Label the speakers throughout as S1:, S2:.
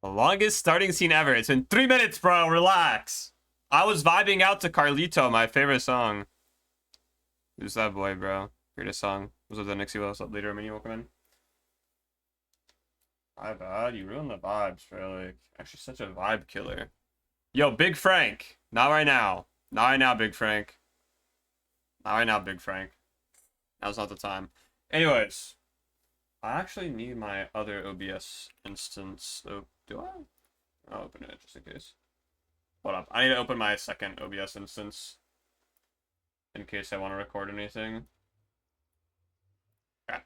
S1: The longest starting scene ever. It's been 3 minutes, bro. Relax. I was vibing out to Carlito, my favorite song. Who's that boy, bro? Greatest song. What's up, the Nixie? What's up, later? Mini, welcome in. My bad. You ruined the vibes, bro. Like, actually, such a vibe killer. Yo, Big Frank. Not right now. Not right now, Big Frank. Not right now, Big Frank. Now's not the time. Anyways, I actually need my other OBS instance. Oh, do I? I'll open it just in case. Hold up. I need to open my second OBS instance in case I want to record anything. Okay.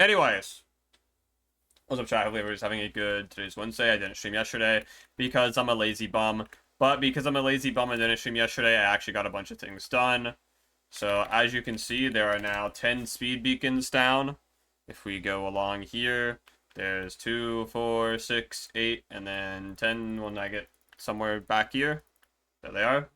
S1: Anyways. What's up, chat? Hopefully everybody's having a good... Today's Wednesday. I didn't stream yesterday because I'm a lazy bum. But because I'm a lazy bum and didn't stream yesterday, I actually got a bunch of things done. So as you can see, there are now 10 speed beacons down. If we go along here, there's 2, 4, 6, 8, and then 10 when I get somewhere back here. There they are.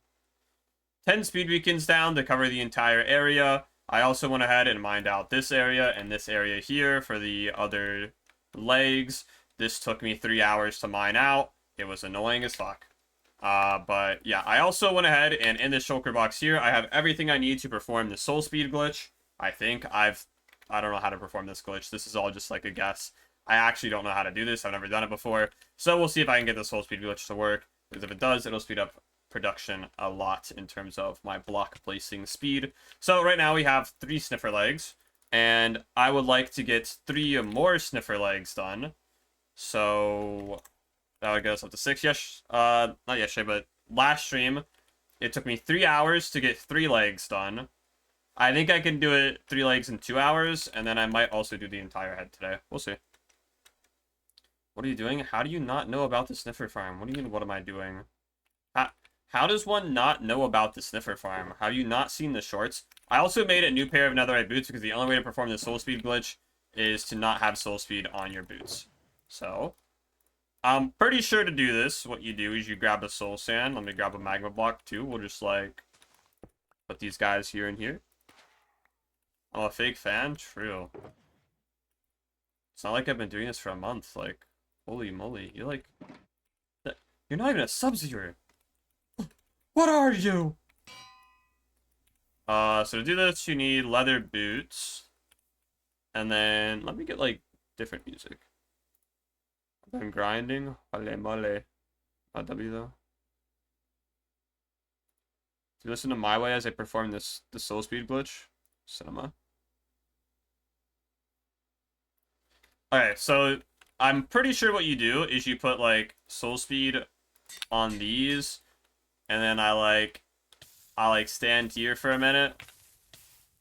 S1: 10 speed beacons down to cover the entire area. I also went ahead and mined out this area and this area here for the other legs. This took me 3 hours to mine out. It was annoying as fuck. But yeah, I also went ahead and in this shulker box here, I have everything I need to perform the soul speed glitch. I think I don't know how to perform this glitch. This is all just like a guess. I actually don't know how to do this. I've never done it before. So we'll see if I can get the soul speed glitch to work. Because if it does, it'll speed up production a lot in terms of my block placing speed. So right now we have 3 sniffer legs. And I would like to get 3 more sniffer legs done. So that would get us up to 6. Yes, not yesterday, but last stream, it took me 3 hours to get 3 legs done. I think I can do it 3 legs in 2 hours, and then I might also do the entire head today. We'll see. What are you doing? How do you not know about the sniffer farm? What do you mean, what am I doing? How does one not know about the sniffer farm? Have you not seen the shorts? I also made a new pair of netherite boots because the only way to perform the soul speed glitch is to not have soul speed on your boots. So I'm pretty sure to do this, what you do is you grab a soul sand. Let me grab a magma block too. We'll just like put these guys here and here. I'm a fake fan? True. It's not like I've been doing this for a month. Like, holy moly. You're like... You're not even a sub-zero. What are you? So to do this, you need leather boots. And then, let me get, like, different music. I'm grinding. Hale mole. W though. Do you listen to my way as I perform the soul speed glitch? Cinema. Okay, so I'm pretty sure what you do is you put like soul speed on these, and then I like stand here for a minute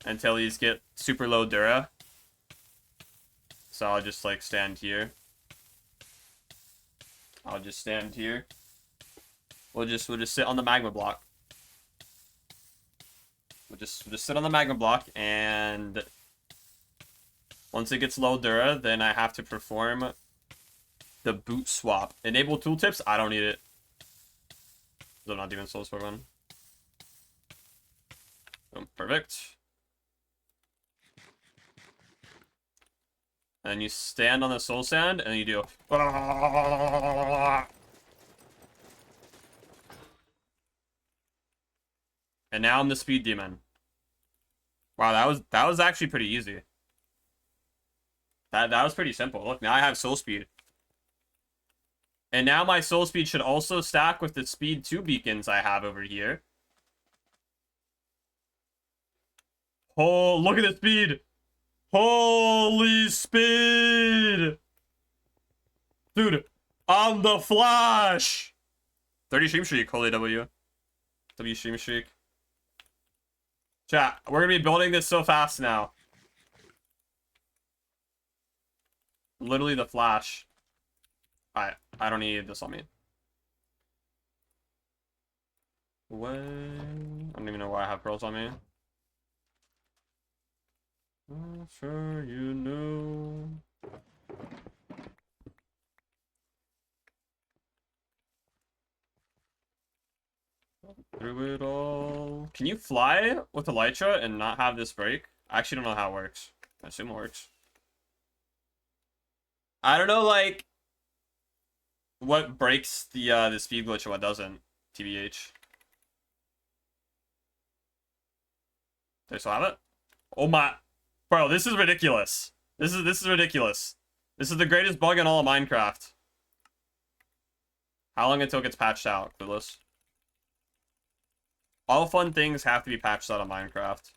S1: until these get super low dura. So I'll just like stand here. I'll just stand here. We'll just sit on the magma block. We'll just sit on the magma block, and once it gets low dura, then I have to perform the boot swap. Enable tooltips? I don't need it. I'm not doing Souls for one. Boom, perfect. And you stand on the soul sand, and you do. And now I'm the speed demon. Wow, that was actually pretty easy. That was pretty simple. Look, now I have soul speed. And now my soul speed should also stack with the speed 2 beacons I have over here. Oh, look at the speed. Holy speed. Dude, on the flash. 30 stream streak, holy W. W stream streak. Chat, we're going to be building this so fast now. Literally the flash. I don't need this on me. What? I don't even know why I have pearls on me. I'm sure you know. Through it all. Can you fly with Elytra and not have this break? I actually don't know how it works. I assume it works. I don't know, like... What breaks the speed glitch and what doesn't? TBH. Do I still have it? Oh my, bro, this is ridiculous. This is ridiculous. This is the greatest bug in all of Minecraft. How long until it gets patched out? Clueless. All fun things have to be patched out of Minecraft.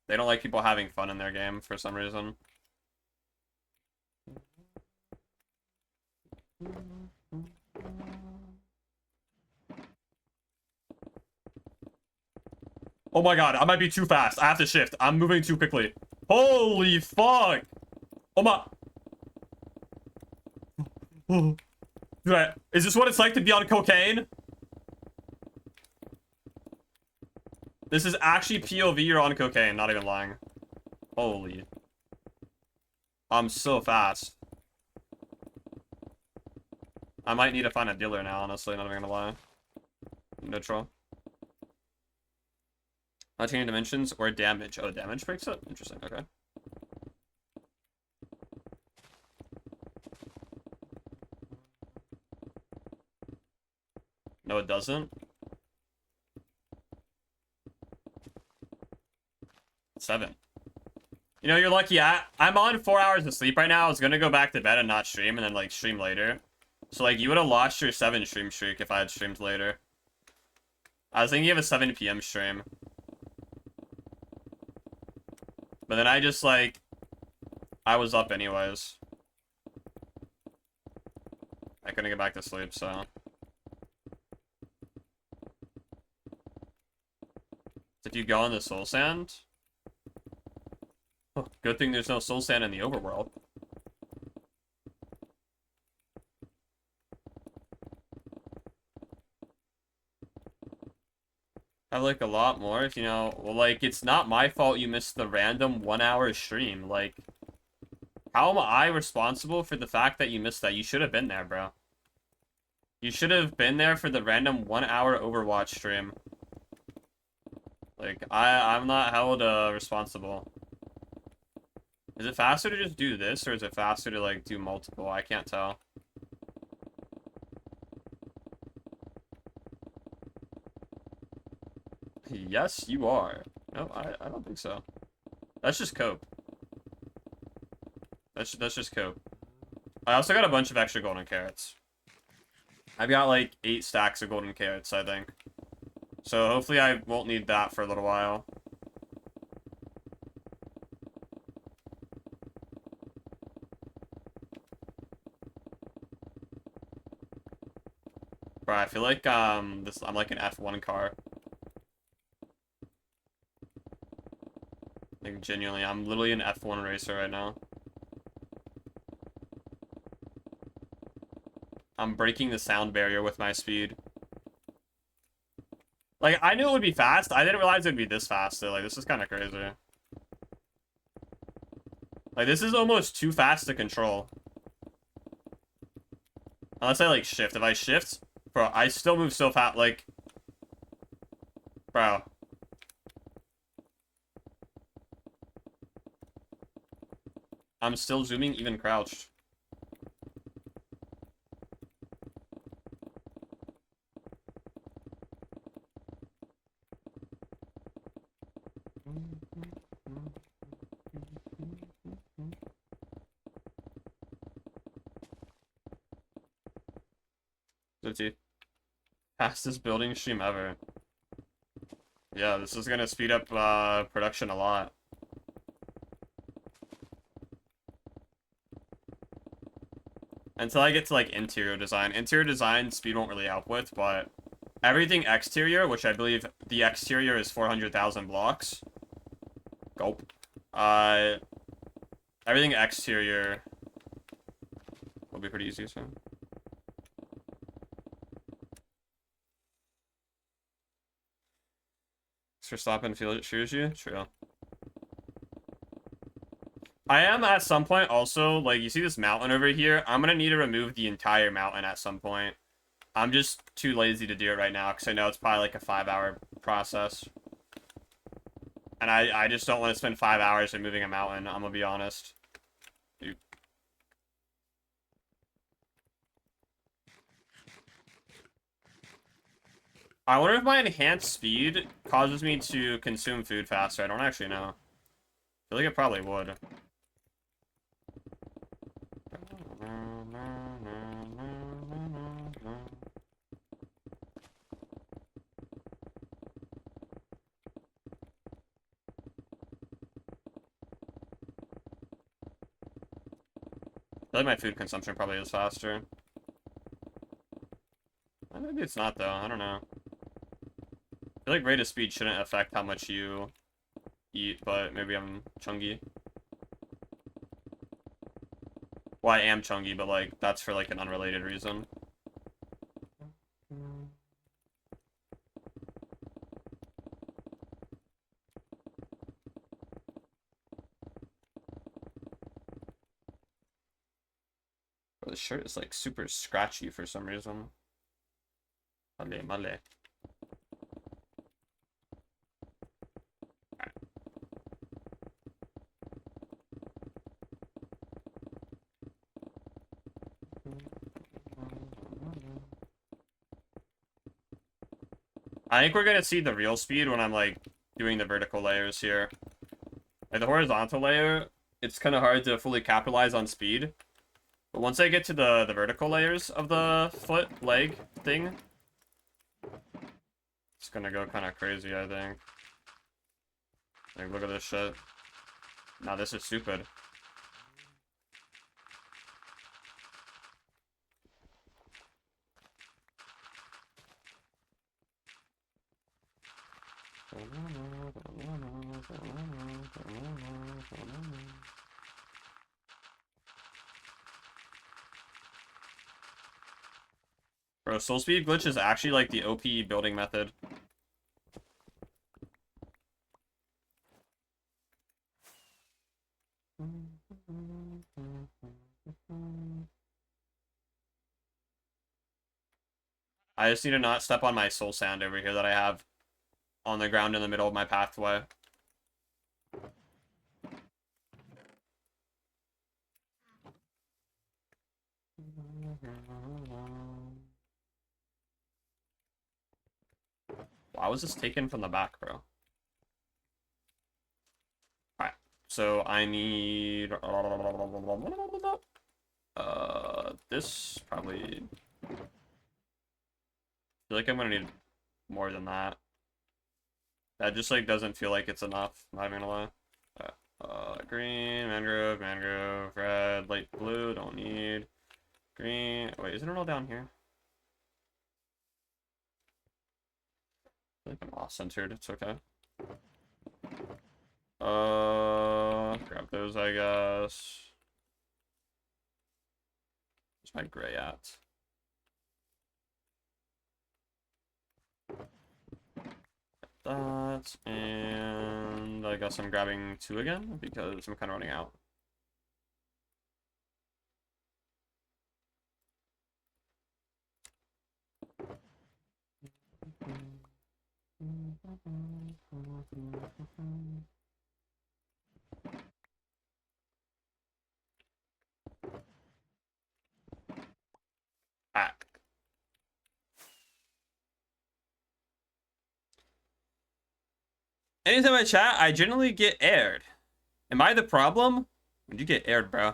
S1: They don't like people having fun in their game for some reason. Oh my god, I might be too fast. I have to shift. I'm moving too quickly. Holy fuck! Oh my... Is this what it's like to be on cocaine? This is actually POV or on cocaine, not even lying. Holy. I'm so fast. I might need to find a dealer now, honestly, not even gonna lie. Neutral. Not changing dimensions or damage. Oh, damage breaks it? Interesting, okay. No, it doesn't. 7. You know, you're lucky. I'm on 4 hours of sleep right now. I was gonna go back to bed and not stream, and then, like, stream later. So, like, you would have lost your 7 stream streak if I had streamed later. I was thinking of a 7 PM stream. But then I just, like... I was up anyways. I couldn't get back to sleep, so... If you go on the soul sand... Oh, good thing there's no soul sand in the overworld. I have, like, a lot more, if you know... Well, like, it's not my fault you missed the random 1 hour stream. Like, how am I responsible for the fact that you missed that? You should have been there, bro. You should have been there for the random 1 hour Overwatch stream. Like, I'm not held responsible. Is it faster to just do this, or is it faster to, like, do multiple? I can't tell. Yes, you are. No, I don't think so. That's just cope. That's just cope. I also got a bunch of extra golden carrots. I've got, like, 8 stacks of golden carrots, I think. So hopefully I won't need that for a little while. Bro, I feel like I'm like an F1 car. Like, genuinely, I'm literally an F1 racer right now. I'm breaking the sound barrier with my speed. Like, I knew it would be fast. I didn't realize it would be this fast, though. Like, this is kind of crazy. Like, this is almost too fast to control. Unless I, like, shift. If I shift, bro, I still move so fast. Like, bro. I'm still zooming even crouched. Fastest building stream ever. Yeah, this is gonna speed up production a lot. Until I get to, like, interior design. Interior design speed won't really help with, but everything exterior, which I believe the exterior is 400,000 blocks. Gulp. Everything exterior will be pretty easy, so. For stop and feel it shears you? True. I am at some point also, like, you see this mountain over here? I'm gonna need to remove the entire mountain at some point. I'm just too lazy to do it right now, because I know it's probably like a 5-hour process. And I just don't want to spend 5 hours removing a mountain, I'm gonna be honest. Dude. I wonder if my enhanced speed causes me to consume food faster. I don't actually know. I feel like it probably would. I feel like my food consumption probably is faster. Maybe it's not, though. I don't know. I feel like rate of speed shouldn't affect how much you eat, but maybe I'm chungy. Well, I am chungy, but, like, that's for, like, an unrelated reason. This shirt is, like, super scratchy for some reason. Male, male. I think we're gonna see the real speed when I'm, like, doing the vertical layers here. Like, the horizontal layer, it's kind of hard to fully capitalize on speed. But once I get to the vertical layers of the foot, leg thing, it's gonna go kind of crazy, I think. Like, look at this shit. Nah, this is stupid. Bro, soul speed glitch is actually like the OP building method. I just need to not step on my soul sand over here that I have on the ground in the middle of my pathway. Why was this taken from the back, bro? Alright, so I need... this probably... I feel like I'm gonna need more than that. That just, like, doesn't feel like it's enough, not even gonna lie. Green, mangrove, mangrove, red, light blue, don't need. Green, wait, isn't it all down here? I think I'm off-centered, it's okay. Grab those, I guess. Where's my gray at? That, and I guess I'm grabbing 2 again, because I'm kind of running out. Ah. Anytime I chat, I generally get aired. Am I the problem? When'd you get aired, bro?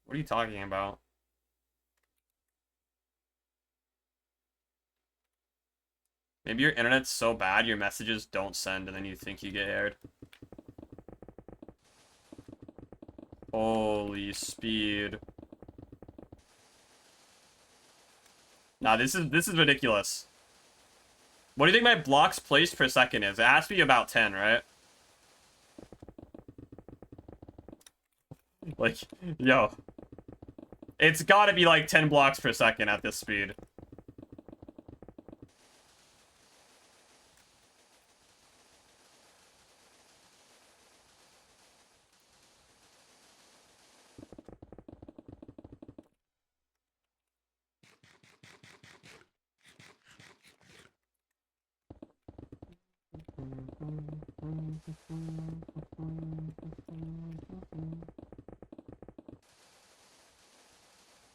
S1: What are you talking about? Maybe your internet's so bad your messages don't send and then you think you get aired. Holy speed. Nah, this is ridiculous. What do you think my blocks placed per second is? It has to be about 10, right? Like, yo. It's gotta be like 10 blocks per second at this speed.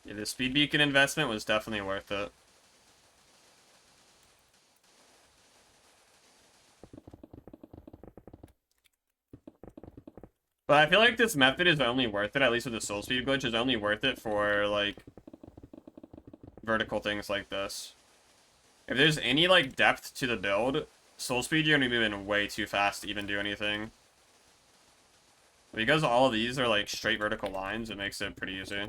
S1: Yeah, the speed beacon investment was definitely worth it. But I feel like this method is only worth it, at least with the soul speed glitch, is only worth it for, like, vertical things like this. If there's any, like, depth to the build, soul speed, you're gonna be moving way too fast to even do anything. Because all of these are, like, straight vertical lines, it makes it pretty easy.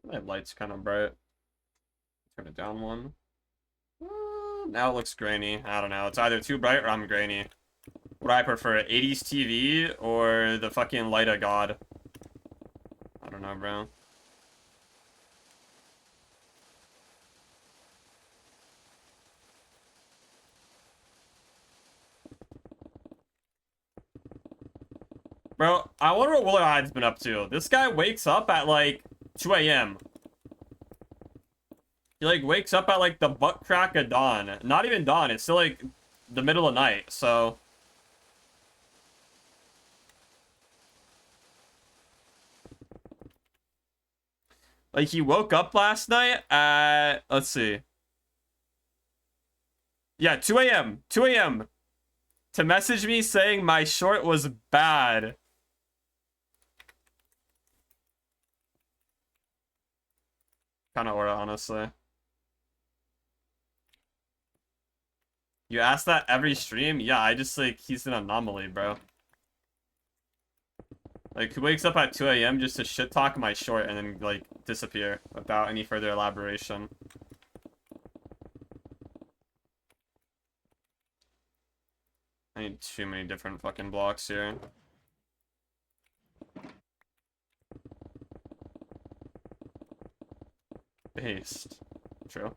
S1: My light's kind of bright. Turn it down one. Now it looks grainy. I don't know. It's either too bright or I'm grainy. What do I prefer? 80s TV or the fucking light of God? I don't know, bro. Bro, I wonder what willerhide's been up to. This guy wakes up at like 2 a.m. He like wakes up at like the butt crack of dawn. Not even dawn, it's still like the middle of night, so. Like he woke up last night at, let's see. Yeah, 2 a.m. 2 a.m. to message me saying my short was bad. Kind of aura, honestly. You ask that every stream? Yeah, I just, like, he's an anomaly, bro. Like, who wakes up at 2 a.m. just to shit talk my short and then, like, disappear without any further elaboration? I need too many different fucking blocks here. Based. True.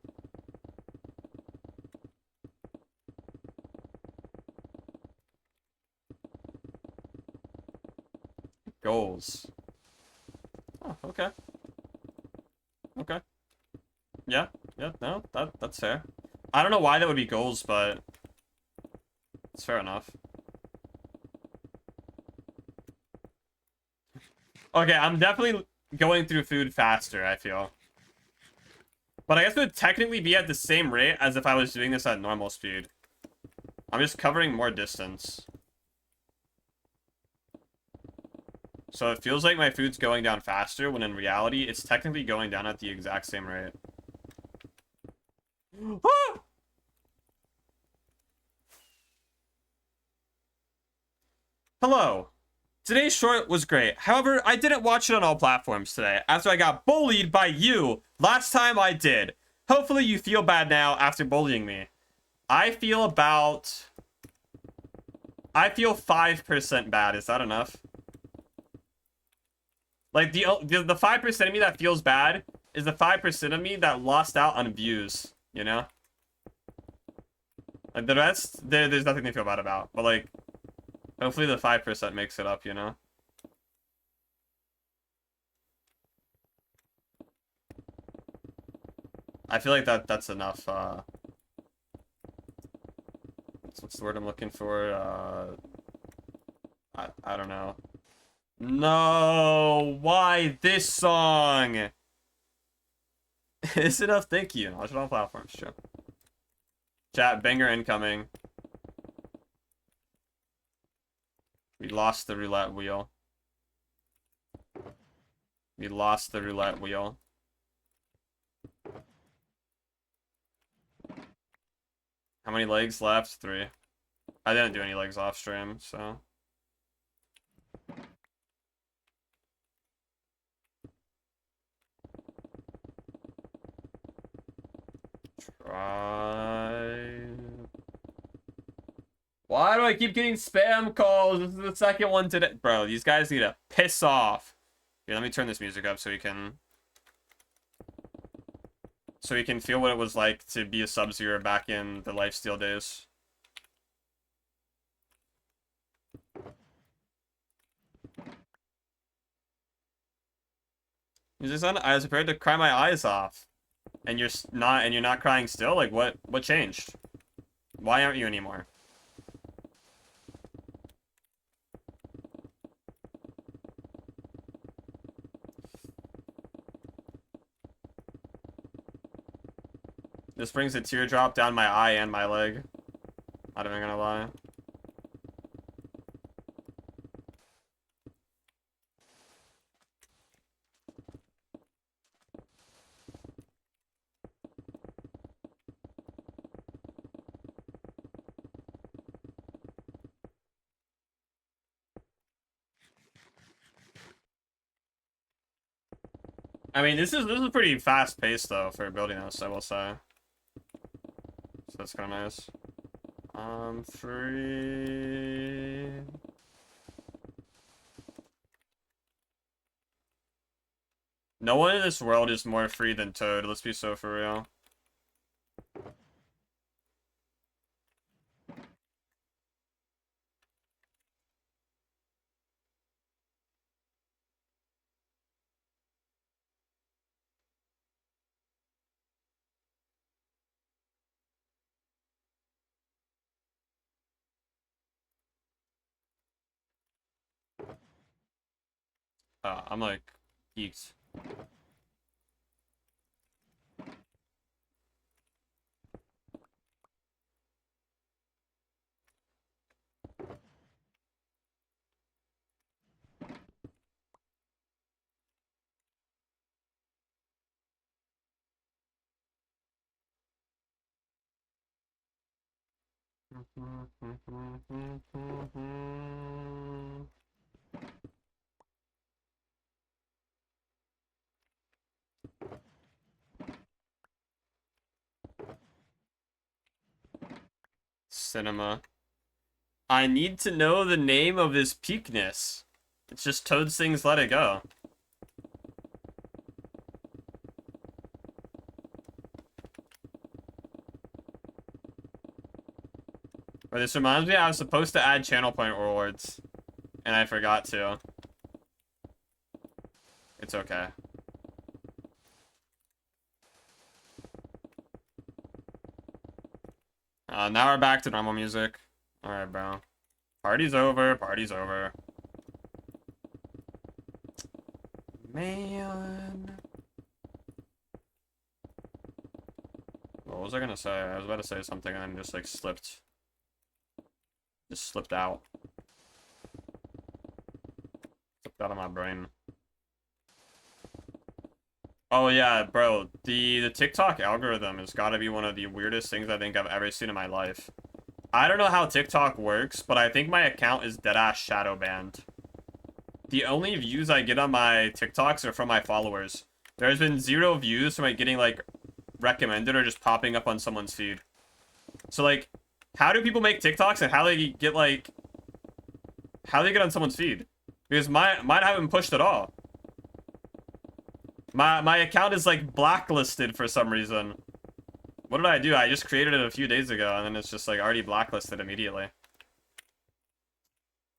S1: Goals. Oh, okay. Okay. Yeah, yeah, no, that's fair. I don't know why that would be goals, but it's fair enough. Okay, I'm definitely going through food faster, I feel. But I guess it would technically be at the same rate as if I was doing this at normal speed. I'm just covering more distance. So it feels like my food's going down faster, when in reality, it's technically going down at the exact same rate. Hello. Today's short was great. However, I didn't watch it on all platforms today, after I got bullied by you last time I did. Hopefully you feel bad now after bullying me. I feel 5% bad. Is that enough? Like, the 5% of me that feels bad is the 5% of me that lost out on views, you know? Like, the rest, there's nothing to feel bad about. But, like, hopefully the 5% makes it up, you know? I feel like that's enough, what's the word I'm looking for? I don't know. No, why this song? Is enough? Thank you. Watch it on platforms, sure. Chat, banger incoming. We lost the roulette wheel. We lost the roulette wheel. How many legs left? 3. I didn't do any legs off stream, so. Try. Why do I keep getting spam calls? This is the second one today. Bro, these guys need to piss off. Here, let me turn this music up so you can feel what it was like to be a Sub-Zero back in the lifesteal days. Music son, I was prepared to cry my eyes off. And you're not crying still? Like, what changed? Why aren't you anymore? This brings a teardrop down my eye and my leg. Not even gonna lie. I mean, this is pretty fast paced though for building this, I will say. So that's kind of nice. 3. No one in this world is more free than Toad. Let's be so for real. I'm like geeked. Cinema. I need to know the name of his peakness. It's just Toad sings Let It Go. But this reminds me, I was supposed to add channel point rewards. And I forgot to. It's okay. Now we're back to normal music. Alright, bro. Party's over, party's over. Man. What was I gonna say? I was about to say something and then just like slipped. Just slipped out. Slipped out of my brain. Oh yeah, bro. The TikTok algorithm has got to be one of the weirdest things I think I've ever seen in my life. I don't know how TikTok works, but I think my account is deadass shadow banned. The only views I get on my TikToks are from my followers. There's been 0 views from like getting like recommended or just popping up on someone's feed. So like, how do people make TikToks and how they get like, how they get on someone's feed? Because mine haven't pushed at all. My account is like blacklisted for some reason. What did I do? I just created it a few days ago and then it's just like already blacklisted immediately.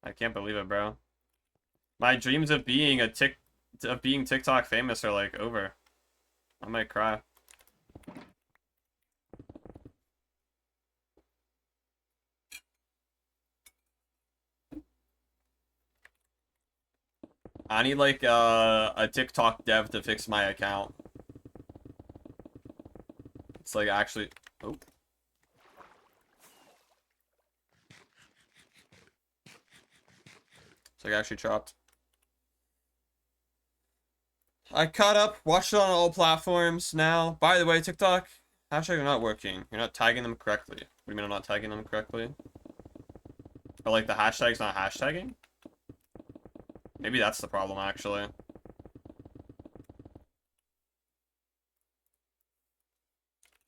S1: I can't believe it, bro. My dreams of being TikTok famous are like over. I might cry. I need like a TikTok dev to fix my account. It's like actually, oh. It's like actually chopped. I caught up, watched it on all platforms now. By the way, TikTok, hashtag not working. You're not tagging them correctly. What do you mean I'm not tagging them correctly? Or like the hashtag's not hashtagging? Maybe that's the problem, actually.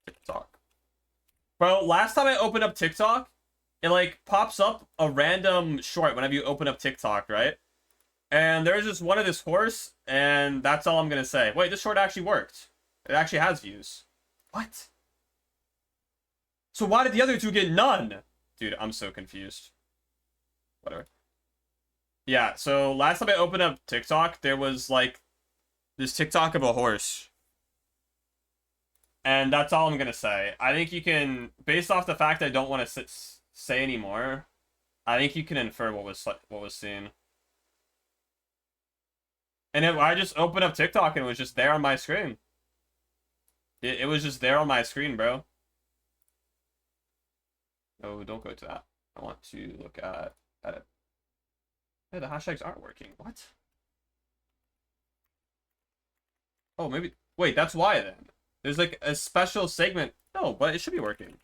S1: TikTok. Bro, last time I opened up TikTok, it like pops up a random short whenever you open up TikTok, right? And there's just one of this horse, and that's all I'm gonna say. Wait, this short actually worked. It actually has views. What? So why did the other 2 get none? Dude, I'm so confused. Whatever. Yeah, so last time I opened up TikTok, there was like this TikTok of a horse. And that's all I'm gonna say. I think you can, based off the fact I don't want to say anymore, I think you can infer what was seen. And I just opened up TikTok and it was just there on my screen. It was just there on my screen, bro. No, don't go to that. I want to look at it. Hey, the hashtags aren't working. What? Oh, maybe. Wait, that's why then. There's like a special segment. No, but it should be working.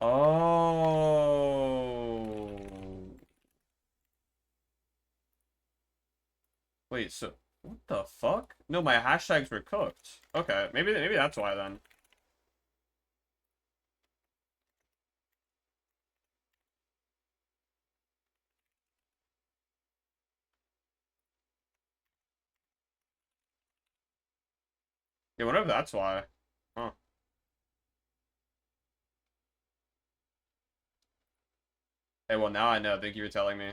S1: Oh. Wait, so what the fuck? No, my hashtags were cooked. Okay, maybe that's why then. Yeah, whatever that's why. Huh. Hey, well now I know. Thank you for telling me.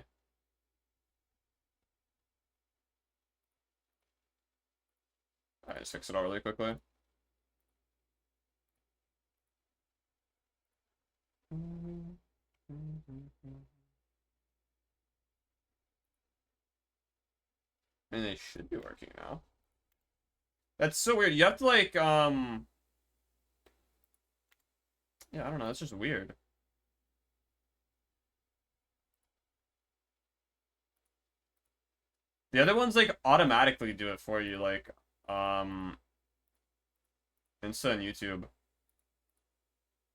S1: Alright, just fix it all really quickly. And they should be working now. That's so weird. You have to like, yeah, I don't know. That's just weird. The other ones like automatically do it for you, like, Insta and YouTube.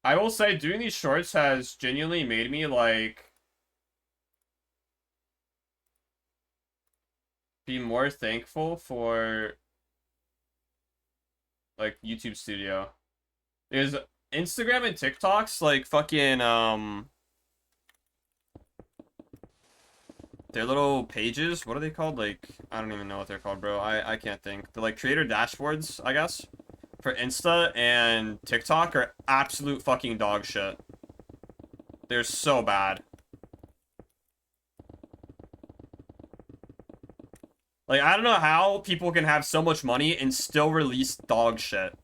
S1: I will say doing these shorts has genuinely made me like be more thankful for like YouTube Studio. Because Instagram and TikTok's like fucking their little pages, what are they called? Like, I don't even know what they're called, bro. I can't think. They're like creator dashboards, I guess. For Insta and TikTok are absolute fucking dog shit. They're so bad. Like, I don't know how people can have so much money and still release dog shit.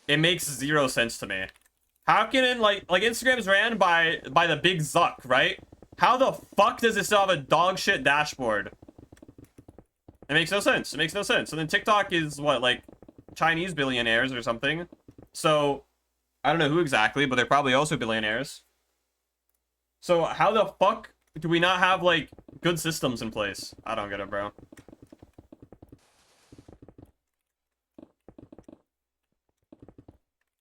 S1: It makes zero sense to me. How can like Instagram's ran by the big Zuck, right? How the fuck does it still have a dog shit dashboard? It makes no sense. It makes no sense. And then TikTok is what, like Chinese billionaires or something. So I don't know who exactly, but they're probably also billionaires. So how the fuck do we not have like good systems in place? I don't get it, bro.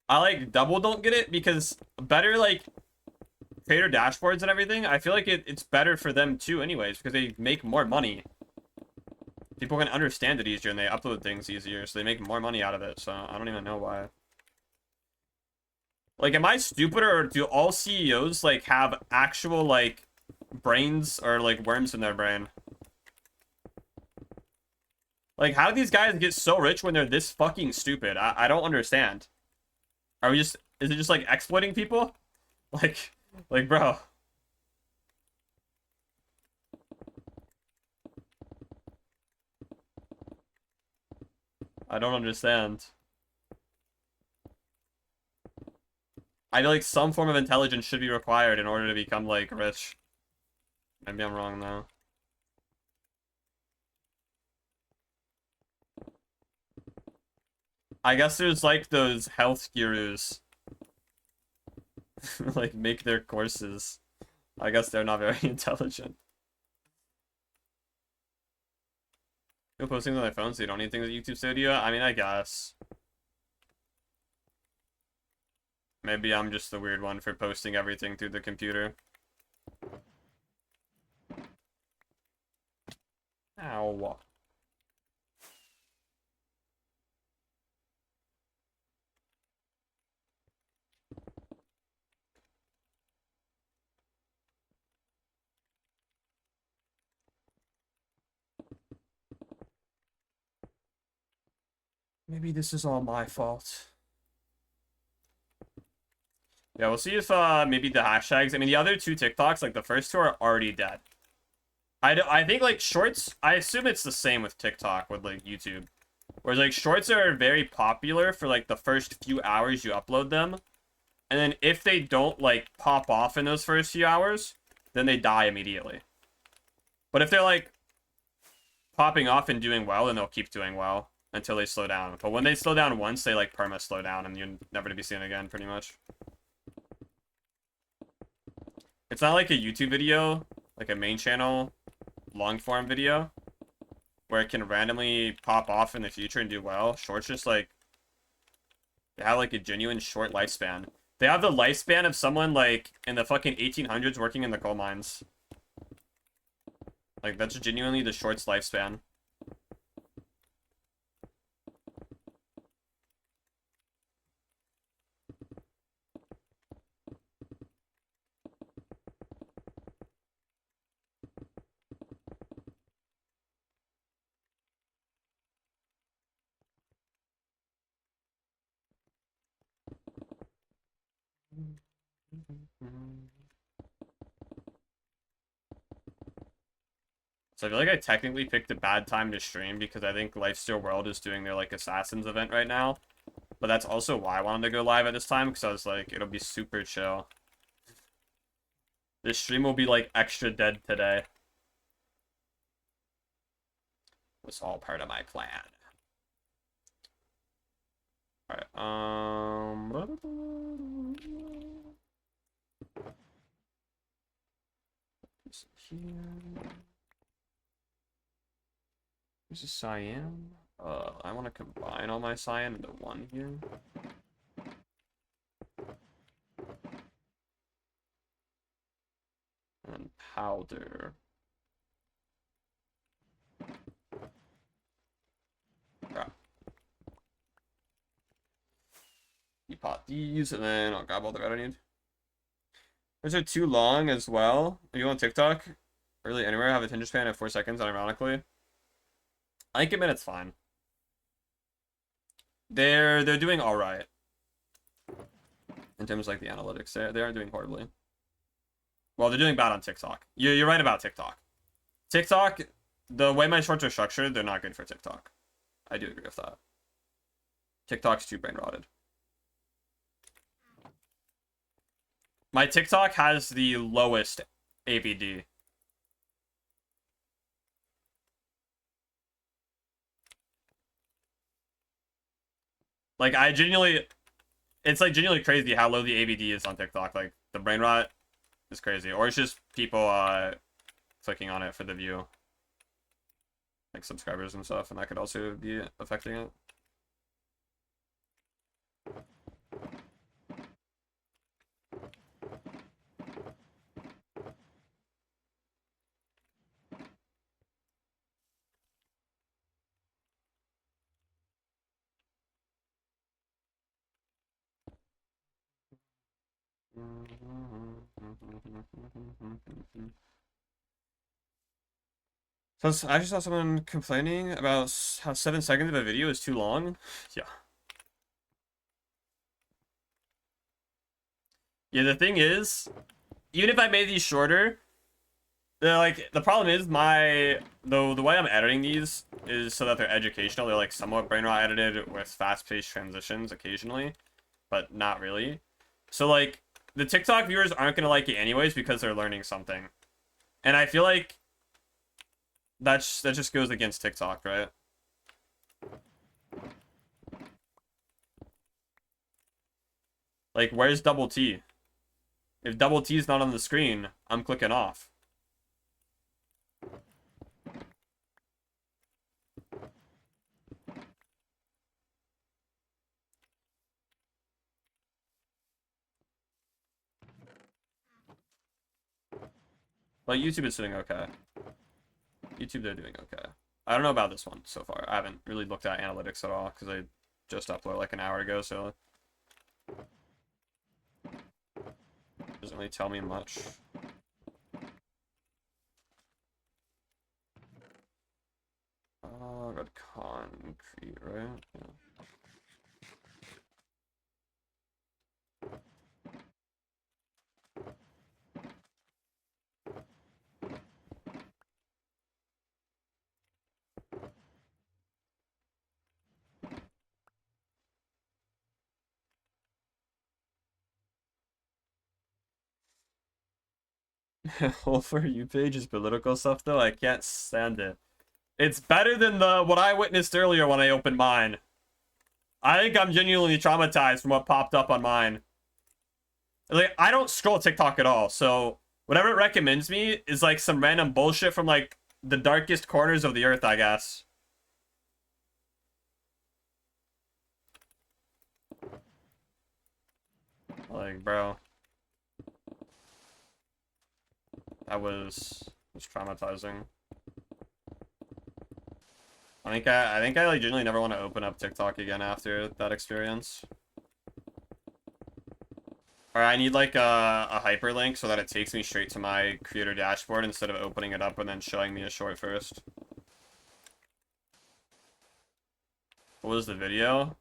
S1: I like double don't get it because better like creator dashboards and everything, I feel like it's better for them too anyways because they make more money. People can understand it easier and they upload things easier, so they make more money out of it. So I don't even know why. Like, am I stupid or do all CEOs like have actual like brains or like worms in their brain? Like, how do these guys get so rich when they're this fucking stupid? I don't understand. Are we just, is it just like exploiting people? Like, bro. I don't understand. I feel like some form of intelligence should be required in order to become, like, rich. Maybe I'm wrong, though. I guess there's, like, those health gurus. Like, make their courses. I guess they're not very intelligent. You're posting on their phone, so you don't need things at YouTube Studio? I mean, I guess. Maybe I'm just the weird one for posting everything through the computer. Ow. Maybe this is all my fault. Yeah, we'll see if maybe the hashtags. I mean, the other two TikToks, like the first two, are already dead. I think like shorts, I assume it's the same with TikTok with like YouTube. Whereas like shorts are very popular for like the first few hours you upload them. And then if they don't like pop off in those first few hours, then they die immediately. But if they're like popping off and doing well, then they'll keep doing well until they slow down. But when they slow down once, they like perma slow down and you're never to be seen again, pretty much. It's not like a YouTube video, like a main channel long form video, where it can randomly pop off in the future and do well. Shorts just like, they have like a genuine short lifespan. They have the lifespan of someone like in the fucking 1800s working in the coal mines. Like that's genuinely the short's lifespan. So I feel like I technically picked a bad time to stream because I think Lifesteal World is doing their like Assassins event right now. But that's also why I wanted to go live at this time, because I was like, it'll be super chill. This stream will be like extra dead today. Was all part of my plan. Alright, here. There's a cyan. I want to combine all my cyan into one here. And powder. Crap. You pot these, and then I'll grab all the red I need. Those are too long as well. Are you on TikTok? Really anywhere? Have a attention span of 4 seconds, unironically. I think a minute's fine. They're doing all right in terms of like the analytics. They aren't doing horribly. Well, they're doing bad on TikTok. You're right about TikTok. TikTok, the way my shorts are structured, they're not good for TikTok. I do agree with that. TikTok's too brain rotted. My TikTok has the lowest ABD. Like, it's like genuinely crazy how low the ABD is on TikTok. Like, the brain rot is crazy. Or it's just people clicking on it for the view. Like subscribers and stuff, and that could also be affecting it. So I just saw someone complaining about how 7 seconds of a video is too long. Yeah. Yeah, the thing is, even if I made these shorter, the problem is the way I'm editing these is so that they're educational. They're like somewhat brain rot edited with fast-paced transitions occasionally, but not really. So like the TikTok viewers aren't gonna like it anyways because they're learning something. And I feel like that just goes against TikTok, right? Like, where's double T? If double T is not on the screen, I'm clicking off. But YouTube is doing okay. YouTube, they're doing okay. I don't know about this one so far. I haven't really looked at analytics at all because I just uploaded like an hour ago, so doesn't really tell me much. Got concrete, right? Yeah. Whole For You page is political stuff though. I can't stand it. It's better than the what I witnessed earlier when I opened mine. I think I'm genuinely traumatized from what popped up on mine. Like, I don't scroll TikTok at all, so whatever it recommends me is like some random bullshit from like the darkest corners of the earth, I guess. Like, bro. That was traumatizing. I think I like genuinely never want to open up TikTok again after that experience. Or I need like a hyperlink so that it takes me straight to my creator dashboard instead of opening it up and then showing me a short first. What was the video?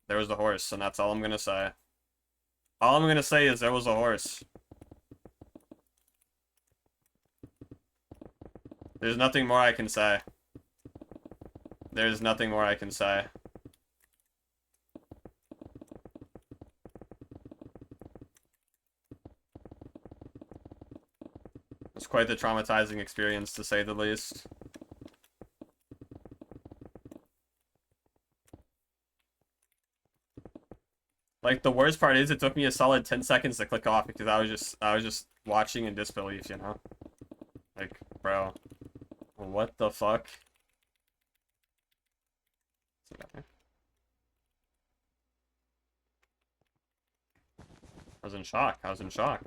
S1: There was a horse, and that's all I'm gonna say. All I'm gonna say is there was a horse. There's nothing more I can say. There's nothing more I can say. It's quite the traumatizing experience, to say the least. Like, the worst part is it took me a solid 10 seconds to click off because I was just watching in disbelief, you know? Like, bro. What the fuck? I was in shock. I was in shock.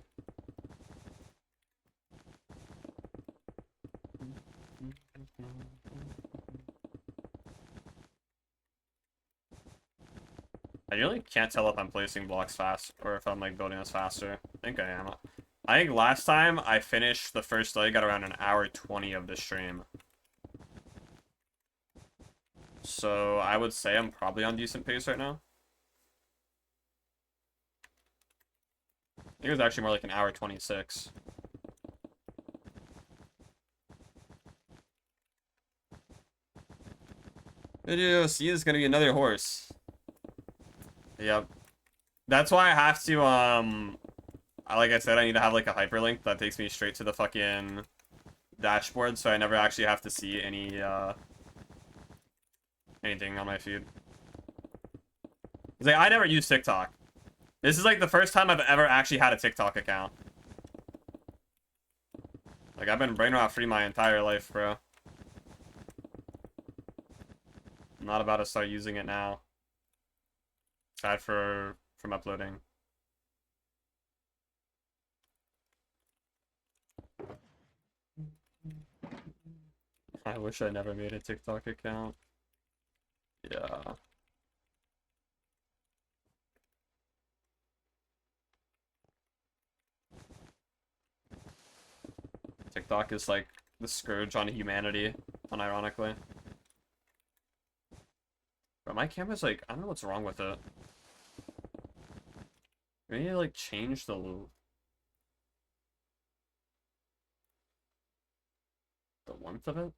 S1: I really can't tell if I'm placing blocks fast or if I'm like building this faster. I think I am. I think last time I finished the first leg at around an hour 20 of the stream. So I would say I'm probably on decent pace right now. I think it was actually more like an hour 26. Video C is gonna be another horse. Yep. That's why I have to, like I said, I need to have like a hyperlink that takes me straight to the fucking dashboard so I never actually have to see any, anything on my feed. Like, I never use TikTok. This is like the first time I've ever actually had a TikTok account. Like, I've been brain rot free my entire life, bro. I'm not about to start using it now. Sad from uploading. I wish I never made a TikTok account. Yeah. TikTok is like the scourge on humanity, unironically. But my camera's like, I don't know what's wrong with it. We need to like change the warmth of it.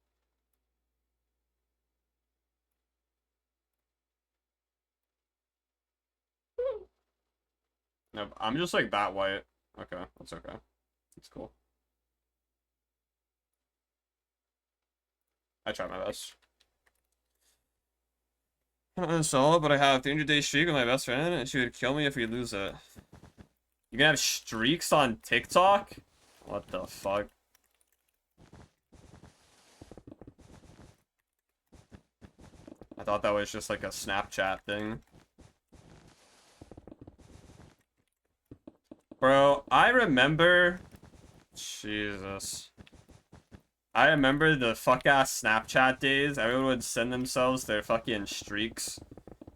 S1: No, I'm just like that white. Okay, that's okay. It's cool. I tried my best. I don't uninstall it, but I have 300-day streak with my best friend, and she would kill me if we lose it. You can have streaks on TikTok? What the fuck? I thought that was just like a Snapchat thing. Bro, I remember... Jesus. I remember the fuck-ass Snapchat days. Everyone would send themselves their fucking streaks.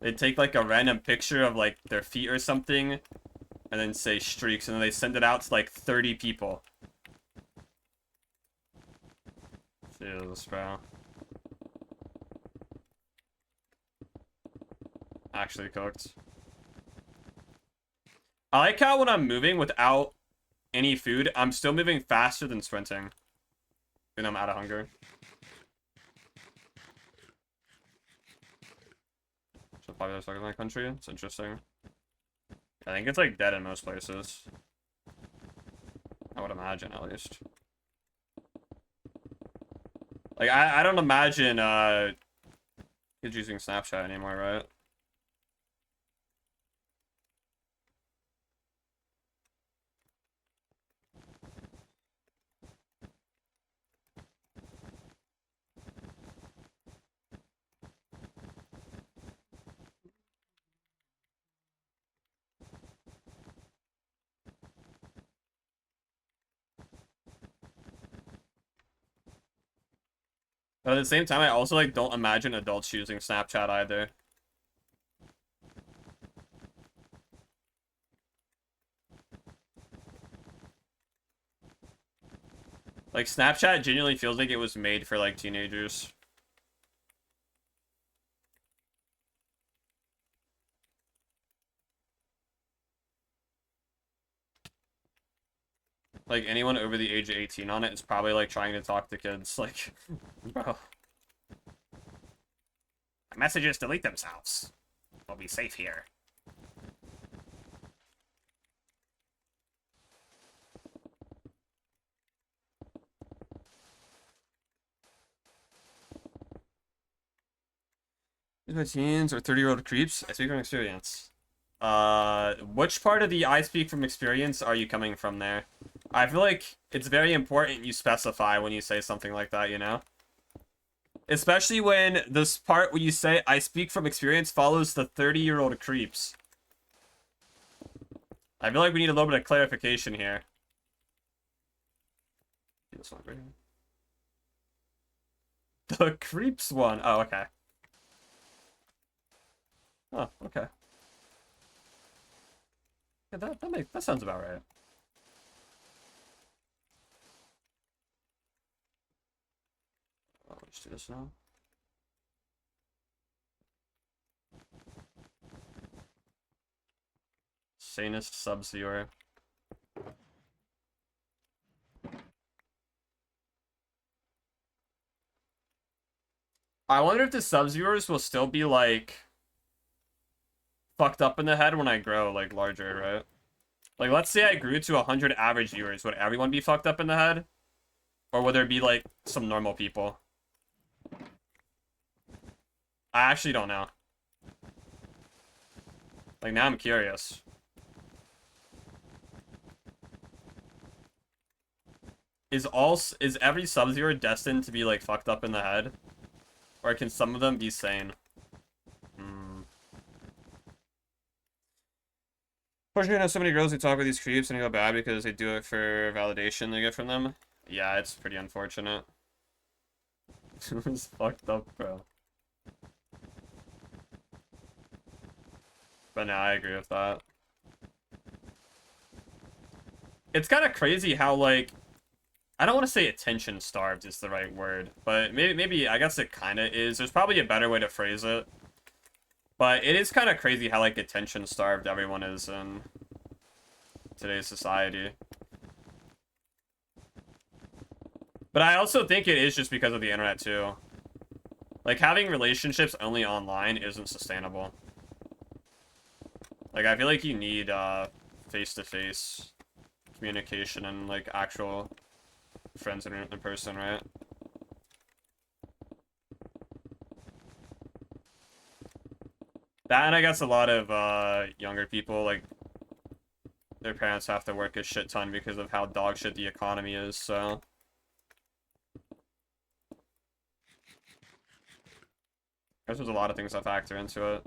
S1: They'd take like a random picture of like their feet or something, and then say streaks, and then they send it out to like 30 people. Jesus, bro. Actually cooked. I like how when I'm moving without any food, I'm still moving faster than sprinting. Even though I'm out of hunger. It's a popular song in that country. It's interesting. I think it's like dead in most places. I would imagine, at least. Like, I don't imagine kids using Snapchat anymore, right? But at the same time, I also like don't imagine adults using Snapchat either. Like, Snapchat genuinely feels like it was made for like teenagers. Like, anyone over the age of 18 on it is probably like trying to talk to kids. Like, bro. Messages delete themselves. We'll be safe here. My teens or 30-year-old creeps? I speak from experience. Which part of the I speak from experience are you coming from there? I feel like it's very important you specify when you say something like that, you know? Especially when this part where you say, I speak from experience, follows the 30-year-old creeps. I feel like we need a little bit of clarification here. This one right here. The creeps one. Oh, okay. Oh, okay. Yeah, that sounds about right. Let's do this now. Sanest subs viewer. I wonder if the subs viewers will still be like fucked up in the head when I grow like larger, right? Like, let's say I grew to 100 average viewers. Would everyone be fucked up in the head? Or would there be like some normal people? I actually don't know. Like, now I'm curious. Is every sub-zero destined to be like fucked up in the head? Or can some of them be sane? Fortunately, I know so many girls who talk with these creeps and feel bad because they do it for validation they get from them. Yeah, it's pretty unfortunate. It's fucked up, bro. But no, I agree with that. It's kind of crazy how, like, I don't want to say attention starved is the right word, but maybe I guess it kind of is. There's probably a better way to phrase it. But it is kind of crazy how, like, attention starved everyone is in today's society. But I also think it is just because of the internet, too. Like, having relationships only online isn't sustainable. Like, I feel like you need, face-to-face communication and, like, actual friends in person, right? That, and I guess a lot of, younger people, like, their parents have to work a shit ton because of how dog shit the economy is, so... There's a lot of things that factor into it.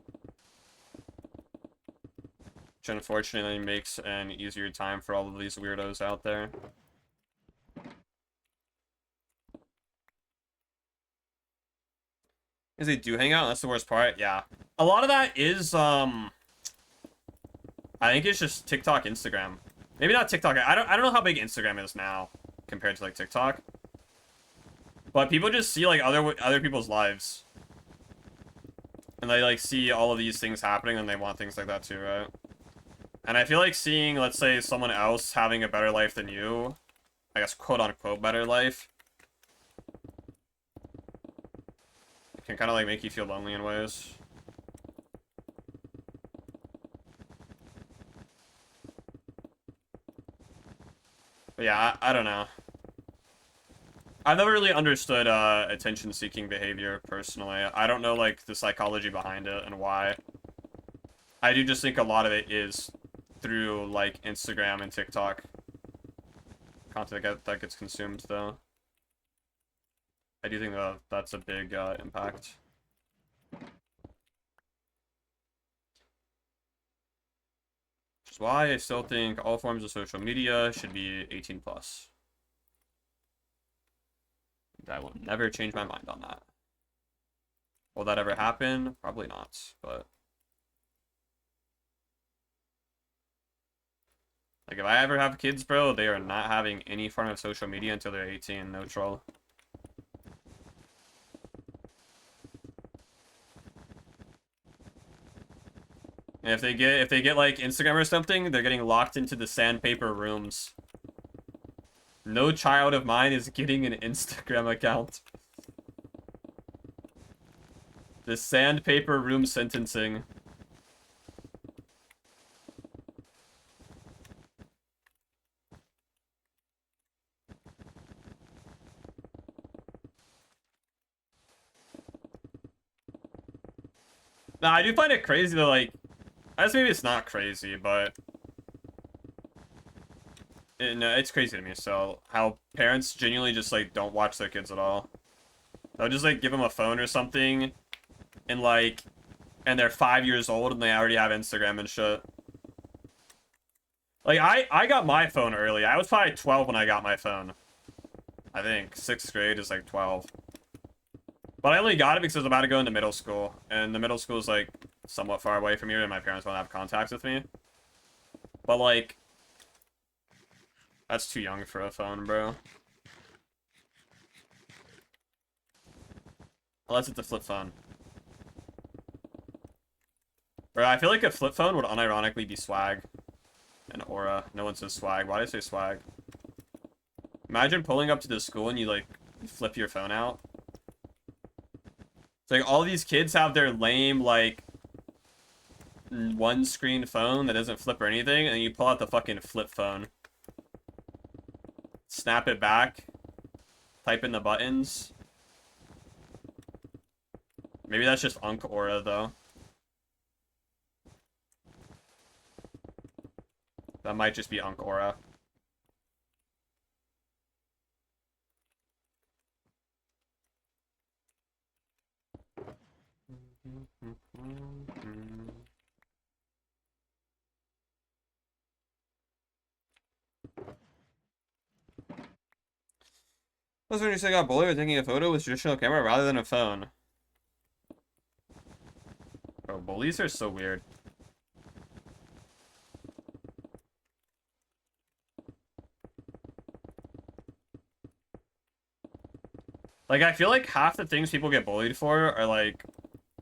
S1: Which unfortunately makes an easier time for all of these weirdos out there. Is they do hang out? That's the worst part? Yeah. A lot of that is, I think it's just TikTok, Instagram. Maybe not TikTok. I don't know how big Instagram is now compared to, like, TikTok. But people just see, like, other people's lives. And they, like, see all of these things happening and they want things like that too, right? And I feel like seeing, let's say, someone else having a better life than you, I guess, quote-unquote better life, it can kind of, like, make you feel lonely in ways. yeah, I don't know. I've never really understood attention-seeking behavior personally. I don't know like the psychology behind it and why. I do just think a lot of it is through like Instagram and TikTok content that gets consumed though. I do think that that's a big impact. Which is why I still think all forms of social media should be 18 plus. I will never change my mind on that. Will that ever happen? Probably not, but like if I ever have kids, bro, they are not having any form of social media until they're 18, no troll. And if they get like Instagram or something, they're getting locked into the sandpaper rooms. No child of mine is getting an Instagram account. The sandpaper room sentencing. Nah, I do find it crazy that like, I guess maybe it's not crazy, but no, it's crazy to me. So how parents genuinely just like don't watch their kids at all. They'll just like give them a phone or something, and like, and they're 5 years old and they already have Instagram and shit. Like I got my phone early. I was probably 12 when I got my phone. I think 6th grade is like 12. But I only got it because I was about to go into middle school, and the middle school is like somewhat far away from here, and my parents won't have contacts with me. But like, that's too young for a phone, bro. Unless it's a flip phone. Bro, I feel like a flip phone would unironically be swag. An aura. No one says swag. Why do I say swag? Imagine pulling up to the school and you like flip your phone out. It's like all these kids have their lame like one screen phone that doesn't flip or anything, and you pull out the fucking flip phone. Snap it back. Type in the buttons. Maybe that's just Unk Aura though. That might just be Unk Aura. Plus, when you say got bullied or taking a photo with traditional camera rather than a phone. Bro, bullies are so weird. Like, I feel like half the things people get bullied for are, like,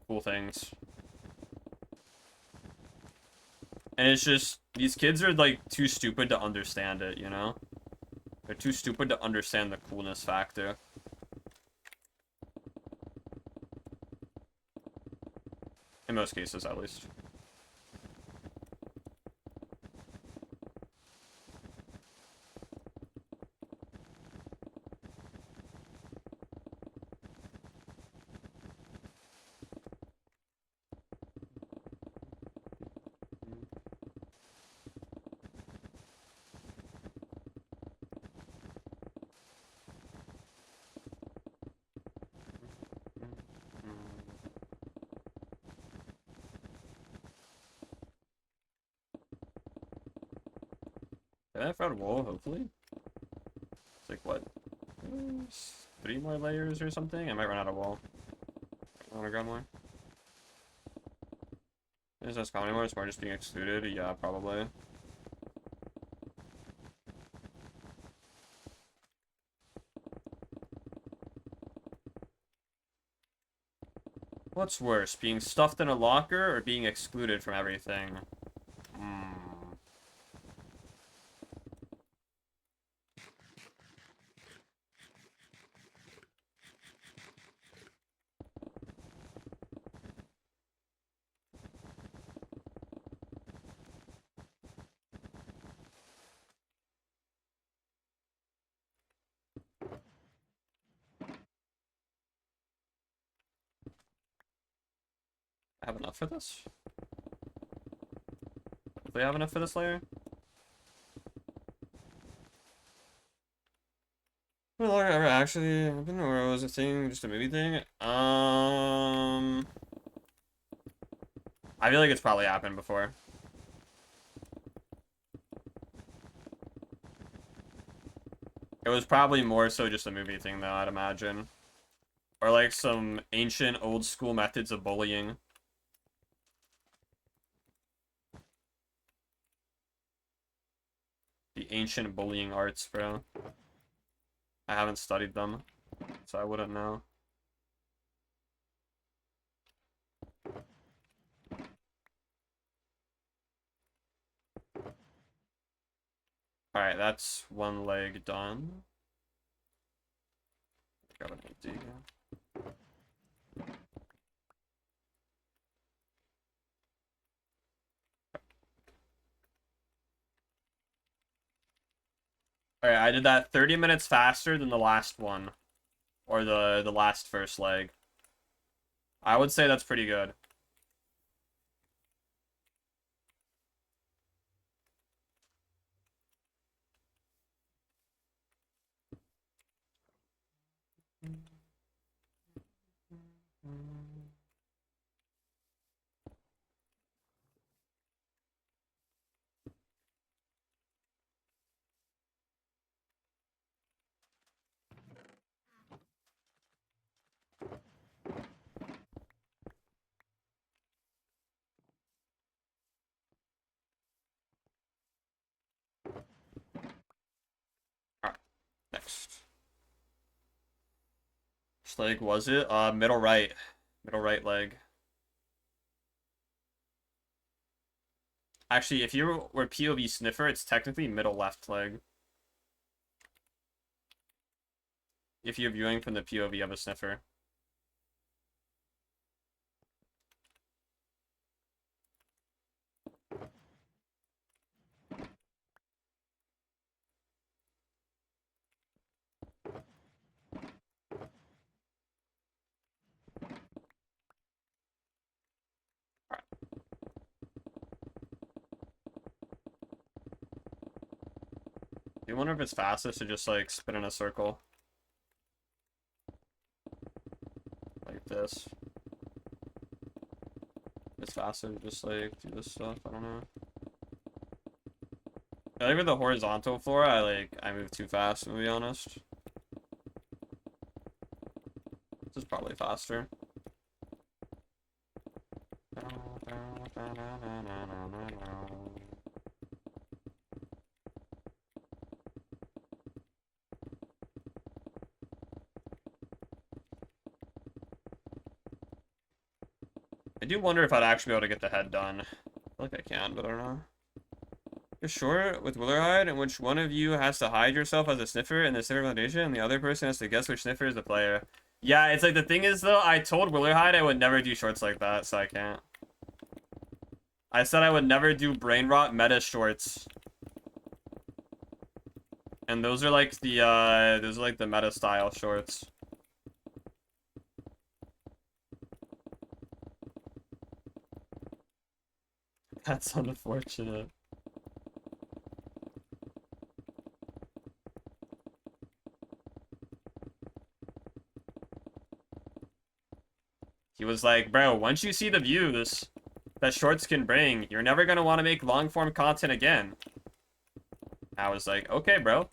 S1: cool things. And it's just, these kids are, like, too stupid to understand it, you know? They're too stupid to understand the coolness factor. In most cases, at least. Can I found wool, hopefully? It's like, what? 3 more layers or something? I might run out of wool. I wanna grab more. Is this comedy more? It's more just being excluded? Yeah, probably. What's worse, being stuffed in a locker or being excluded from everything? I have enough for this? Do they have enough for this layer? Well, ever actually happened, or was it a thing, just a movie thing? I feel like it's probably happened before. It was probably more so just a movie thing, though, I'd imagine. Or like some ancient old school methods of bullying. The ancient bullying arts, bro. I haven't studied them, so I wouldn't know. Alright, that's one leg done. Got an empty. Alright, I did that 30 minutes faster than the last one. Or the last first leg. I would say that's pretty good. Alright, next. Which leg was it? Middle right. Middle right leg. Actually, if you were POV Sniffer, it's technically middle left leg. If you're viewing from the POV of a Sniffer. Do you wonder if it's fastest to just like spin in a circle? Like this. It's faster to just like do this stuff, I don't know. I think with the horizontal floor, I move too fast, to be honest. This is probably faster. I do wonder if I'd actually be able to get the head done. I feel like I can, but I don't know. You're sure with willerhide, in which one of you has to hide yourself as a sniffer in the sniffer foundation, and the other person has to guess which sniffer is the player. Yeah, it's like the thing is though, I told willerhide I would never do shorts like that, so I can't. I said I would never do brain rot meta shorts. And those are like the meta style shorts. That's unfortunate. He was like, bro, once you see the views that shorts can bring, you're never gonna want to make long form content again. I was like, okay, bro.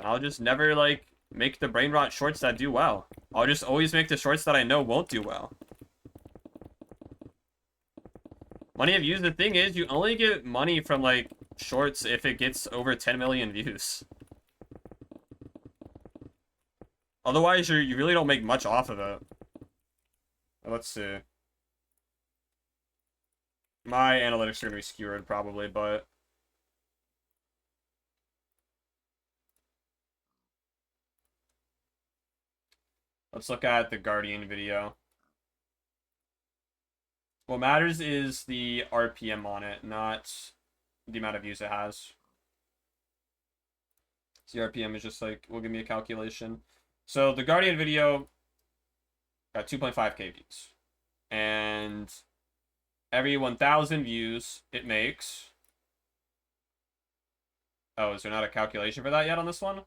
S1: I'll just never like make the brain rot shorts that do well. I'll just always make the shorts that I know won't do well. Money of views, the thing is, you only get money from like shorts if it gets over 10 million views. Otherwise, you really don't make much off of it. Let's see. My analytics are going to be skewered, probably, but... Let's look at the Guardian video. What matters is the RPM on it, not the amount of views it has. So the RPM is just like, will give me a calculation. So the Guardian video got 2.5k views. And every 1,000 views it makes... Oh, is there not a calculation for that yet on this one?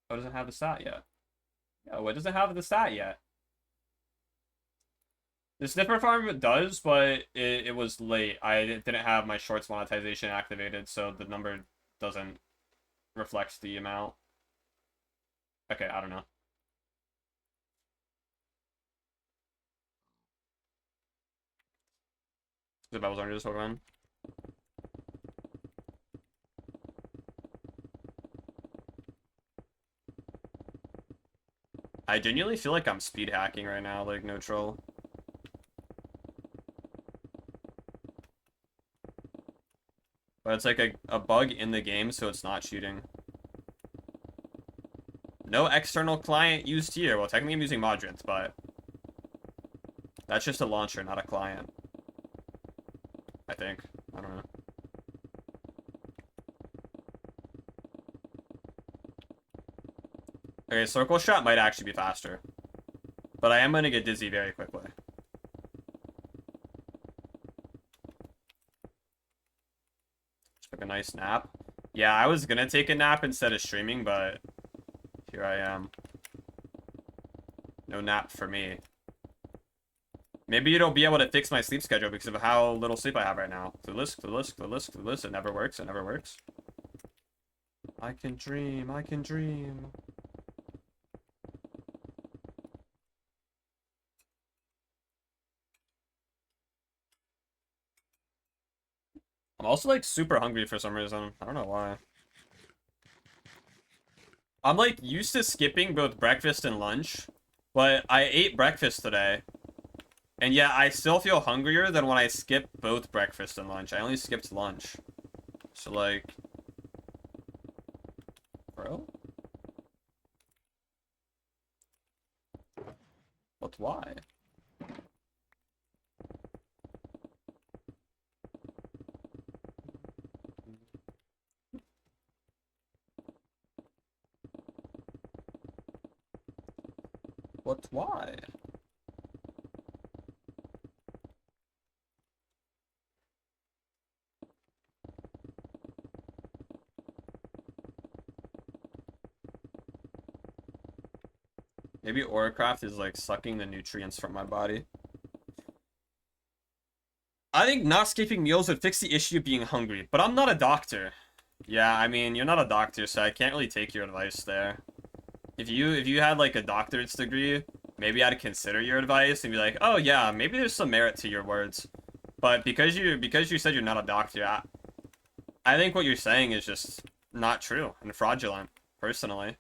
S1: Oh, it doesn't have the stat yet. Oh, it doesn't have the stat yet. The Sniffer farm does, but it was late. I didn't have my shorts monetization activated, so the number doesn't reflect the amount. Okay, I don't know. The bubbles aren't just Pokemon. I genuinely feel like I'm speed hacking right now, like no troll. But it's like a bug in the game, so it's not cheating. No external client used here. Well, technically I'm using Modrint, but that's just a launcher, not a client. I think. I don't know. Okay, circle shot might actually be faster. But I am going to get dizzy very quickly. Just took a nice nap. Yeah, I was going to take a nap instead of streaming, but here I am. No nap for me. Maybe you don't be able to fix my sleep schedule because of how little sleep I have right now. Clueless, clueless, clueless, clueless. It never works. It never works. I can dream. I can dream. I'm also like super hungry for some reason. I don't know why. I'm like used to skipping both breakfast and lunch, but I ate breakfast today. And yeah, I still feel hungrier than when I skip both breakfast and lunch. I only skipped lunch. So like, bro? But why? But why? Maybe Auracraft is like sucking the nutrients from my body. I think not skipping meals would fix the issue of being hungry, but I'm not a doctor. Yeah, I mean, you're not a doctor, so I can't really take your advice there. If you had like a doctorate's degree, maybe I'd consider your advice and be like, oh yeah, maybe there's some merit to your words. But because you said you're not a doctor, I think what you're saying is just not true and fraudulent, personally.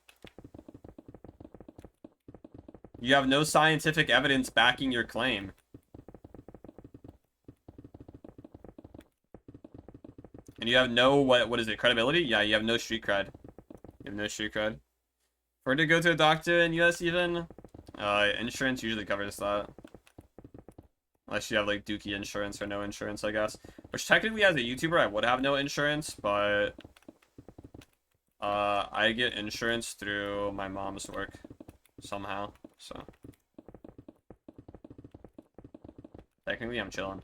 S1: You have no scientific evidence backing your claim. And you have no, what is it, credibility? Yeah, you have no street cred. You have no street cred. For to go to a doctor in US even, insurance usually covers that. Unless you have like Dookie insurance or no insurance, I guess. Which technically as a YouTuber I would have no insurance, but I get insurance through my mom's work somehow, so technically I'm chilling.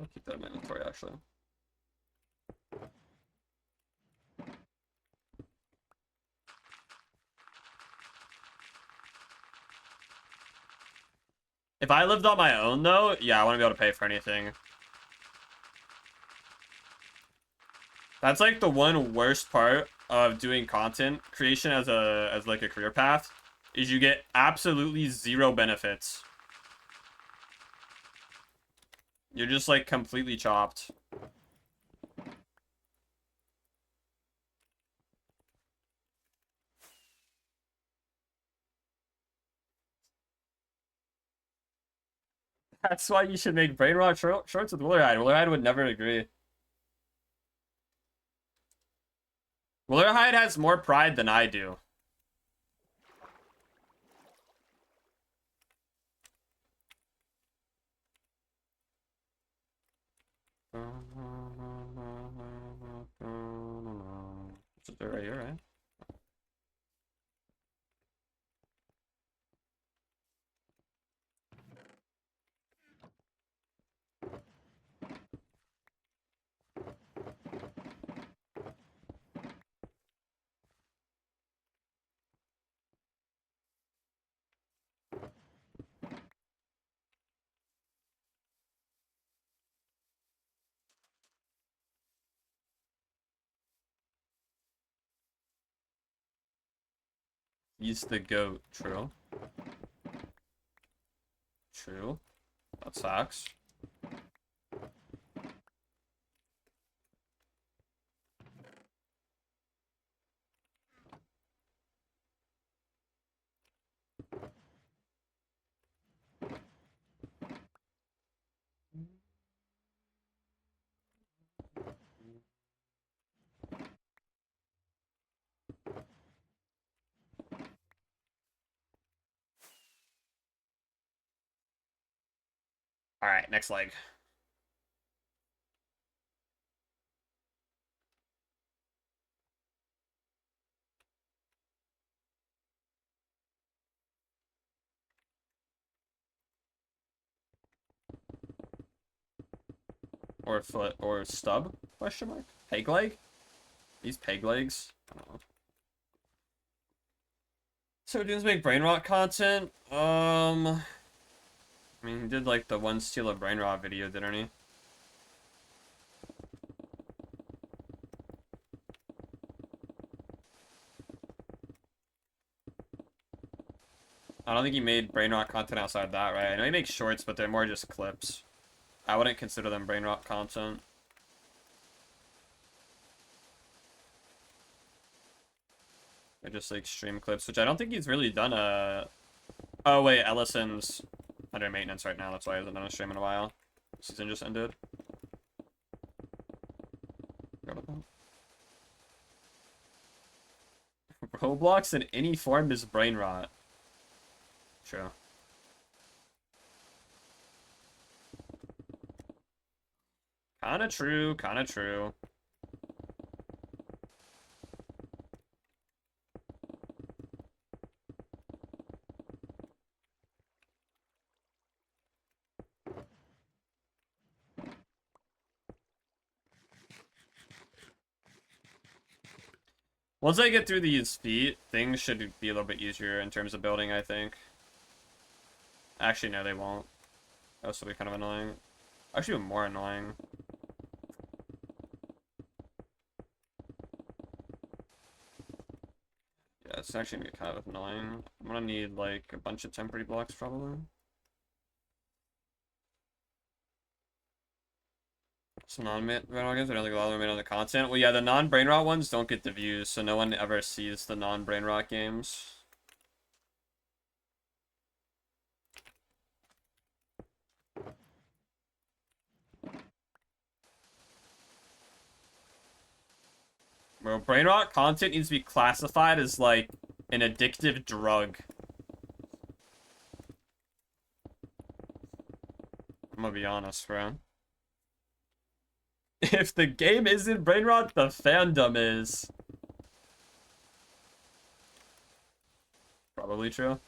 S1: I'll keep that in my inventory actually. If I lived on my own though, yeah, I want to be able to pay for anything. That's like the one worst part of doing content creation as like a career path, is you get absolutely zero benefits. You're just like completely chopped. That's why you should make brain rot shorts with willerhide. Willerhide would never agree. Willerhide has more pride than I do. It's right here, right? He's the goat. True. True. That sucks. All right, next leg. Or foot or stub? Question mark. Peg leg? These peg legs? I don't know. So dudes make brain rot content? I mean, he did like the one steal a brain rot video, didn't he? I don't think he made brain rot content outside that, right? I know he makes shorts, but they're more just clips. I wouldn't consider them brain rot content. They're just like stream clips, which I don't think he's really done a... Oh wait, Ellison's under maintenance right now, that's why he hasn't done a stream in a while. Season just ended. Roblox in any form is brain rot. True. Kinda true, kinda true. Once I get through these feet, things should be a little bit easier in terms of building, I think. Actually, no, they won't. That'll still be kind of annoying. Actually, more annoying. Yeah, it's actually gonna be kind of annoying. I'm gonna need, like, a bunch of temporary blocks, probably. Some non-brain rot games, I don't think a lot of them made on the content. Well, yeah, the non-brain rot ones don't get the views, so no one ever sees the non-brain rot games. Bro, brain rot content needs to be classified as, like, an addictive drug. I'm gonna be honest, bro. If the game isn't brain rot, the fandom is. Probably true.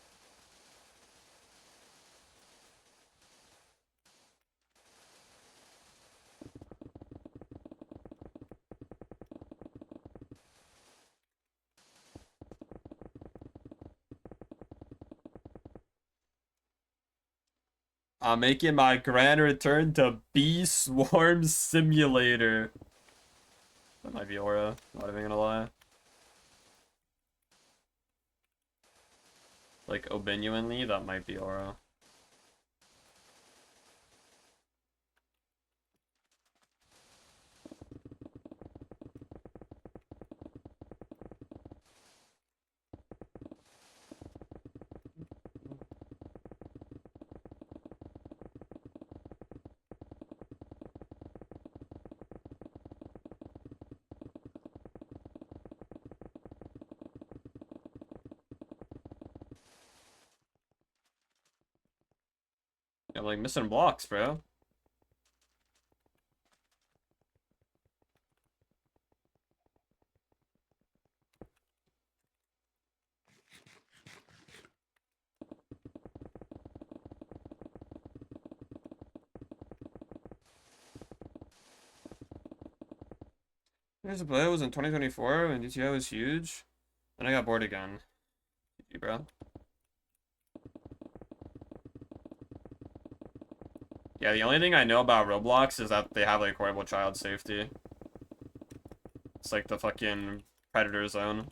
S1: I'm making my grand return to Bee Swarm Simulator. That might be Aura, not even gonna lie. Like, genuinely, that might be Aura. I'm like missing blocks, bro. There's a play was in 2024 when DTO was huge. And I got bored again. GG, bro. Yeah, the only thing I know about Roblox is that they have like horrible child safety. It's like the fucking predator zone.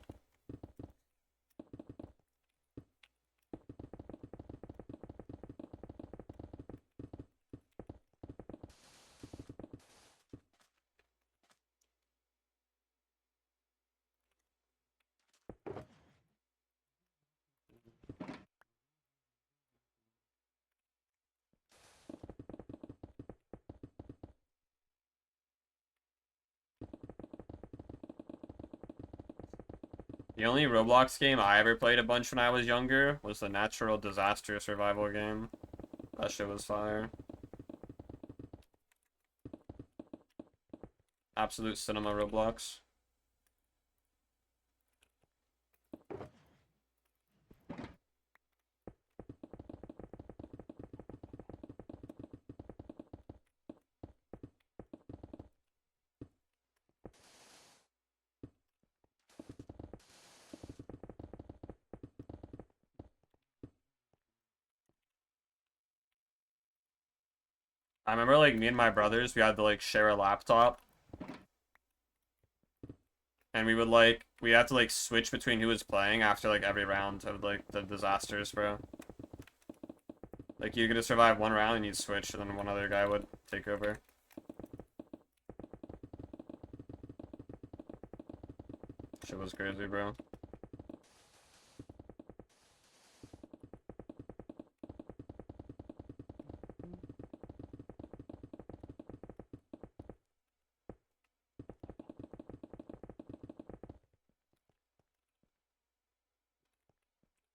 S1: The only Roblox game I ever played a bunch when I was younger was the Natural Disaster Survival game. That shit was fire. Absolute cinema Roblox. I remember like me and my brothers, we had to like share a laptop. And we had to like switch between who was playing after like every round of like the disasters, bro. Like you're gonna survive one round and you'd switch and then one other guy would take over. Shit was crazy, bro.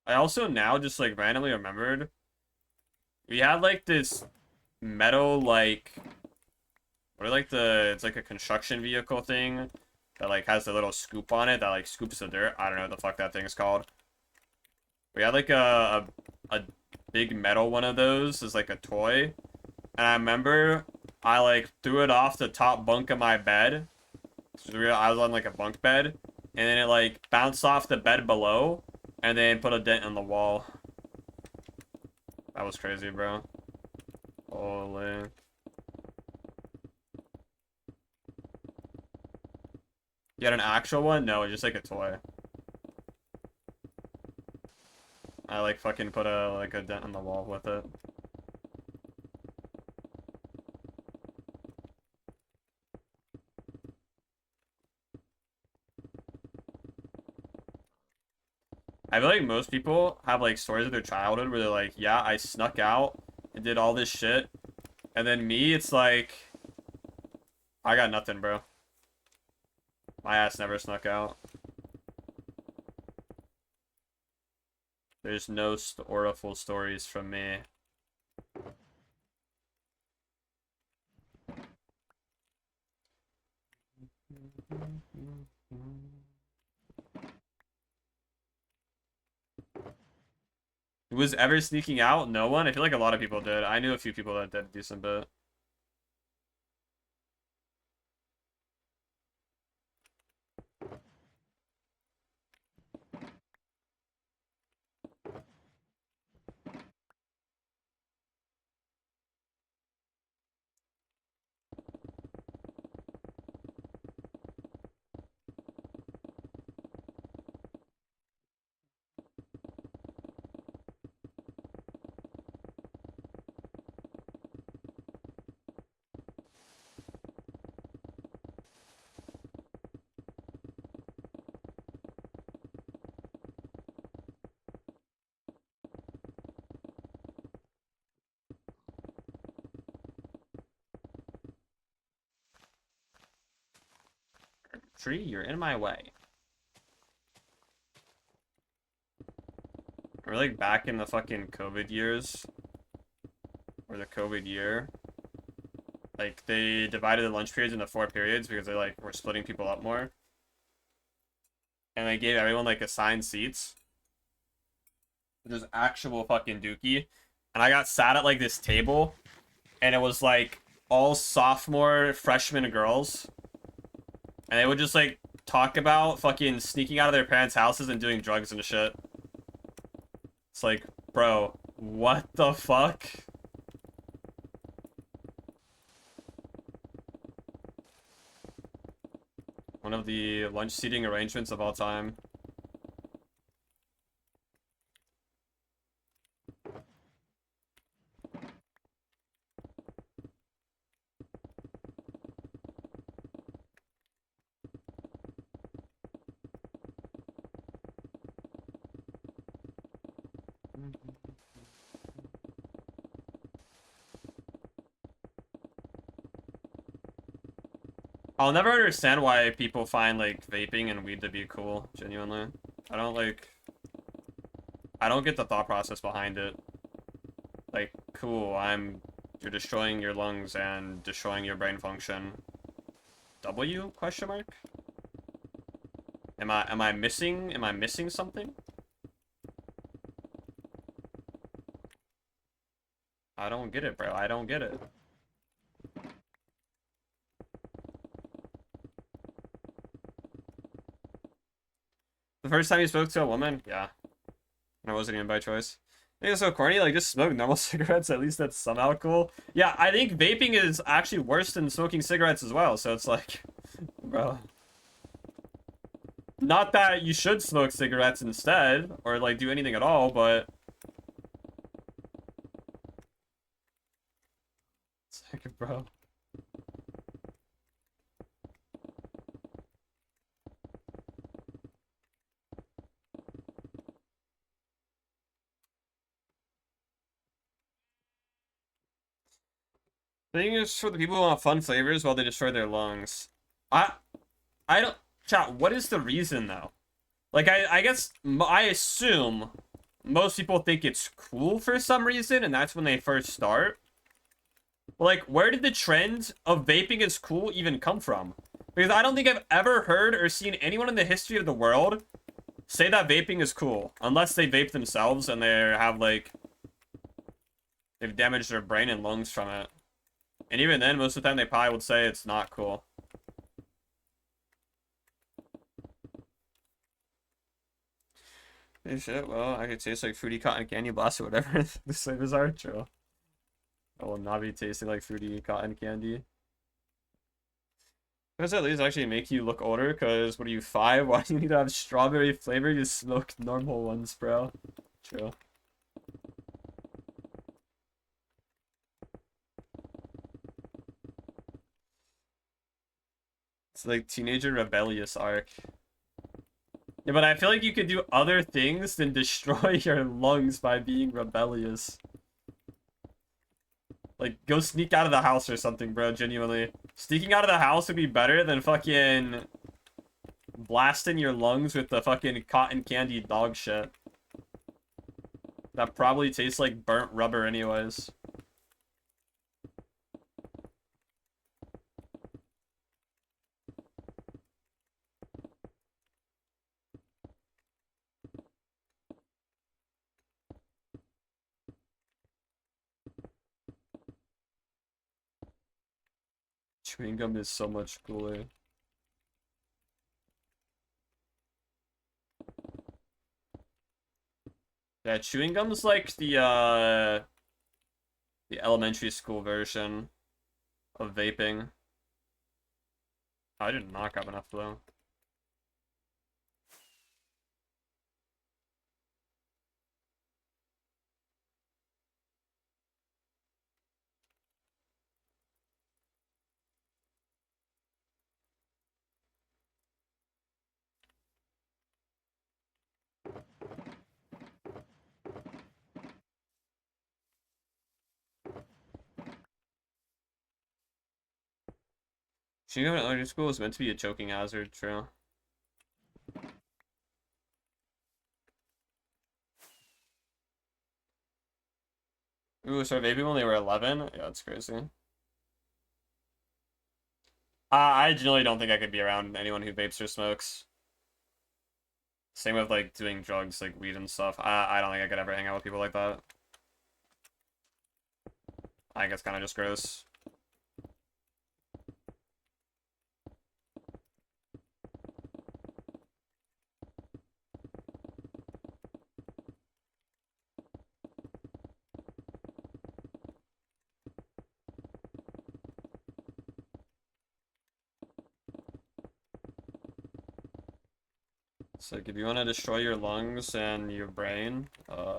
S1: I also now just like randomly remembered we had like this metal like what are like it's like a construction vehicle thing that like has a little scoop on it that like scoops the dirt. I don't know what the fuck that thing is called. We had like a big metal one of those as like a toy. And I remember I like threw it off the top bunk of my bed. So I was on like a bunk bed. And then it like bounced off the bed below. And then put a dent in the wall. That was crazy, bro. Holy. You had an actual one? No, it's just like a toy. I like fucking put a dent in the wall with it. I feel like most people have like stories of their childhood where they're like, yeah, I snuck out and did all this shit. And then me, it's like, I got nothing, bro. My ass never snuck out. There's no oriful stories from me. Was ever sneaking out? No one? I feel like a lot of people did. I knew a few people that did a decent bit. Tree, you're in my way. We're like back in the fucking COVID years. Where for the COVID year. Like, they divided the lunch periods into 4 periods because they, like, were splitting people up more. And they gave everyone, like, assigned seats. Which is actual fucking dookie. And I got sat at, like, this table. And it was, like, all sophomore, freshman girls. And they would just, like, talk about fucking sneaking out of their parents' houses and doing drugs and shit. It's like, bro, what the fuck? One of the lunch seating arrangements of all time. I'll never understand why people find, like, vaping and weed to be cool, genuinely. I don't get the thought process behind it. Like, cool, you're destroying your lungs and destroying your brain function. W? Question mark? Am I missing something? I don't get it, bro. I don't get it. The first time you spoke to a woman? Yeah. And I wasn't even by choice. I think it's so corny, like, just smoke normal cigarettes, at least that's somehow cool. Yeah, I think vaping is actually worse than smoking cigarettes as well, so it's like, bro. Not that you should smoke cigarettes instead, or, like, do anything at all, but... It's like, bro. The thing is for the people who want fun flavors while they destroy their lungs. I don't... Chat, what is the reason, though? Like, I guess... I assume most people think it's cool for some reason, and that's when they first start. But, like, where did the trend of vaping is cool even come from? Because I don't think I've ever heard or seen anyone in the history of the world say that vaping is cool. Unless they vape themselves and they have, like... They've damaged their brain and lungs from it. And even then, most of the time, they probably would say it's not cool. Hey, shit, well, I could taste like fruity cotton candy blast or whatever the flavors are. True. I will not be tasting like fruity cotton candy. Does at least actually make you look older? Because, what are you, 5? Why do you need to have strawberry flavor? You smoke normal ones, bro. True. It's like teenager rebellious arc. Yeah, but I feel like you could do other things than destroy your lungs by being rebellious. Like, go sneak out of the house or something, bro, genuinely. Sneaking out of the house would be better than fucking blasting your lungs with the fucking cotton candy dog shit. That probably tastes like burnt rubber anyways. Chewing gum is so much cooler. Yeah, chewing gum's like the elementary school version of vaping. I did not have enough though. Chewing gum in elementary school is meant to be a choking hazard, true. Ooh, started vaping when they were 11? Yeah, that's crazy. I generally don't think I could be around anyone who vapes or smokes. Same with, like, doing drugs, like weed and stuff. I don't think I could ever hang out with people like that. I think it's kind of just gross. So like, if you want to destroy your lungs and your brain,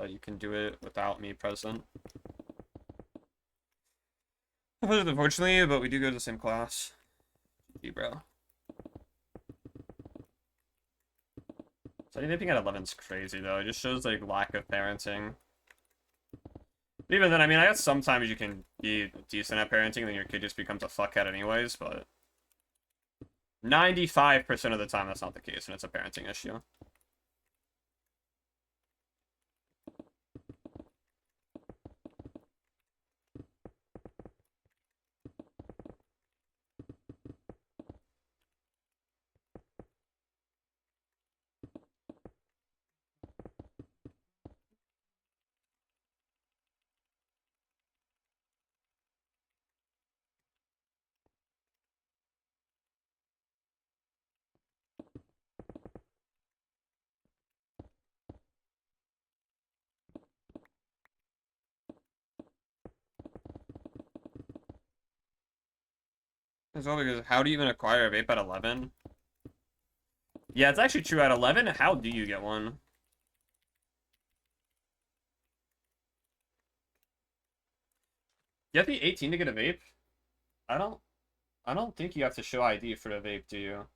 S1: you can do it without me present. Unfortunately, but we do go to the same class. GG, bro. Study vaping at 11 is crazy, though. It just shows, like, lack of parenting. But even then, I mean, I guess sometimes you can be decent at parenting, and then your kid just becomes a fuckhead anyways, but 95% of the time that's not the case, and it's a parenting issue. As well, because how do you even acquire a vape at 11? Yeah, it's actually true. At 11, how do you get one? You have to be 18 to get a vape? I don't I don't think you have to show ID for a vape, do you?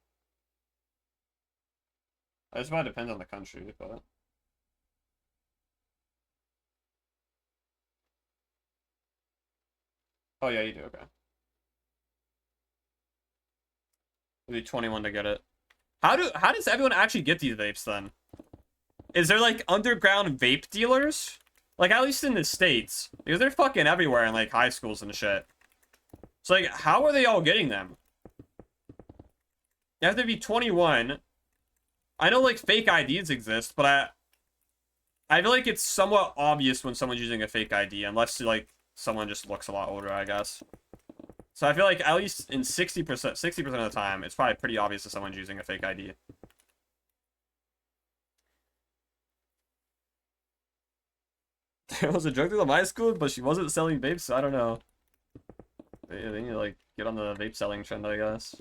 S1: That's might depend on the country, but oh yeah, you do, okay. You need 21 to get it. How does everyone actually get these vapes then? Is there like underground vape dealers? Like at least in the States. Because they're fucking everywhere in like high schools and shit. So like how are they all getting them? You have to be 21. I know like fake IDs exist, but I feel like it's somewhat obvious when someone's using a fake ID, unless like someone just looks a lot older, I guess. So I feel like at least in 60% of the time, it's probably pretty obvious that someone's using a fake ID. There was a drug dealer at my school, but she wasn't selling vapes, so I don't know. They need to like get on the vape selling trend, I guess.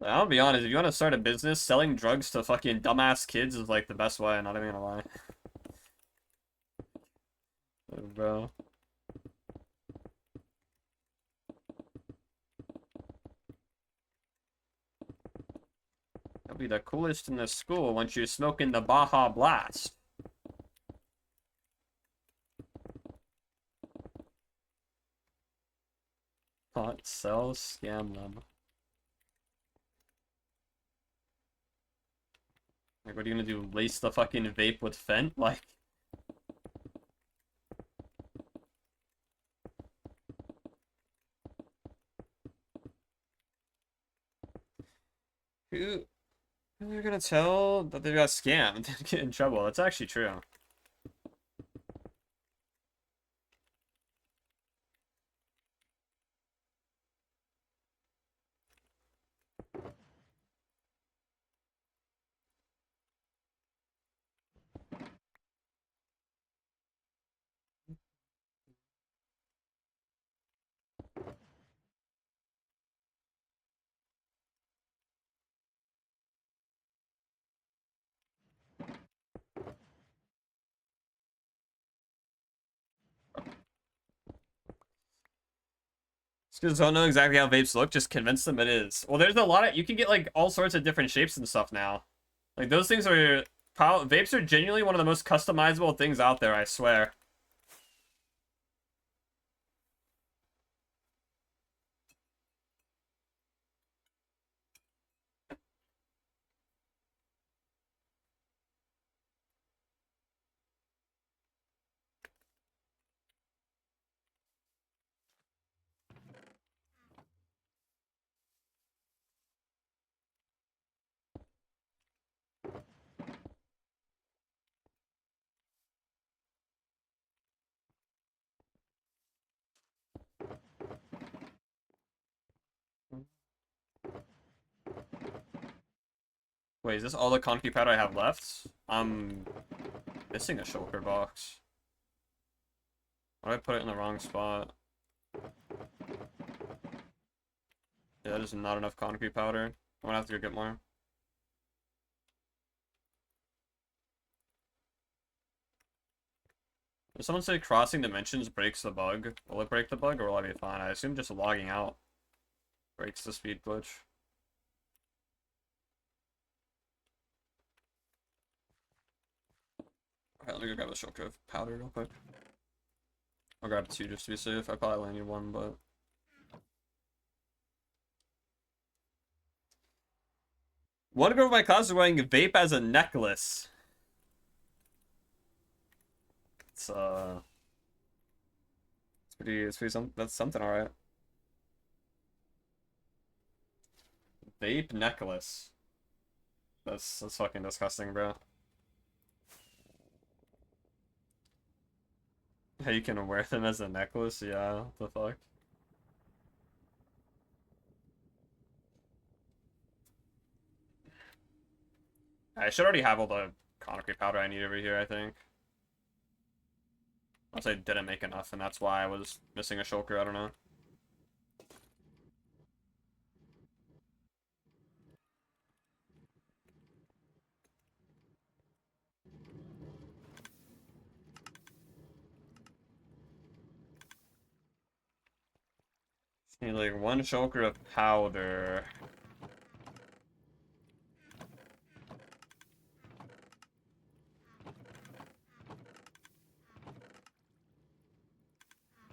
S1: I'll be honest, if you want to start a business, selling drugs to fucking dumbass kids is like the best way, not even gonna lie. Bro. I'll be the coolest in the school once you're smoking the Baja Blast. Hot sell, scam them. Like, what are you gonna do? Lace the fucking vape with Fent? Like, who are gonna tell that they got scammed and get in trouble? That's actually true. Just because don't know exactly how vapes look, just convince them it is. Well, there's a lot of, you can get like all sorts of different shapes and stuff now. Like those things are, vapes are genuinely one of the most customizable things out there, I swear. Wait, is this all the concrete powder I have left? I'm missing a shulker box. Why did I put it in the wrong spot? Yeah, that is not enough concrete powder. I'm gonna have to go get more. Did someone say crossing dimensions breaks the bug? Will it break the bug or will I be fine? I assume just logging out breaks the speed glitch. Okay, let me go grab a shulker of powder real quick. I'll grab 2 just to be safe. I probably only need 1, but... One girl in my class is wearing a vape as a necklace. It's that's something, alright. Vape necklace. That's fucking disgusting, bro. How you can wear them as a necklace? Yeah, what the fuck? I should already have all the concrete powder I need over here, I think. Unless I didn't make enough, and that's why I was missing a shulker, I don't know. Just need like 1 shulker of powder.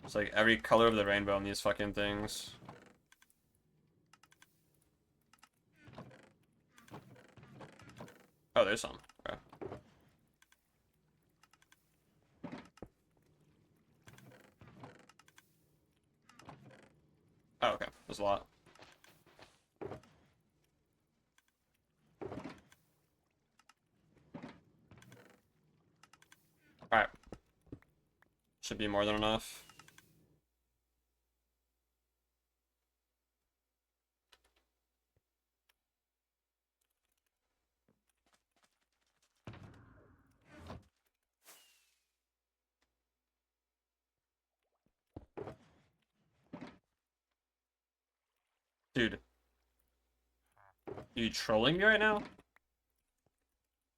S1: It's like every color of the rainbow in these fucking things. Oh, there's some. Okay. Oh, okay. There's a lot. Alright. Should be more than enough. Dude. You trolling me right now?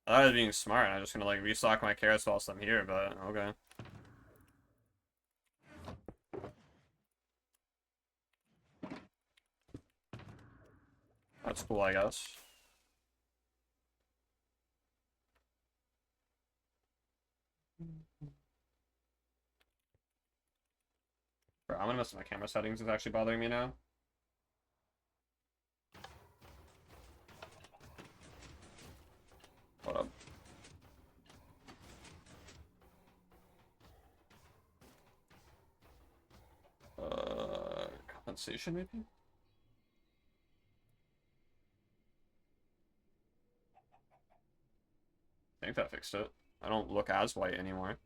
S1: I thought I was being smart. I'm just gonna like restock my carrots whilst I'm here, but okay. That's cool, I guess. Bro, I'm gonna mess with my camera settings. It's actually bothering me now. Hold up. Compensation maybe? I think that fixed it. I don't look as white anymore.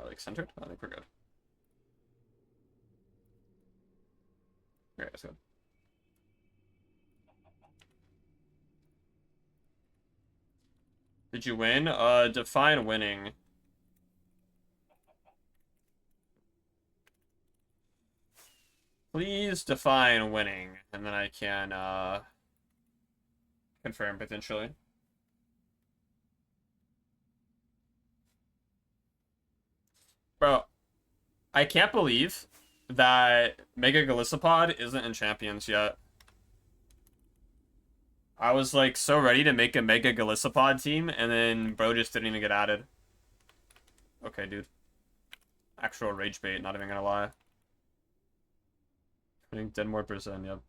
S1: Like centered? I think we're good. Okay, that's good. Did you win? Define winning. Please define winning, and then I can, confirm potentially. Bro, I can't believe that Mega Galissapod isn't in Champions yet. I was like so ready to make a Mega Galissapod team, and then bro just didn't even get added. Okay, dude. Actual rage bait, not even gonna lie. I think 10 more percent, yep.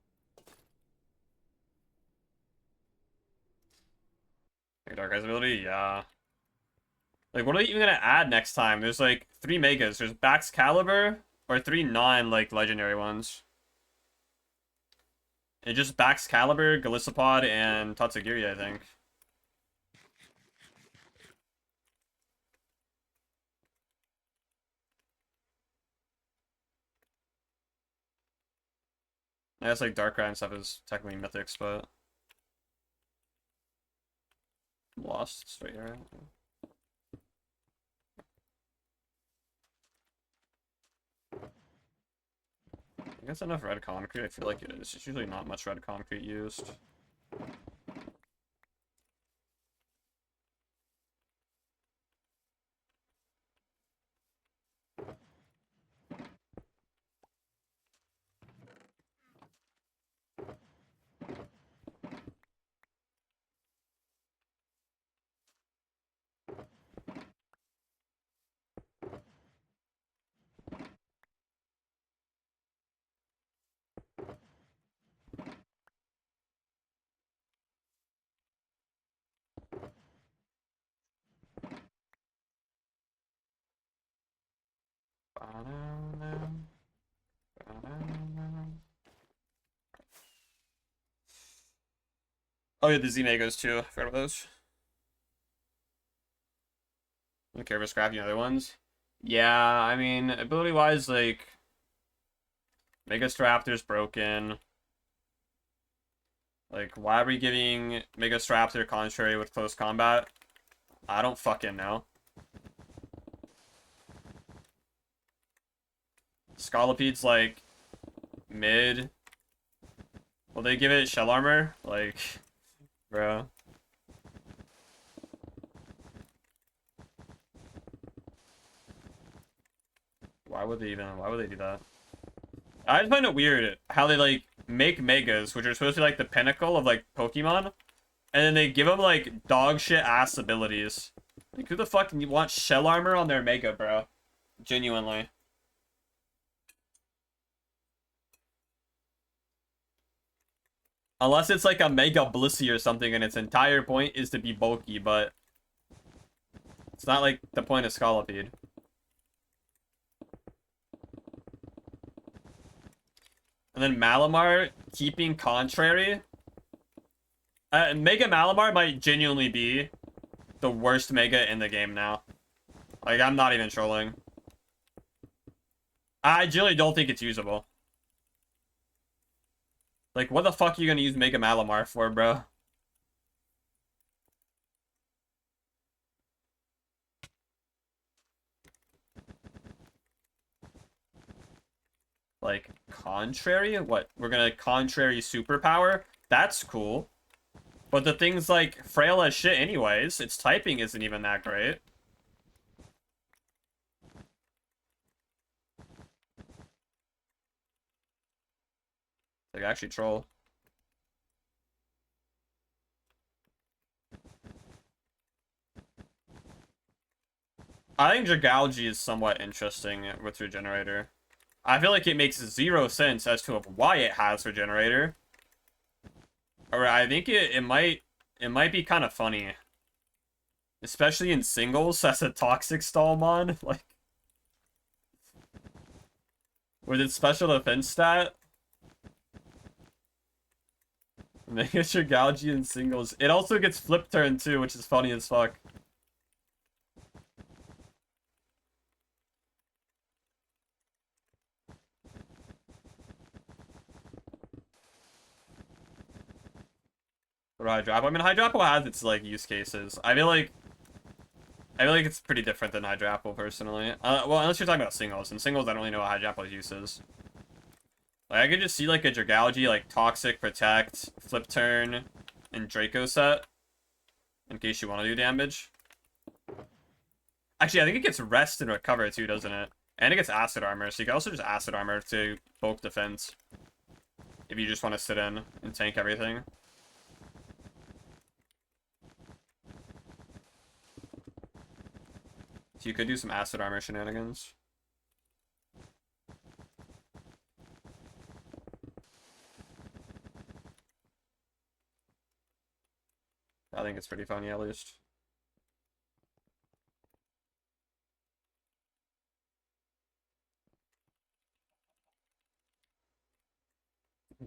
S1: Like Dark Eyes ability, yeah. Like, what are they even gonna add next time? There's like 3 Megas. There's Bax Caliber, or 3 like legendary ones. It just Bax Caliber, Galissapod, and Tatsugiri, I think. I guess like Darkrai and stuff is technically mythics, but lost straight here. I guess enough red concrete. I feel like it is. It's usually not much red concrete used. Oh yeah, the Z-Megos too. I forgot about those. Don't care about scrapping other ones. Yeah, I mean, ability-wise, like, Mega Staraptor's broken. Like, why are we giving Mega Staraptor contrary with close combat? I don't fucking know. Scolopede's, like, mid. Will they give it shell armor? Like, bro. Why would they do that? I just find it weird how they, like, make Megas, which are supposed to be, like, the pinnacle of, like, Pokemon, and then they give them, like, dog shit ass abilities. Like, who the fuck wants shell armor on their Mega, bro? Genuinely. Unless it's, like, a Mega Blissey or something, and its entire point is to be bulky, but it's not, like, the point of Scolipede. And then Malamar keeping contrary. Mega Malamar might genuinely be the worst Mega in the game now. Like, I'm not even trolling. I genuinely don't think it's usable. Like, what the fuck are you gonna use Mega Malamar for, bro? Like, contrary? What? We're gonna contrary superpower? That's cool. But the thing's, like, frail as shit anyways. Its typing isn't even that great. Like, actually troll. I think Dragalge is somewhat interesting with Regenerator. I feel like it makes zero sense as to why it has Regenerator. Or I think it might be kind of funny. Especially in singles as a Toxic Stallmon. Like, with its special defense stat. Mega Dragalge in singles. It also gets flip turn too, which is funny as fuck. Or Hydrapple. I mean, Hydrapple has its, like, use cases. I feel like it's pretty different than Hydrapple, personally. Well, unless you're talking about singles. In singles, I don't really know what Hydrapple's use is. Like, I could just see, like, a Dragalge, like, Toxic, Protect, Flip Turn, and Draco set. In case you want to do damage. Actually, I think it gets Rest and Recover, too, doesn't it? And it gets Acid Armor, so you can also just Acid Armor to bulk defense. If you just want to sit in and tank everything. So you could do some Acid Armor shenanigans. I think it's pretty funny, at least.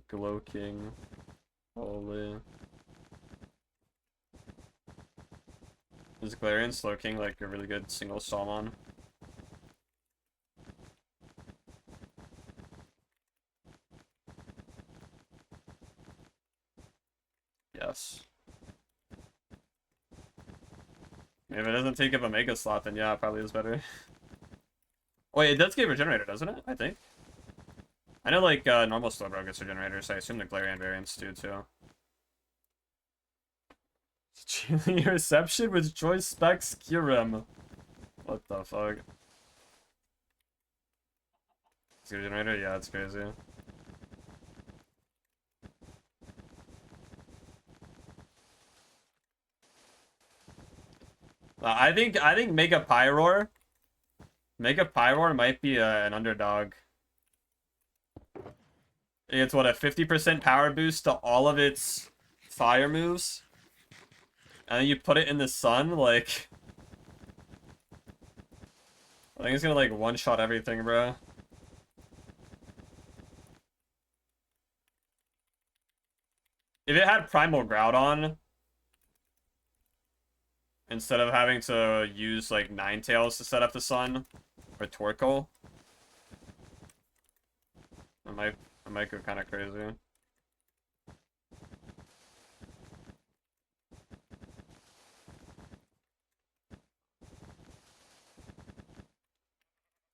S1: Glow King. Holy. Is Galarian Slow King like a really good single Salmon? it doesn't take up a mega slot, then yeah, it probably is better. Wait, it does get regenerator, doesn't it? I think. I know, like, normal Slowbro gets regenerator, so I assume the Galarian variants do, too. Cheerly reception with Choice Specs Kyurem. What the fuck? Is it regenerator? Yeah, it's crazy. I think Mega Pyroar might be an underdog. It's what, a 50% power boost to all of its fire moves? And then you put it in the sun, like... I think it's gonna, like, one-shot everything, bro. If it had Primal Groudon, instead of having to use, like, Ninetales to set up the sun, or Torkoal, I might go kind of crazy.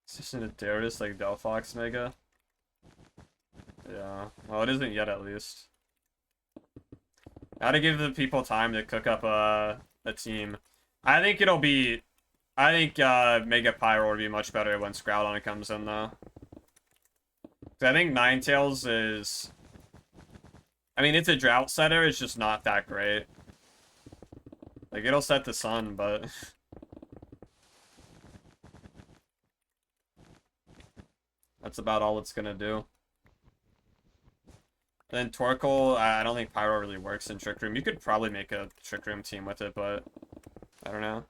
S1: It's just a Darius like Delphox Mega. Yeah. Well, it isn't yet, at least. I gotta give the people time to cook up a team. I think it'll be... I think Mega Pyro would be much better once Groudon comes in, though. I think Ninetales is... I mean, it's a drought setter, it's just not that great. Like, it'll set the sun, but... That's about all it's gonna do. Then Torkoal, I don't think Pyro really works in Trick Room. You could probably make a Trick Room team with it, but... I don't know.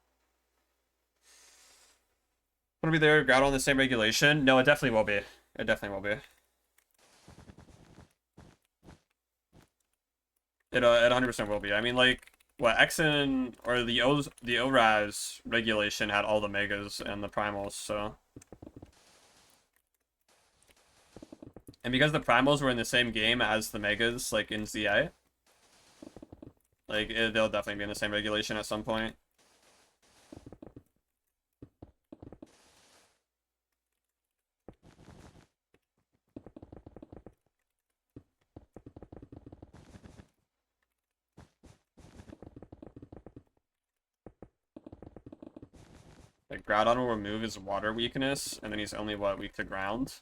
S1: Wanna be there, Groudon in the same regulation? No, it definitely will be. It definitely will be. It 100% will be. I mean, like, what, Exen, or the ORAS regulation had all the Megas and the Primals, so... And because the Primals were in the same game as the Megas, like, in ZA, like, they'll definitely be in the same regulation at some point. Like, Groudon will remove his water weakness, and then he's only, what, weak to ground?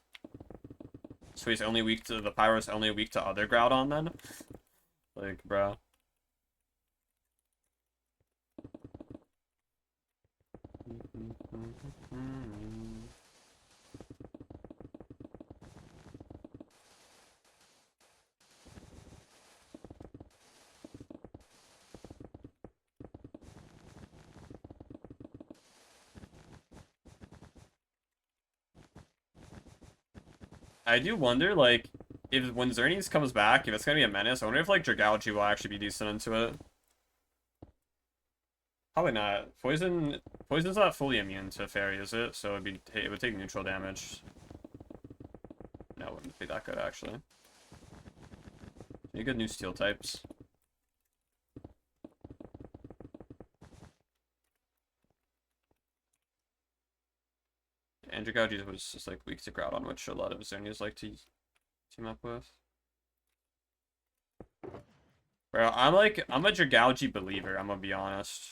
S1: So he's only weak to... The Pyro's only weak to other Groudon, then? Like, bro. I do wonder, like, if when Xerneas comes back, if it's gonna be a menace, I wonder if, like, Dragalge will actually be decent into it. Probably not. Poison's not fully immune to Fairy, is it? So it would take neutral damage. No, it wouldn't be that good, actually. Any good new steel types? And Dragalge was just, like, weak to Groudon, which a lot of Xerneas like to team up with. Bro, I'm a Dragalge believer, I'm gonna be honest.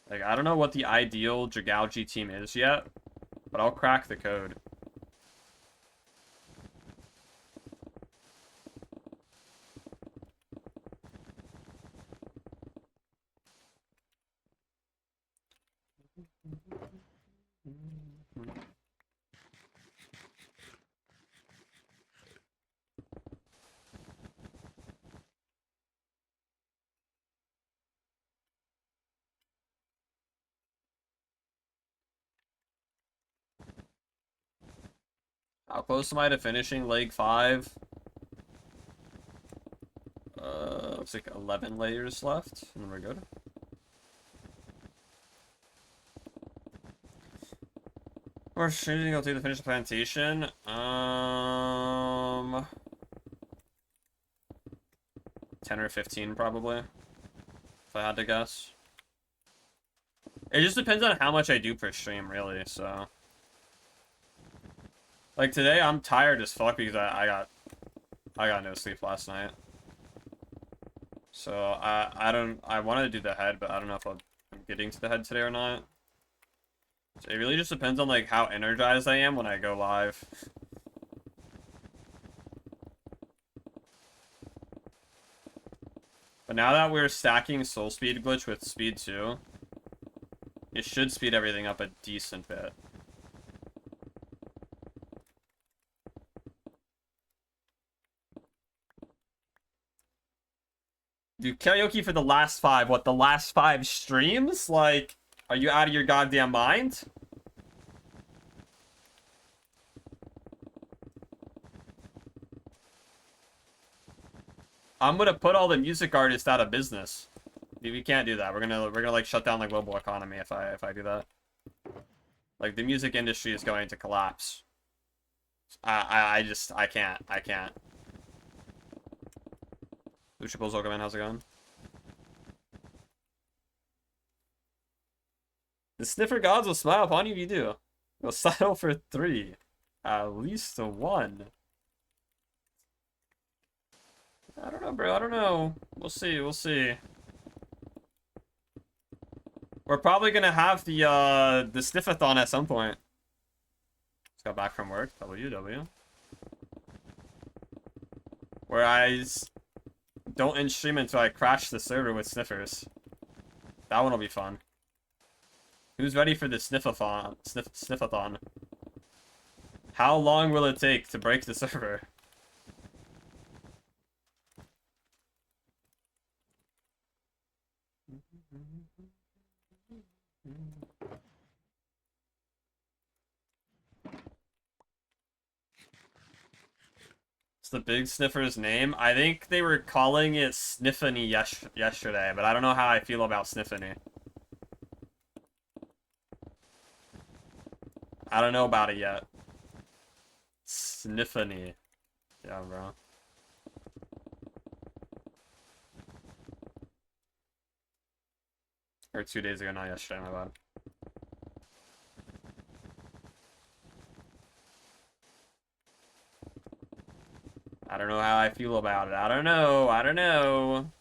S1: Like, I don't know what the ideal Dragalge team is yet, but I'll crack the code. How close am I to finishing leg 5? Looks like 11 layers left, and then we're good. We're shooting. I'll take the finish the plantation. 10 or 15 probably, if I had to guess. It just depends on how much I do per stream, really. So, like today, I'm tired as fuck because I got no sleep last night. So I wanted to do the head, but I don't know if I'm getting to the head today or not. So it really just depends on like how energized I am when I go live. But now that we're stacking soul speed glitch with speed 2, it should speed everything up a decent bit. Dude, karaoke for the last 5, what, the last 5 streams? Like, are you out of your goddamn mind? I'm gonna put all the music artists out of business. Dude, we can't do that. We're gonna like shut down the global economy if I do that. Like the music industry is going to collapse. I can't. Lucha Bulls, welcome in. How's it going? The Sniffer gods will smile upon you if you do. You'll settle for 3. At least a 1. I don't know, bro. I don't know. We'll see. We'll see. We're probably gonna have the Sniffathon at some point. Just got back from work. WW. Where I don't end stream until I crash the server with sniffers. That one will be fun. Who's ready for the Sniffathon? Sniffathon. How long will it take to break the server? It's the big sniffer's name. I think they were calling it Sniffany yesterday, but I don't know how I feel about Sniffany. I don't know about it yet. Sniffany. Yeah, bro. Or 2 days ago, not yesterday, my bad. I don't know how I feel about it. I don't know. I don't know.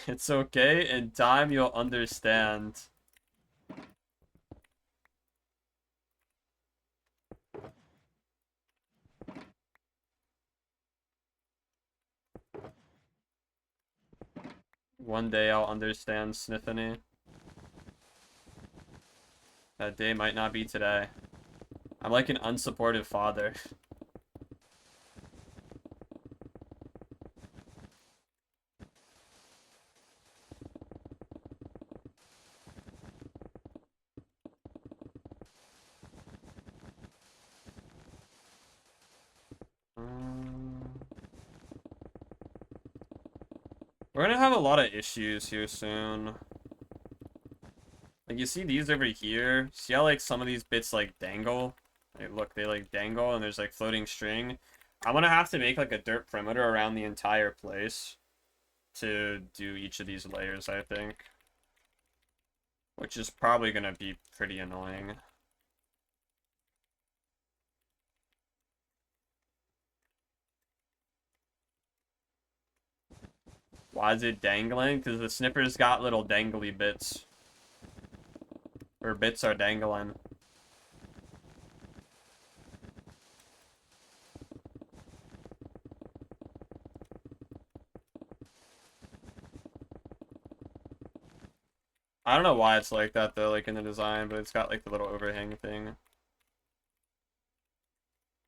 S1: It's okay. In time, you'll understand. One day I'll understand, Sniffany. That day might not be today. I'm like an unsupportive father. We're gonna have a lot of issues here soon. Like, you see these over here? See how, like, some of these bits, like, dangle? Like, look, they, like, dangle, and there's, like, floating string. I'm gonna have to make, like, a dirt perimeter around the entire place to do each of these layers, I think. Which is probably gonna be pretty annoying. Why is it dangling? Because the snipper's got little dangly bits. Or bits are dangling. I don't know why it's like that though, like in the design, but it's got like the little overhang thing.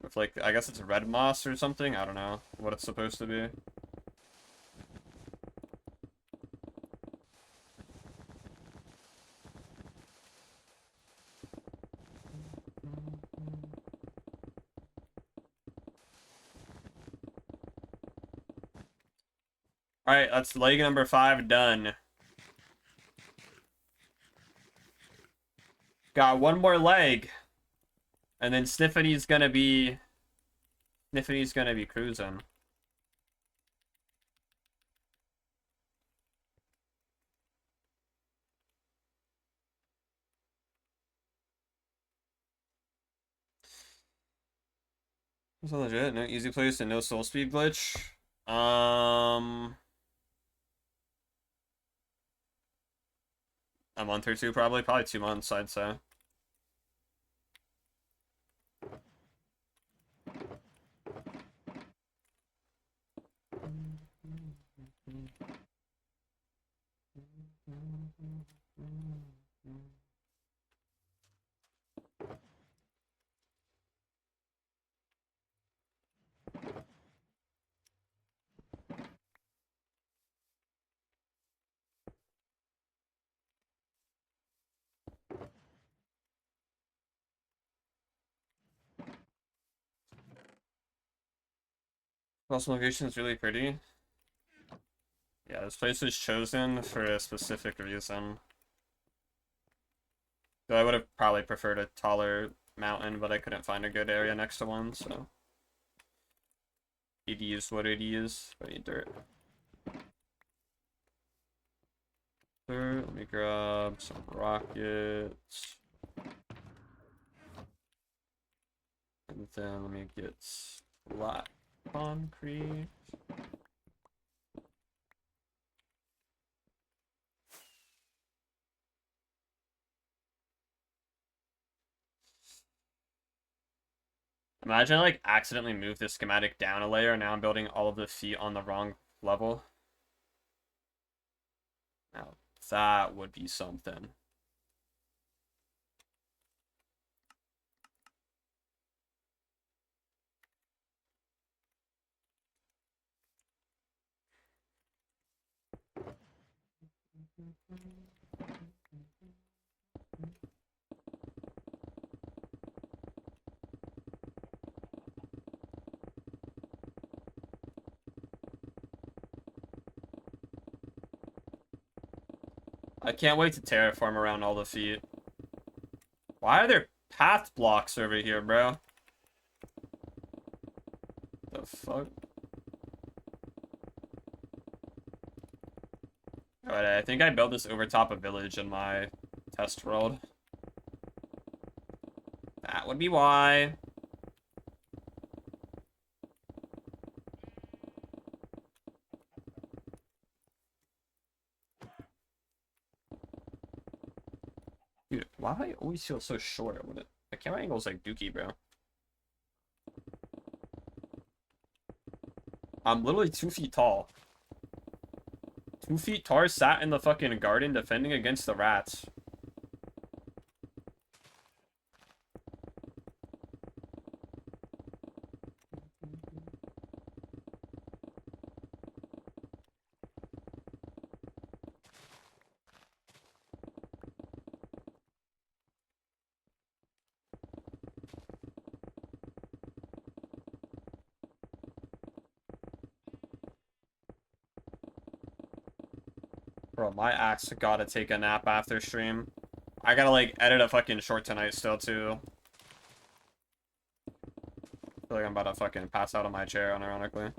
S1: With like, I guess it's red moss or something? I don't know what it's supposed to be. Alright, that's leg number 5 done. Got one more leg. And then Sniffany's gonna be cruising. That's legit. No easy place and no soul speed glitch. A month or two, probably 2 months, I'd say. Also, location is really pretty. Yeah, this place was chosen for a specific reason. Though I would have probably preferred a taller mountain, but I couldn't find a good area next to one, so. It is what it is. I need dirt. Let me grab some rockets. And then let me get black concrete. Imagine I, like, accidentally moved this schematic down a layer, and now I'm building all of the feet on the wrong level. Now, that would be something. I can't wait to terraform around all the feet. Why are there path blocks over here, bro? The fuck? Alright, I think I built this over top of village in my test world. That would be why. Dude, why do I always feel so short? The camera angle is like dookie, bro. I'm literally 2 feet tall. 2 feet tall, sat in the fucking garden defending against the rats. Bro, my axe gotta take a nap after stream. I gotta, like, edit a fucking short tonight still, too. I feel like I'm about to fucking pass out on my chair, unironically.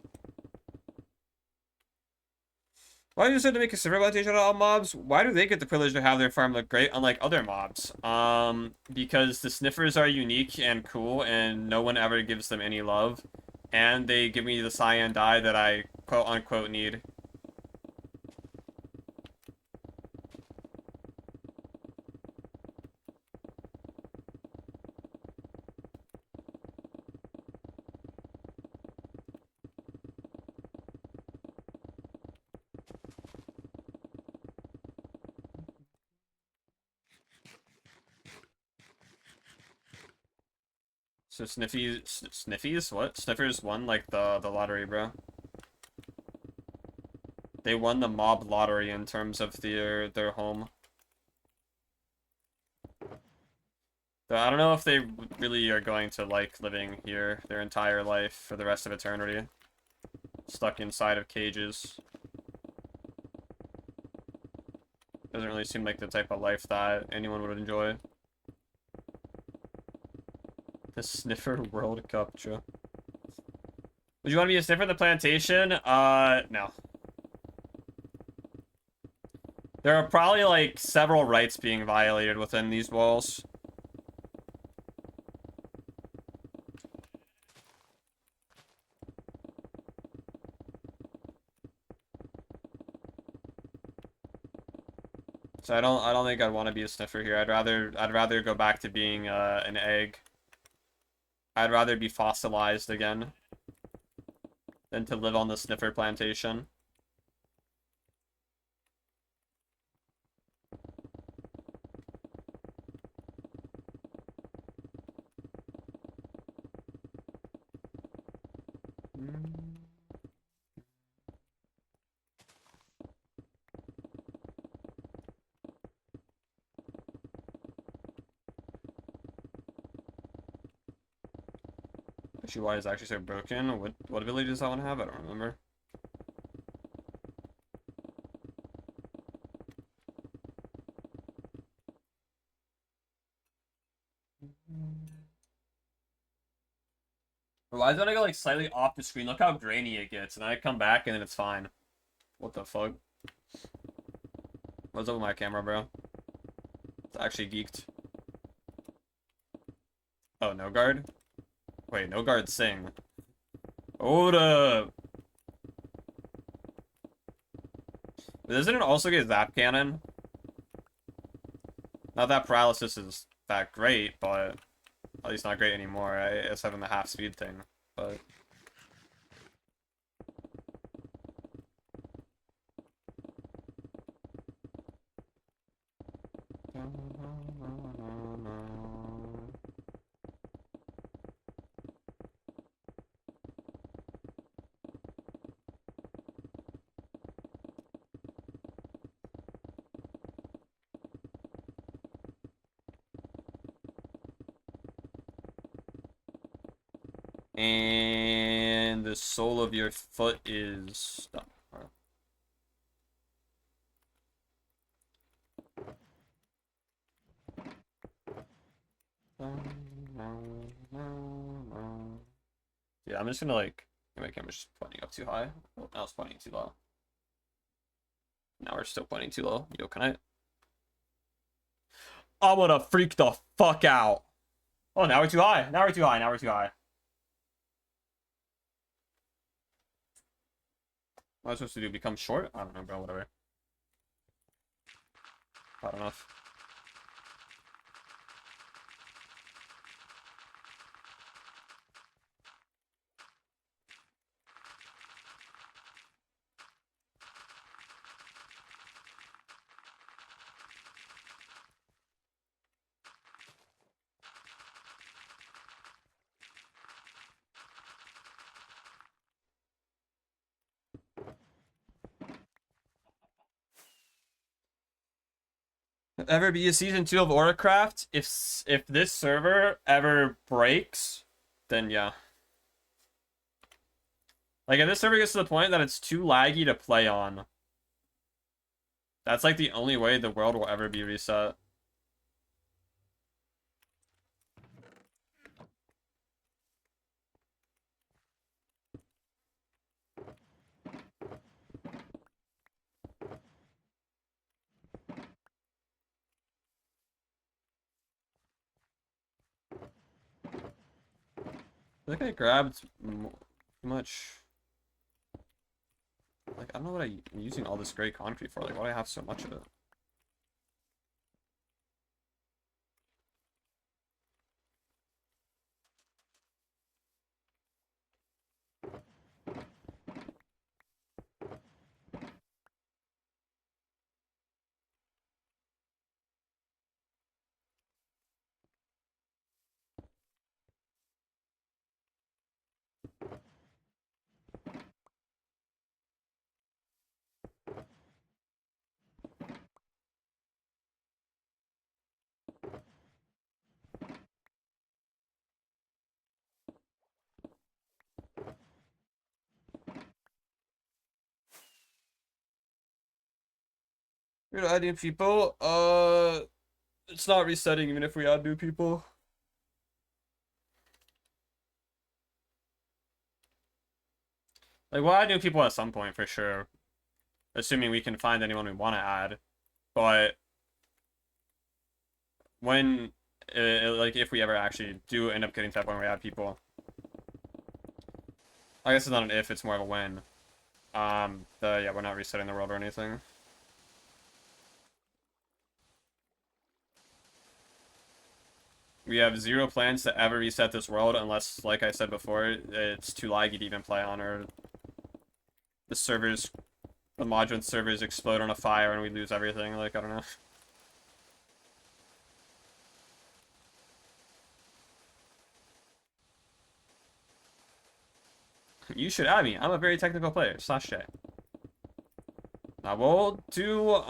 S1: Why do you decide to make a server adaptation out of all mobs? Why do they get the privilege to have their farm look great, unlike other mobs? Because the Sniffers are unique and cool, and no one ever gives them any love. And they give me the cyan dye that I quote-unquote need. So Sniffies? What? Sniffers won, like, the lottery, bro. They won the mob lottery in terms of their home. So I don't know if they really are going to like living here their entire life for the rest of eternity. Stuck inside of cages. Doesn't really seem like the type of life that anyone would enjoy. The Sniffer World Cup, true. Would you want to be a sniffer in the plantation? No. There are probably, like, several rights being violated within these walls. So I don't think I'd want to be a sniffer here. I'd rather go back to being an egg. I'd rather be fossilized again than to live on the sniffer plantation. Actually, why is it actually so broken? What ability does that one have? I don't remember. Why is it gonna go like slightly off the screen? Look how grainy it gets, and I come back and then it's fine. What the fuck? What's up with my camera, bro? It's actually geeked. Oh, no guard? Wait, no guard sing. Hold up. Doesn't it also get zap cannon? Not that paralysis is that great, but at least not great anymore. It's having the half speed thing, but and the sole of your foot is stuck. Yeah, I'm just gonna like my camera's just pointing up too high. Oh, now it's pointing too low. Now we're still pointing too low. Yo, can I'm gonna freak the fuck out. Oh, now we're too high. Now we're too high. Now we're too high. What am I supposed to do? Become short? I don't know, bro. Whatever. Not enough. Ever be a season 2 of Auracraft? If this server ever breaks, then yeah. Like if this server gets to the point that it's too laggy to play on, that's like the only way the world will ever be reset. I think I grabbed too much. Like, I don't know what I'm using all this gray concrete for. Like, why do I have so much of it? We're gonna add new people. It's not resetting even if we add new people. Like, we'll add new people at some point for sure. Assuming we can find anyone we want to add. But when, like, if we ever actually do end up getting to that point where we add people. I guess it's not an if, it's more of a when. Yeah, we're not resetting the world or anything. We have zero plans to ever reset this world unless, like I said before, it's too laggy to even play on, or the servers, the Modron servers explode on a fire and we lose everything. Like, I don't know. You should add me. I'm a very technical player. /J. Now we'll do,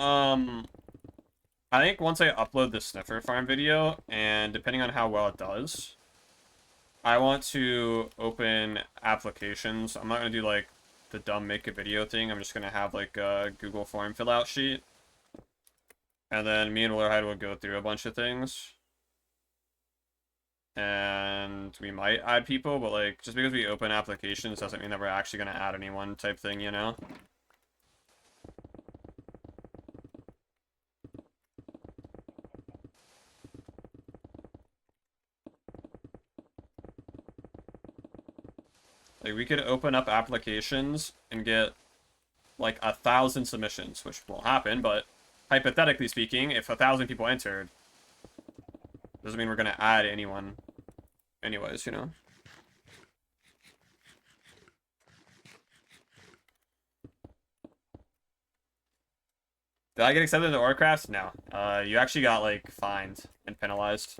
S1: I think once I upload the Sniffer farm video, and depending on how well it does, I want to open applications. I'm not going to do, like, the dumb make a video thing. I'm just going to have, like, a Google form fill out sheet. And then me and willerhide will go through a bunch of things. And we might add people, but, like, just because we open applications doesn't mean that we're actually going to add anyone type thing, you know? Like, we could open up applications and get, like, 1,000 submissions, which won't happen, but hypothetically speaking, if 1,000 people entered, doesn't mean we're going to add anyone anyways, you know? Did I get accepted into Auracraft? No. You actually got, like, fined and penalized.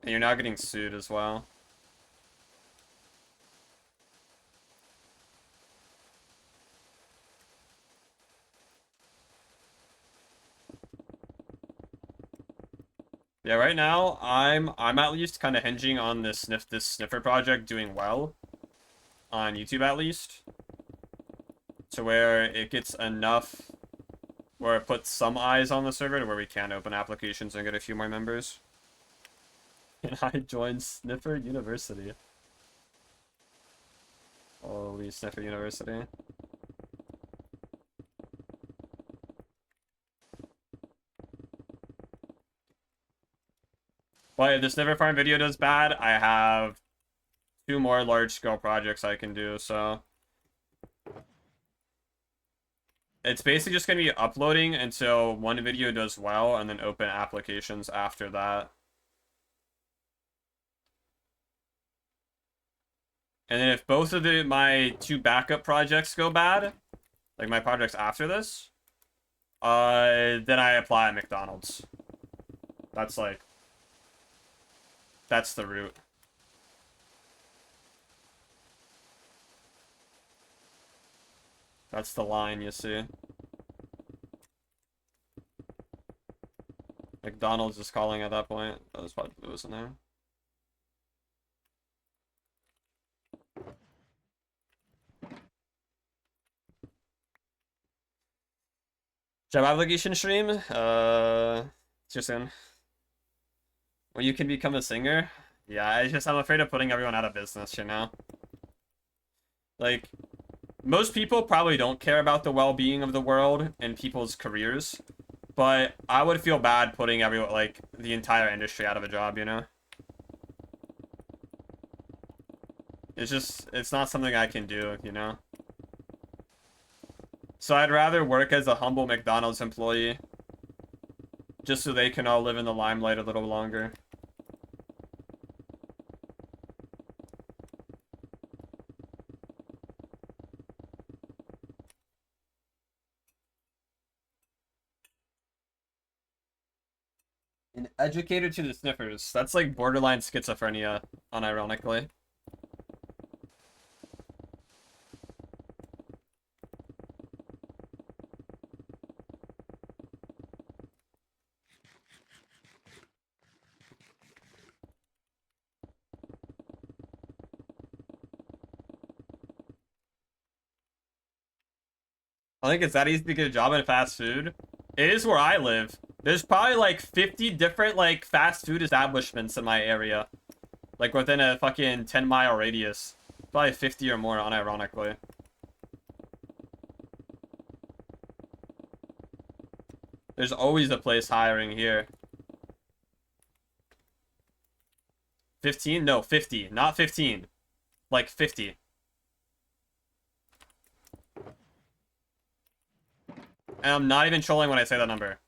S1: And you're now getting sued as well. Yeah, right now I'm at least kind of hinging on this Sniffer project doing well on YouTube at least, to where it gets enough where it puts some eyes on the server to where we can open applications and get a few more members. And I joined Sniffer University. Holy Sniffer University. But if the Sniffer farm video does bad, I have 2 more large-scale projects I can do, so... It's basically just going to be uploading until one video does well, and then open applications after that. And then if both of my 2 backup projects go bad, like my projects after this, then I apply at McDonald's. That's like... That's the route. That's the line, you see. McDonald's is calling at that point. That was probably Lewis in there. Job application stream? Just in. When you can become a singer? Yeah, I'm afraid of putting everyone out of business, you know? Like, most people probably don't care about the well-being of the world and people's careers, but I would feel bad putting everyone, like, the entire industry out of a job, you know? It's not something I can do, you know? So I'd rather work as a humble McDonald's employee, just so they can all live in the limelight a little longer. An educator to the Sniffers. That's like borderline schizophrenia, unironically. I think it's that easy to get a job in fast food. It is where I live. There's probably like 50 different like fast food establishments in my area. Like within a fucking 10-mile radius. Probably 50 or more, unironically. There's always a place hiring here. 15? No, 50. Not 15. Like 50. And I'm not even trolling when I say that number.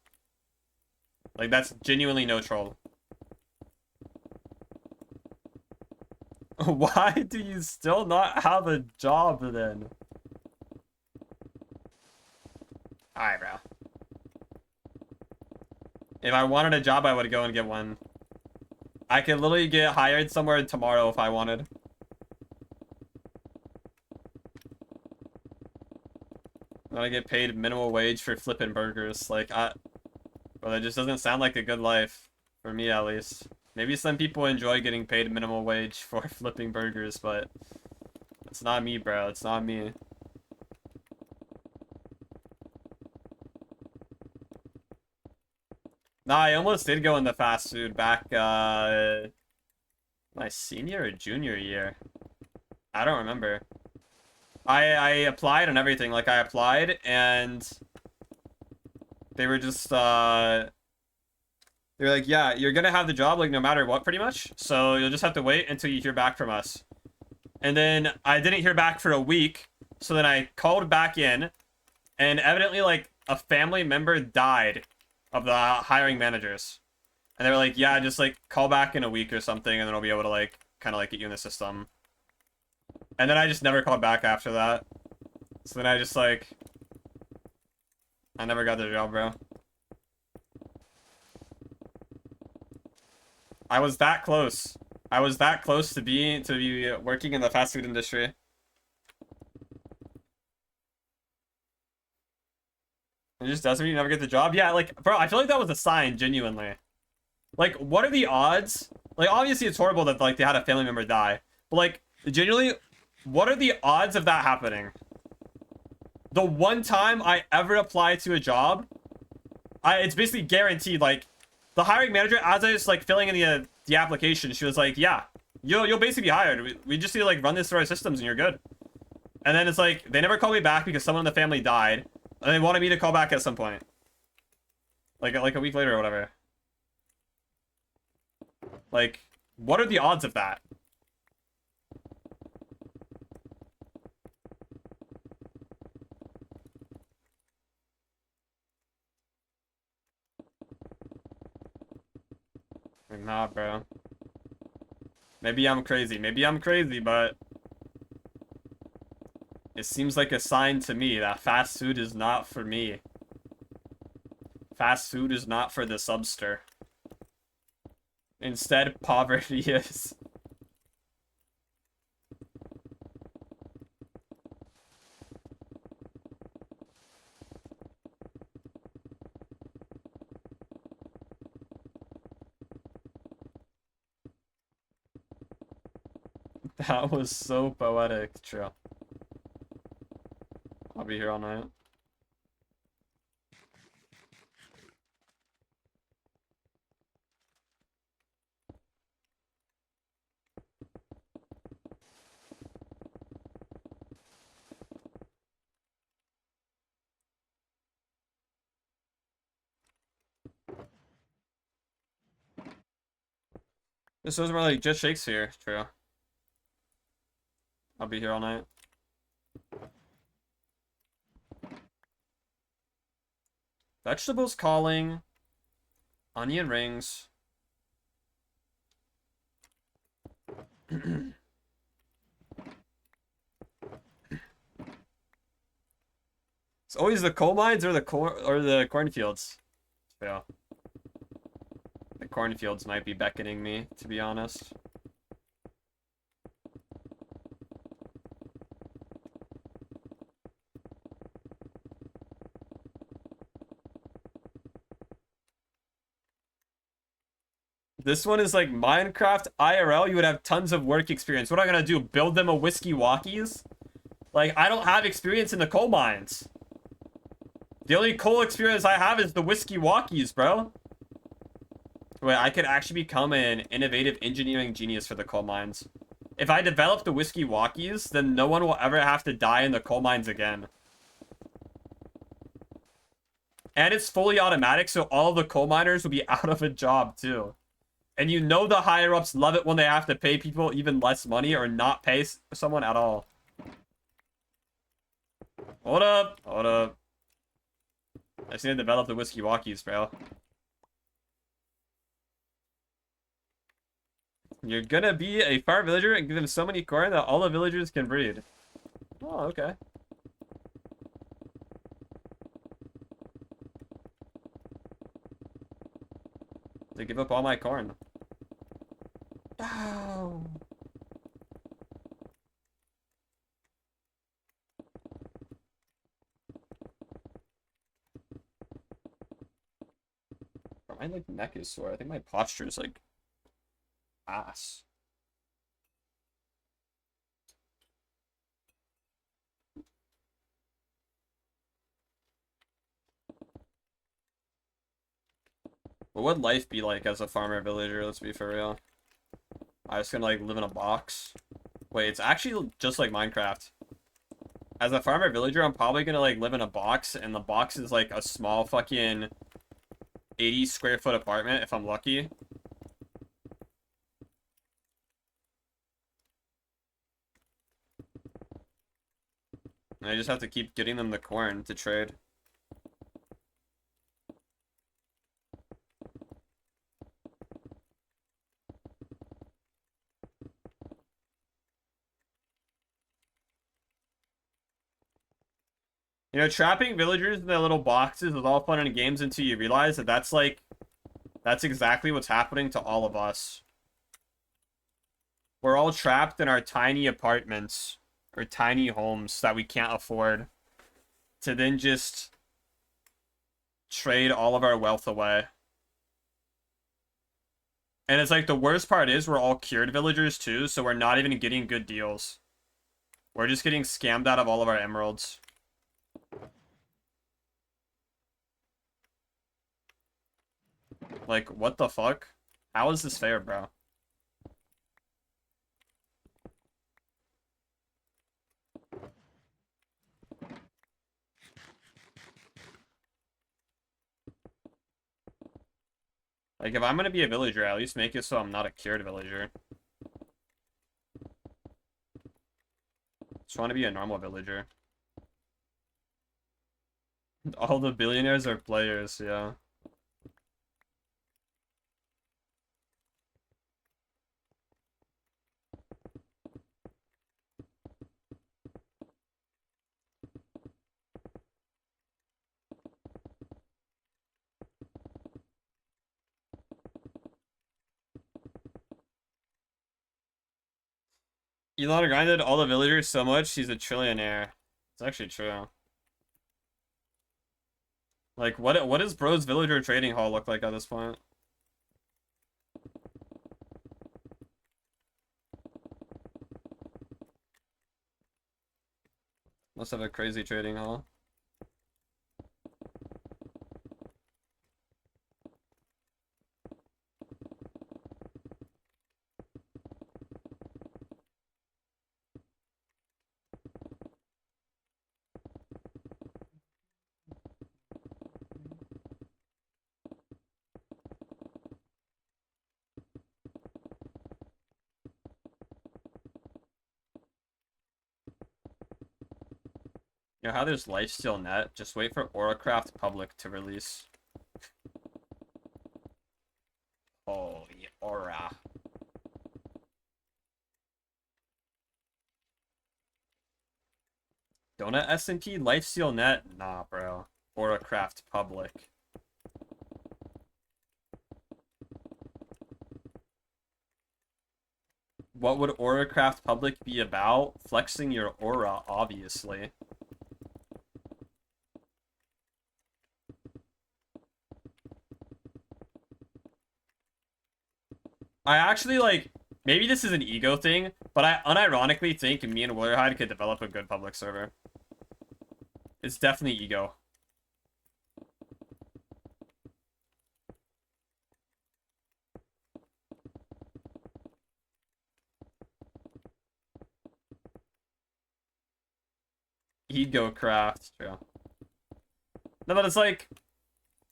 S1: Like, that's genuinely no troll. Why do you still not have a job then? Alright, bro. If I wanted a job, I would go and get one. I could literally get hired somewhere tomorrow if I wanted. I get paid minimum wage for flipping burgers. Like, well, that just doesn't sound like a good life. For me, at least. Maybe some people enjoy getting paid minimum wage for flipping burgers, but it's not me, bro. It's not me. Nah, I almost did go into fast food back, my senior or junior year. I don't remember. I applied and everything. Like, I applied, and they were just, they were like, yeah, you're gonna have the job, like, no matter what, pretty much. So you'll just have to wait until you hear back from us. And then I didn't hear back for a week, so then I called back in, and evidently, like, a family member died of the hiring managers. And they were like, yeah, just, like, call back in a week or something, and then I'll be able to, like, kind of, like, get you in the system. And then I just never called back after that. So then I just, like... I never got the job, bro. I was that close. I was that close to be working in the fast food industry. It just doesn't mean you never get the job. Yeah, like, bro, I feel like that was a sign, genuinely. Like, what are the odds? Like, obviously it's horrible that, like, they had a family member die. But, like, genuinely, what are the odds of that happening? The one time I ever applied to a job, it's basically guaranteed. Like, the hiring manager, as I was, like, filling in the application, she was like, yeah, you'll basically be hired. We just need to, like, run this through our systems and you're good. And then it's like, they never called me back because someone in the family died. And they wanted me to call back at some point. Like a week later or whatever. Like, what are the odds of that? Like, nah, bro. Maybe I'm crazy. Maybe I'm crazy, but... it seems like a sign to me that fast food is not for me. Fast food is not for the subster. Instead, poverty is. That was so poetic, true. I'll be here all night. This was more like just Shakespeare, true. I'll be here all night. Vegetables calling. Onion rings. It's always the coal mines or the cornfields. Yeah. The cornfields might be beckoning me, to be honest. This one is like Minecraft IRL. You would have tons of work experience. What am I gonna do? Build them a whiskey walkies? Like, I don't have experience in the coal mines. The only coal experience I have is the whiskey walkies, bro. Wait, I could actually become an innovative engineering genius for the coal mines. If I develop the whiskey walkies, then no one will ever have to die in the coal mines again. And it's fully automatic, so all the coal miners will be out of a job, too. And you know the higher-ups love it when they have to pay people even less money or not pay someone at all. Hold up. Hold up. I just need to develop the whiskey walkies, bro. You're gonna be a farm villager and give them so many corn that all the villagers can breed. Oh, okay. To give up all my corn. Oh. My like neck is sore. I think my posture is like ass. What would life be like as a farmer villager? Let's be for real. I was gonna like live in a box. Wait, it's actually just like Minecraft. As a farmer villager, I'm probably gonna like live in a box, and the box is like a small fucking 80 square foot apartment if I'm lucky. And I just have to keep getting them the corn to trade. You know, trapping villagers in their little boxes is all fun and games until you realize that that's exactly what's happening to all of us. We're all trapped in our tiny apartments or tiny homes that we can't afford to then just trade all of our wealth away. And it's like the worst part is we're all cured villagers too, so we're not even getting good deals. We're just getting scammed out of all of our emeralds. Like, what the fuck? How is this fair, bro? Like, if I'm gonna be a villager, at least make it so I'm not a cured villager. Just want to be a normal villager. All the billionaires are players, yeah. Elon grinded all the villagers so much, he's a trillionaire. It's actually true. Like, what does Bro's villager trading hall look like at this point? Must have a crazy trading hall. You know how there's lifesteal net? Just wait for Auracraft public to release. Oh, the Aura. Donut SMP lifesteal net? Nah, bro. Auracraft public. What would Auracraft public be about? Flexing your aura, obviously. I actually, like, maybe this is an ego thing, but I unironically think me and willerhide could develop a good public server. It's definitely ego. Egocraft. True. No, but it's like,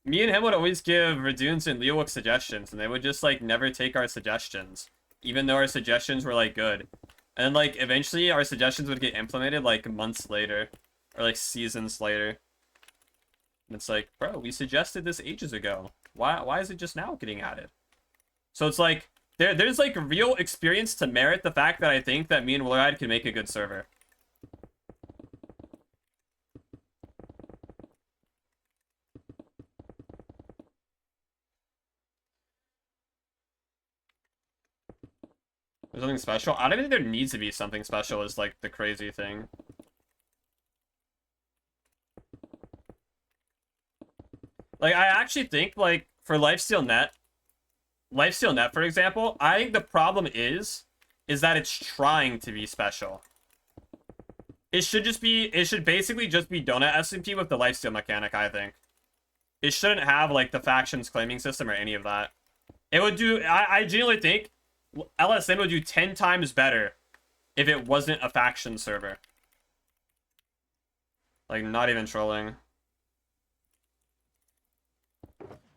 S1: me and him would always give Radunes and Leowick suggestions, and they would just, like, never take our suggestions. Even though our suggestions were, like, good. And, like, eventually our suggestions would get implemented, like, months later. Or, like, seasons later. And it's like, bro, we suggested this ages ago. Why is it just now getting added? So it's like, there's, like, real experience to merit the fact that I think that me and willerhide can make a good server. There's something special? I don't even think there needs to be something special is, like, the crazy thing. Like, I actually think, like, for Lifesteal Net, for example, I think the problem is that it's trying to be special. It should basically just be Donut SMP with the Lifesteal mechanic, I think. It shouldn't have, like, the factions claiming system or any of that. It would do, I genuinely think LSN would do 10 times better if it wasn't a faction server. Like, not even trolling.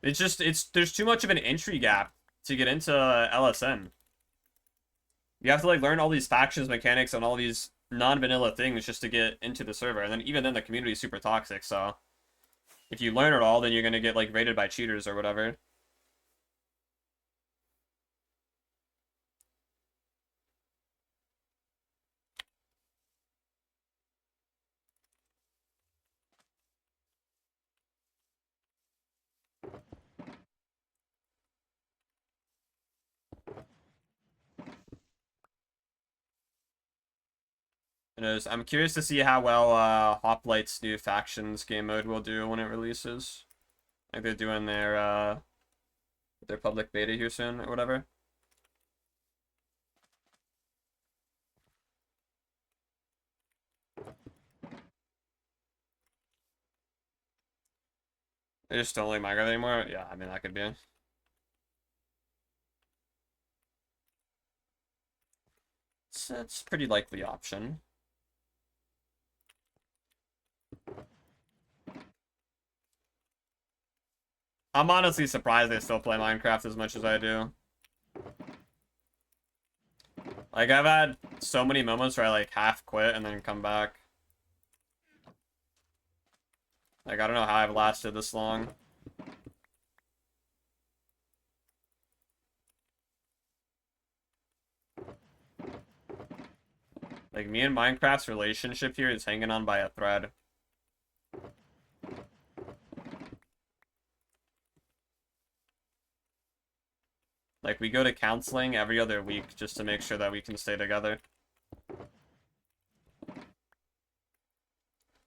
S1: It's just, there's too much of an entry gap to get into LSN. You have to, like, learn all these factions mechanics and all these non-vanilla things just to get into the server. And then even then, the community is super toxic, so if you learn it all, then you're gonna get, like, raided by cheaters or whatever. I'm curious to see how well Hoplite's new factions game mode will do when it releases. Like they're doing their public beta here soon or whatever. They just don't like Minecraft anymore? Yeah, I mean that could be. It's a pretty likely option. I'm honestly surprised they still play Minecraft as much as I do. Like, I've had so many moments where I, like, half quit and then come back. Like, I don't know how I've lasted this long. Like, me and Minecraft's relationship here is hanging on by a thread. Like, we go to counseling every other week just to make sure that we can stay together.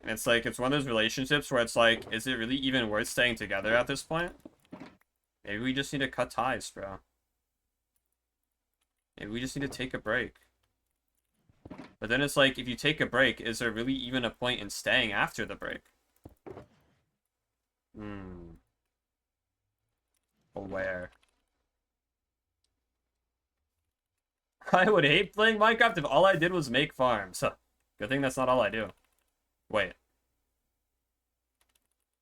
S1: And it's like, it's one of those relationships where it's like, is it really even worth staying together at this point? Maybe we just need to cut ties, bro. Maybe we just need to take a break. But then it's like, if you take a break, is there really even a point in staying after the break? Aware. I would hate playing Minecraft if all I did was make farms. Good thing that's not all I do. Wait.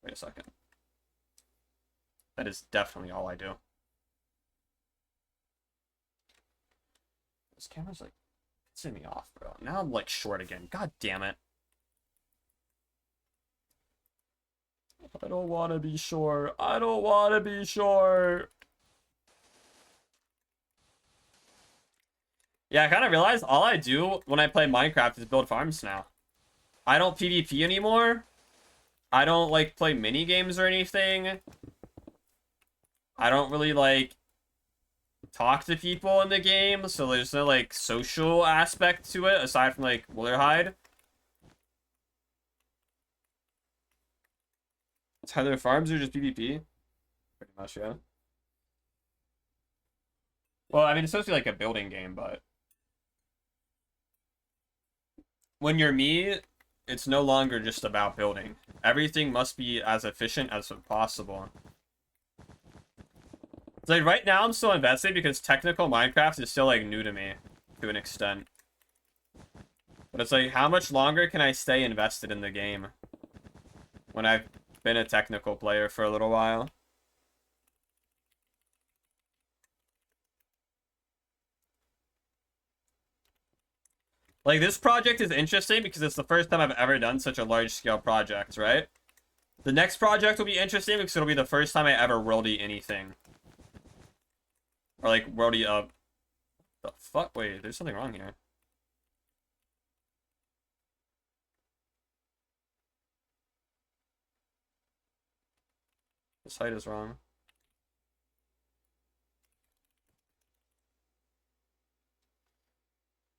S1: Wait a second. That is definitely all I do. This camera's like pissing me off, bro. Now I'm like short again. God damn it. I don't want to be short. I don't want to be short. Yeah, I kind of realized all I do when I play Minecraft is build farms now. I don't PvP anymore. I don't, like, play mini games or anything. I don't really, like, talk to people in the game, so there's no, like, social aspect to it, aside from, like, willerhide. It's either farms or just PvP. Pretty much, yeah. Well, I mean, it's supposed to be, like, a building game, but when you're me, it's no longer just about building. Everything must be as efficient as possible. It's like, right now I'm still invested because technical Minecraft is still, like, new to me to an extent. But it's like, how much longer can I stay invested in the game when I've been a technical player for a little while? Like, this project is interesting because it's the first time I've ever done such a large-scale project, right? The next project will be interesting because it'll be the first time I ever worldy anything. Or, like, worldy up. The fuck? Wait, there's something wrong here. This height is wrong.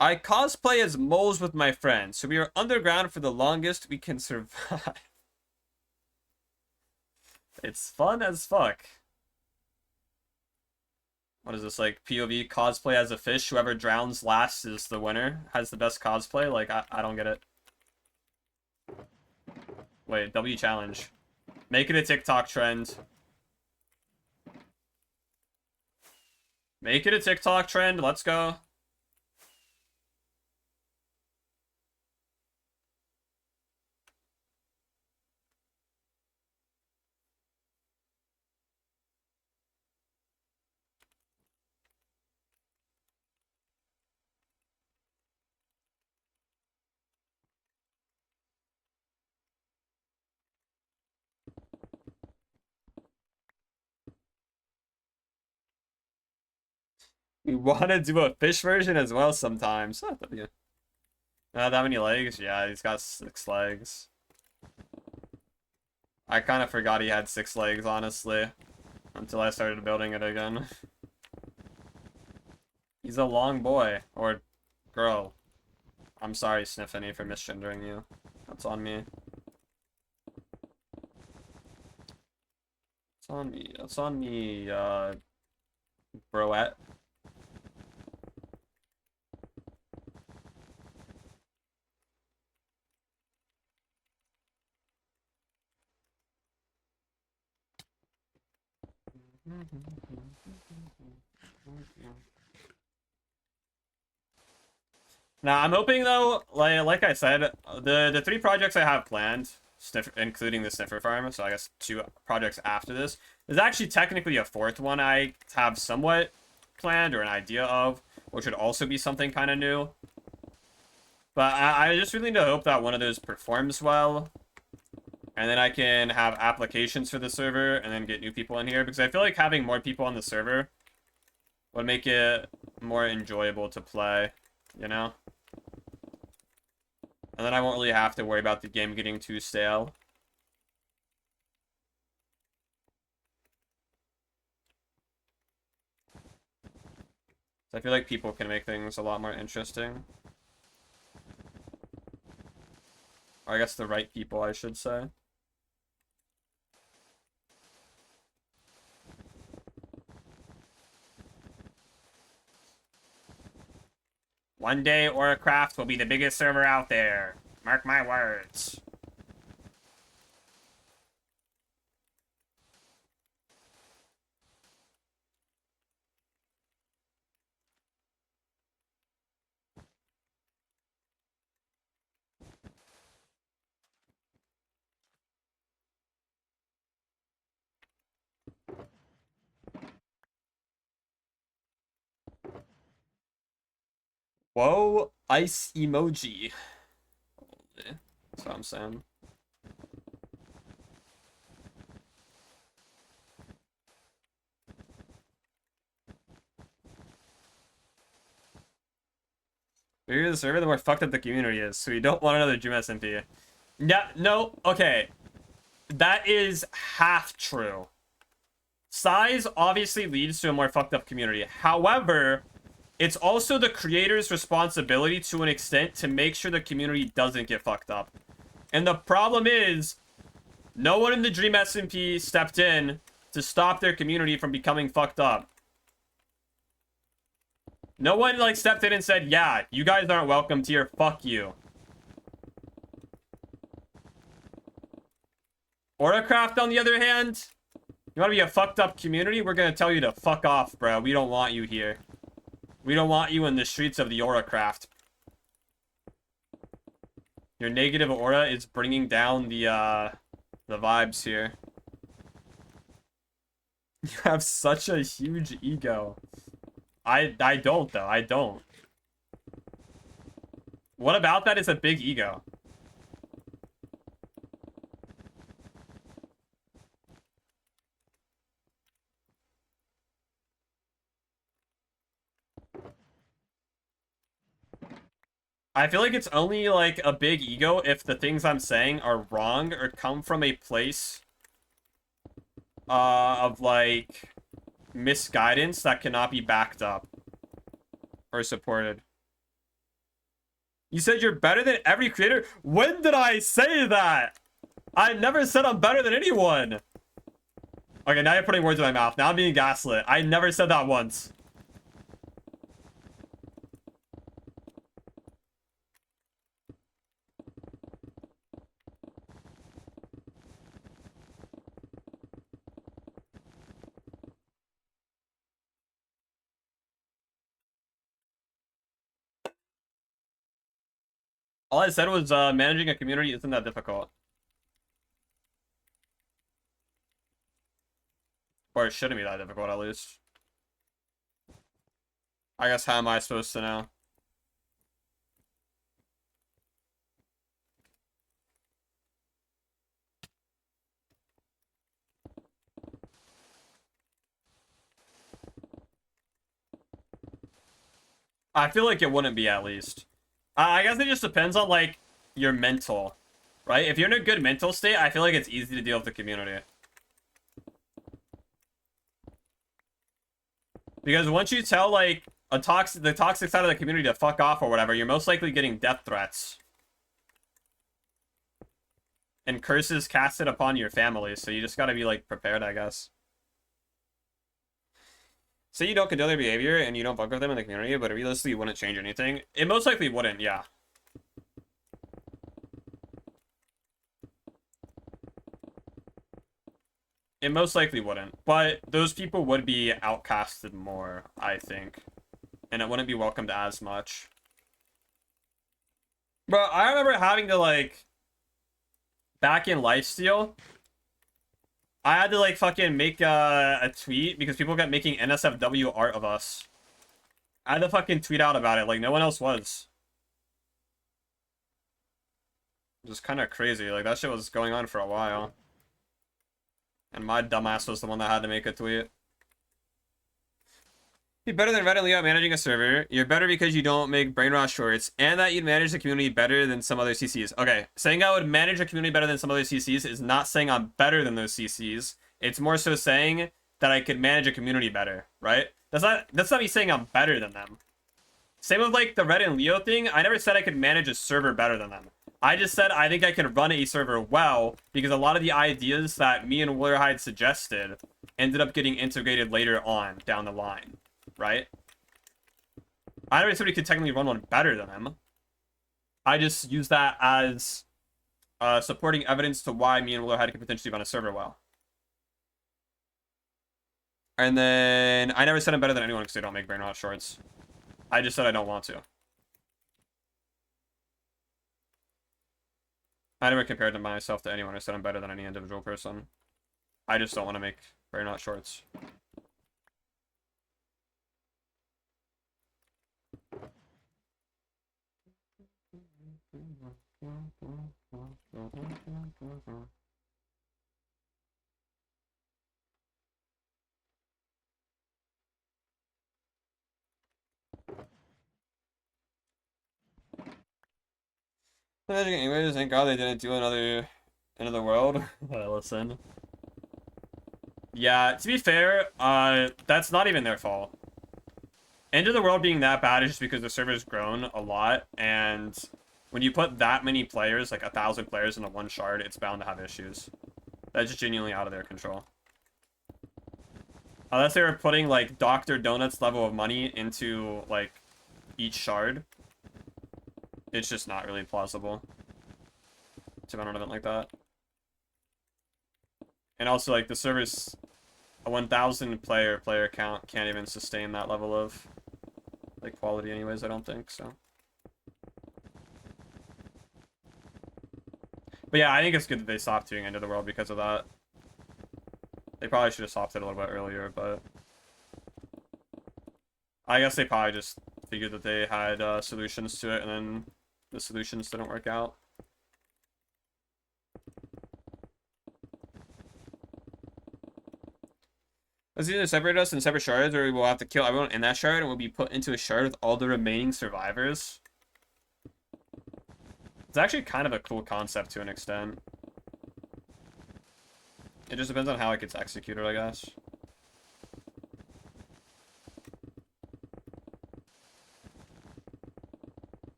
S1: I cosplay as moles with my friends, so we are underground for the longest we can survive. It's fun as fuck. What is this, like, POV cosplay as a fish? Whoever drowns last is the winner? Has the best cosplay? Like, I don't get it. Wait, W challenge. Make it a TikTok trend. Make it a TikTok trend. Let's go. We want to do a fish version as well sometimes. Oh, W. Not that many legs? Yeah, he's got 6 legs. I kind of forgot he had 6 legs, honestly. Until I started building it again. He's a long boy. Or girl. I'm sorry, Sniffany, for misgendering you. That's on me. It's on me. That's on me, broette. Now, I'm hoping, though, like I said, the 3 projects I have planned, including the Sniffer farm, so I guess 2 projects after this, there's actually technically a 4th one I have somewhat planned or an idea of, which would also be something kind of new. But I just really need to hope that one of those performs well, and then I can have applications for the server and then get new people in here, because I feel like having more people on the server would make it more enjoyable to play, you know? And then I won't really have to worry about the game getting too stale. So I feel like people can make things a lot more interesting. Or I guess the right people, I should say. One day, Auracraft will be the biggest server out there. Mark my words. Whoa, ice emoji. That's what I'm saying. The bigger the server, the more fucked up the community is, so you don't want another Dream SMP. Yeah, no, okay. That is half true. Size obviously leads to a more fucked up community. However, it's also the creator's responsibility to an extent to make sure the community doesn't get fucked up. And the problem is, no one in the Dream SMP stepped in to stop their community from becoming fucked up. No one, like, stepped in and said, yeah, you guys aren't welcome here, fuck you. Auracraft, on the other hand, you want to be a fucked up community? We're gonna tell you to fuck off, bro. We don't want you here. We don't want you in the streets of the Auracraft. Your negative aura is bringing down the vibes here. You have such a huge ego. I don't though. I don't. What about that is a big ego? I feel like it's only like a big ego if the things I'm saying are wrong or come from a place of like misguidance that cannot be backed up or supported. You said you're better than every creator? When did I say that? I never said I'm better than anyone. Okay, now you're putting words in my mouth. Now I'm being gaslit. I never said that once. All I said was managing a community isn't that difficult. Or it shouldn't be that difficult, at least. I guess how am I supposed to know? I feel like it wouldn't be, at least. I guess it just depends on, like, your mental, right? If you're in a good mental state, I feel like it's easy to deal with the community. Because once you tell, like, the toxic side of the community to fuck off or whatever, you're most likely getting death threats. And curses casted upon your family, so you just gotta be, like, prepared, I guess. Say you don't condone their behavior and you don't fuck with them in the community, but realistically you wouldn't change anything. It most likely wouldn't, yeah. It most likely wouldn't. But those people would be outcasted more, I think. And it wouldn't be welcomed as much. Bro, I remember having to, like, back in Lifesteal, I had to, like, fucking make a tweet because people kept making NSFW art of us. I had to fucking tweet out about it, like, no one else was. Just kind of crazy. Like, that shit was going on for a while. And my dumbass was the one that had to make a tweet. Be better than Red and Leo at managing a server. You're better because you don't make brainwash shorts, and that you'd manage the community better than some other CCs. Okay, saying I would manage a community better than some other CCs is not saying I'm better than those CCs. It's more so saying that I could manage a community better, right? That's not me saying I'm better than them. Same with like the Red and Leo thing. I never said I could manage a server better than them. I just said I think I can run a server well because a lot of the ideas that me and willerhide suggested ended up getting integrated later on down the line. Right? I never said we could technically run one better than them. I just use that as supporting evidence to why me and willerhide could potentially run a server well. And then I never said I'm better than anyone because they don't make brainwash shorts. I just said I don't want to. I never compared myself to anyone. I said I'm better than any individual person. I just don't want to make brainwash shorts. Anyways, thank God they didn't do another End of the World. Listen. Yeah, to be fair, that's not even their fault. End of the World being that bad is just because the server's grown a lot, and when you put that many players, like 1,000 players into one shard, it's bound to have issues. That's just genuinely out of their control. Unless they were putting, like, Dr. Donuts level of money into, like, each shard, it's just not really plausible to run an event like that. And also, like, the server's a 1,000 player count can't even sustain that level of, like, quality anyways, I don't think, so. But yeah, I think it's good that they stopped doing End of the World because of that. They probably should have stopped it a little bit earlier, but I guess they probably just figured that they had solutions to it, and then the solutions didn't work out. Let's either separate us in separate shards, or we will have to kill everyone in that shard, and we'll be put into a shard with all the remaining survivors. It's actually kind of a cool concept to an extent. It just depends on how it gets executed, I guess.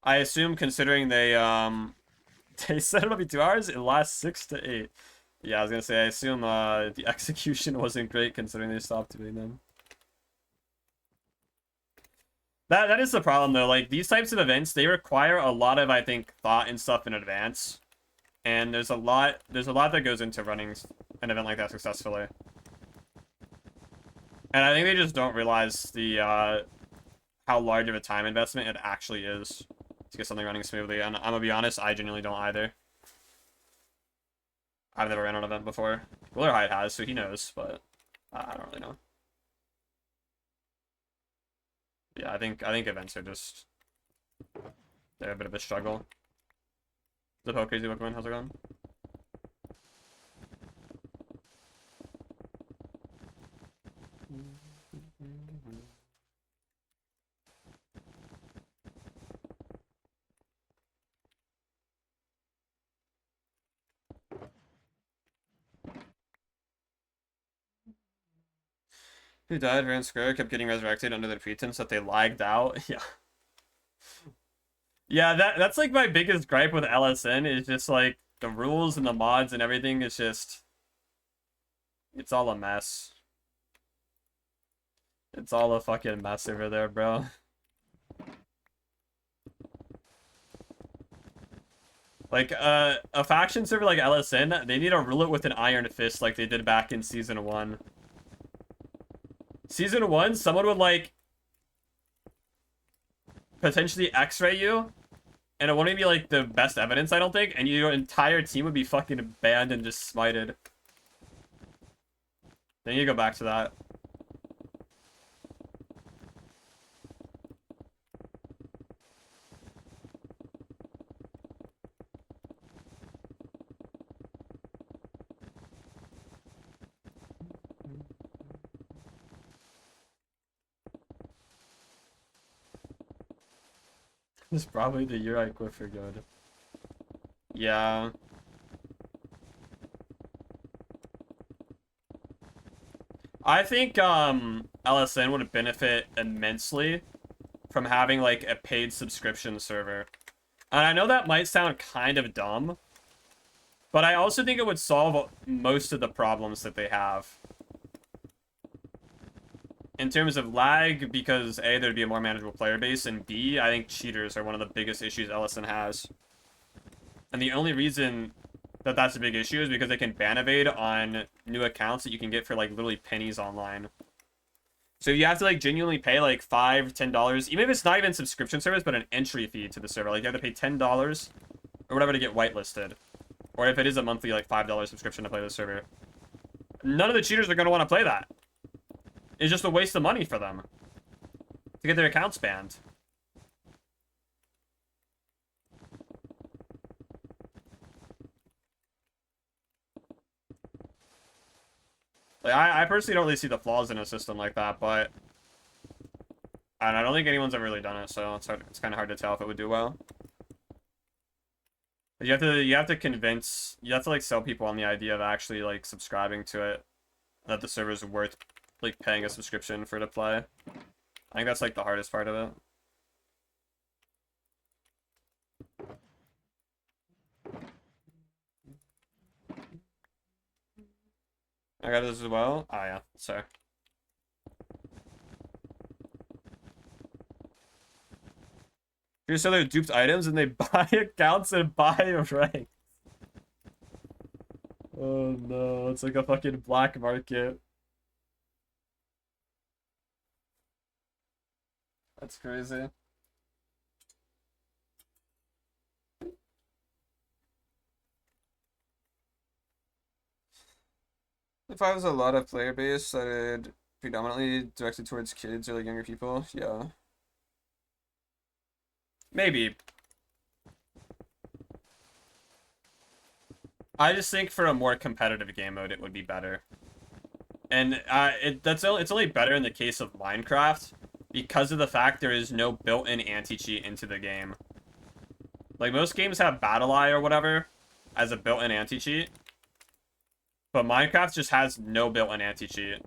S1: I assume, considering they they said it'll be 2 hours, it lasts 6 to 8. Yeah, I was gonna say, I assume the execution wasn't great considering they stopped doing them. That is the problem though. Like, these types of events, they require a lot of, I think, thought and stuff in advance. And there's a lot that goes into running an event like that successfully. And I think they just don't realize the how large of a time investment it actually is to get something running smoothly. And I'm gonna be honest, I genuinely don't either. I've never ran an event before. Willerhide has, so he knows, but I don't really know. Yeah, I think events are just, they're a bit of a struggle. What's up, Crazy Pokemon? How's it going? Who died, ran square, kept getting resurrected under the pretense that they lagged out. Yeah. Yeah, that's like my biggest gripe with LSN is just like the rules and the mods and everything is just, it's all a mess. It's all a fucking mess over there, bro. Like, a faction server like LSN, they need to rule it with an iron fist like they did back in Season 1. Season 1, someone would, like, potentially X-ray you, and it wouldn't be, like, the best evidence, I don't think, and your entire team would be fucking banned and just smited. Then you go back to that. This is probably the year I quit for good. Yeah. I think LSN would benefit immensely from having like a paid subscription server. And I know that might sound kind of dumb, but I also think it would solve most of the problems that they have. In terms of lag, because A, there'd be a more manageable player base, and B, I think cheaters are one of the biggest issues LSN has. And the only reason that that's a big issue is because they can ban evade on new accounts that you can get for like literally pennies online. So you have to like genuinely pay like $5, $10, even if it's not even subscription service, but an entry fee to the server. Like you have to pay $10 or whatever to get whitelisted. Or if it is a monthly like $5 subscription to play the server. None of the cheaters are going to want to play that. It's just a waste of money for them to get their accounts banned. Like, I personally don't really see the flaws in a system like that, but I don't think anyone's ever really done it, so it's kind of hard to tell if it would do well. But you have to convince, you have to like sell people on the idea of actually like subscribing to it, that the server's worth like paying a subscription for it to play. I think that's like the hardest part of it. I got this as well. Oh yeah, sorry. You sell their duped items and they buy accounts and buy rank. Oh no, it's like a fucking black market. That's crazy. 5 is a lot of player base that are predominantly directed towards kids or like younger people. Yeah. Maybe. I just think for a more competitive game mode, it would be better. And it's only better in the case of Minecraft because of the fact there is no built-in anti-cheat into the game. Like, most games have Battle Eye or whatever as a built-in anti-cheat. But Minecraft just has no built-in anti-cheat.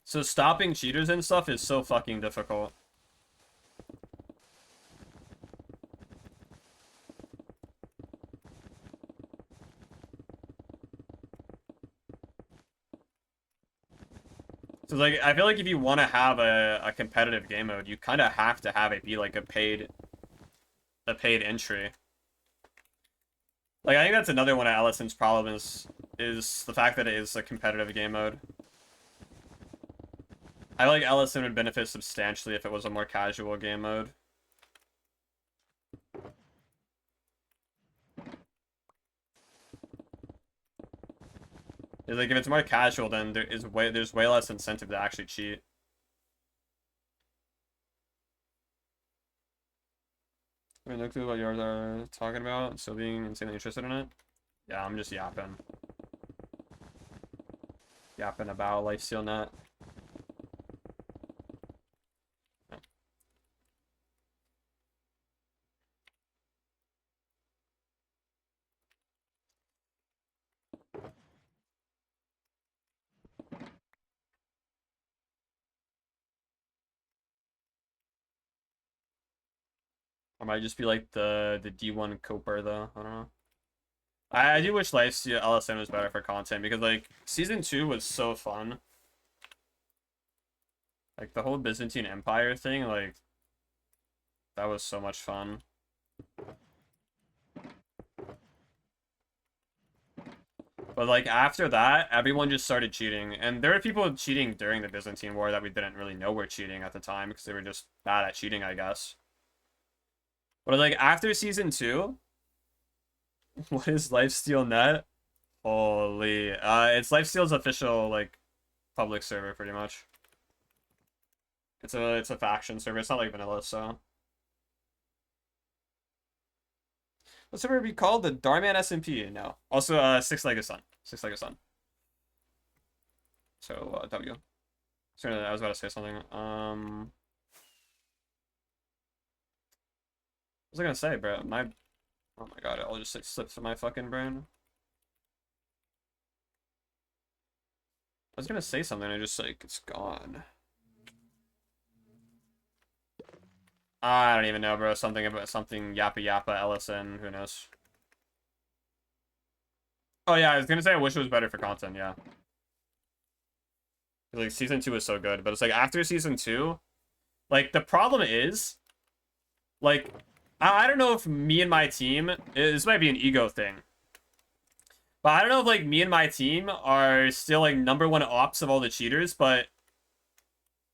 S1: So stopping cheaters and stuff is so fucking difficult. So, like, I feel like if you want to have a competitive game mode, you kind of have to have it be, like, a paid entry. Like, I think that's another one of Ellison's problems is the fact that it is a competitive game mode. I feel like Ellison would benefit substantially if it was a more casual game mode. Like, if it's more casual, then there's way less incentive to actually cheat. I mean, no clue what yours are talking about. Still being insanely interested in it. Yeah, I'm just yapping. Yapping about LifestealNet. Or might just be like the D1 Coper though. I don't know. I do wish Lifesteal LSN was better for content because like season 2 was so fun. Like the whole Byzantine Empire thing, like that was so much fun. But like after that, everyone just started cheating, and there were people cheating during the Byzantine War that we didn't really know were cheating at the time because they were just bad at cheating, I guess. But like after season 2, what is LifestealNet? Holy, it's Lifesteal's official like public server pretty much. It's a faction server. It's not like vanilla, so. What server would be called? The Darman SMP? No. Also, Six-Legged Sun. Six-Legged Sun. So, W. Sorry, I was about to say something. What was I gonna say, bro? Oh my god, it all just like, slipped from my fucking brain. I was gonna say something, I just like, it's gone. I don't even know, bro. Something about something Yappa Yappa Ellison. Who knows? Oh yeah, I was gonna say I wish it was better for content. Yeah, like season 2 is so good, but it's like after season 2, like the problem is, like I don't know if me and my team. This might be an ego thing, but I don't know if like me and my team are still like #1 ops of all the cheaters, but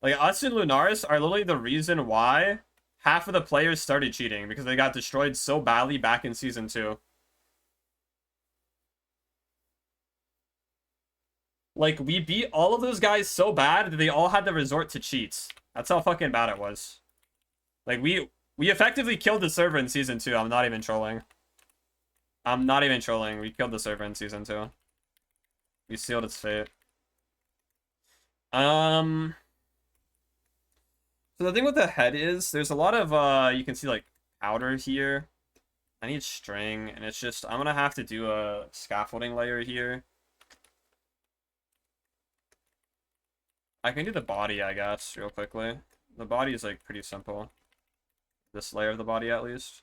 S1: like us and Lunaris are literally the reason why half of the players started cheating because they got destroyed so badly back in season 2. Like, we beat all of those guys so bad that they all had to resort to cheats. That's how fucking bad it was. Like, we effectively killed the server in season 2. I'm not even trolling. I'm not even trolling. We killed the server in season 2. We sealed its fate. So the thing with the head is, there's a lot of, you can see, like, powder here. I need string, and it's just, I'm gonna have to do a scaffolding layer here. I can do the body, I guess, real quickly. The body is, like, pretty simple. This layer of the body, at least.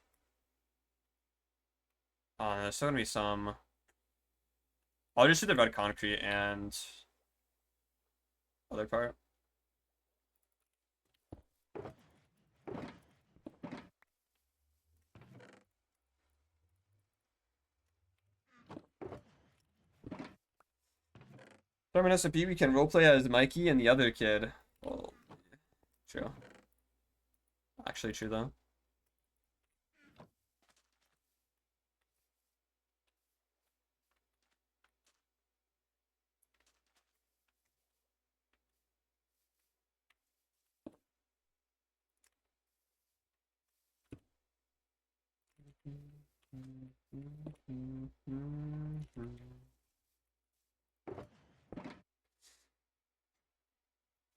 S1: There's still gonna be some... I'll just do the red concrete and... other part. From an SMP, we can roleplay as Mikey and the other kid. Well, true. Actually true, though.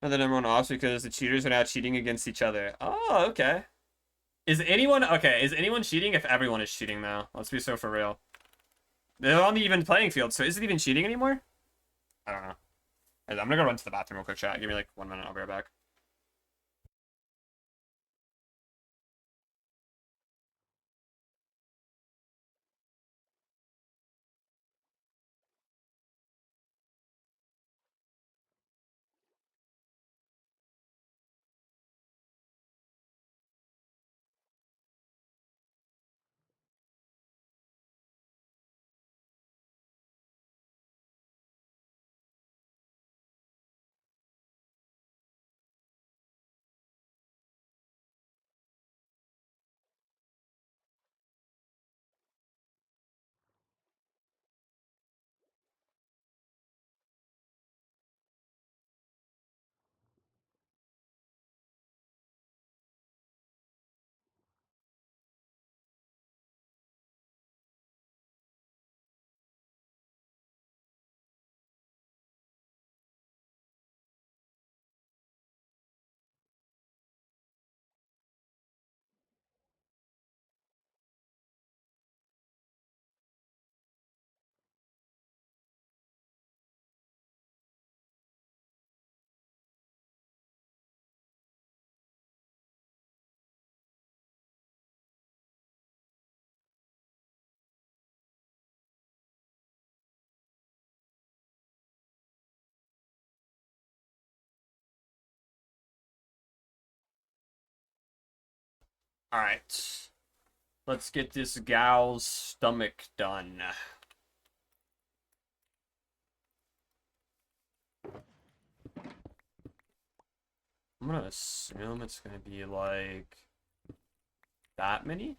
S1: And then everyone offs because the cheaters are now cheating against each other. Oh, okay. Is anyone okay? Is anyone cheating if everyone is cheating now? Let's be so for real. They're on the even playing field, so is it even cheating anymore? I don't know. I'm gonna go run to the bathroom real quick, chat. Give me like 1 minute, I'll be right back. All right. Let's get this gal's stomach done. I'm gonna assume it's gonna be like that many.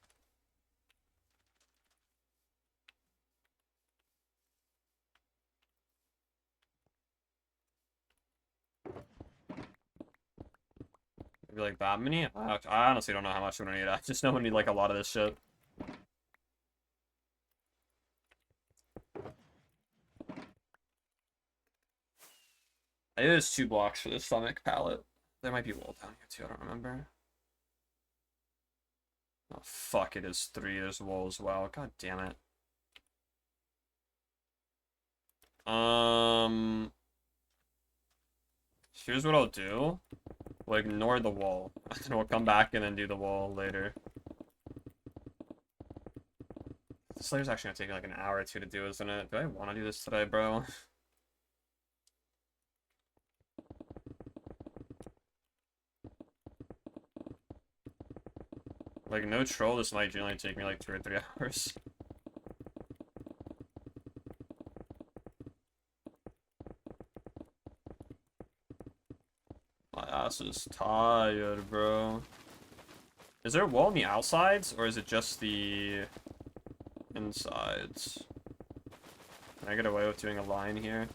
S1: Maybe like that many. I honestly don't know how much we're gonna need. I just know we need like a lot of this shit. I think there's 2 blocks for the stomach pallet. There might be wool down here too. I don't remember. Oh fuck! It is 3. There's wool as well. God damn it. Here's what I'll do. We'll ignore the wall. And we'll come back and then do the wall later. This layer's actually gonna take like an hour or 2 to do, isn't it? Do I want to do this today, bro? Like, no troll, this might generally take me like 2 or 3 hours. My ass is tired, bro. Is there a wall on the outsides, or is it just the insides? Can I get away with doing a line here?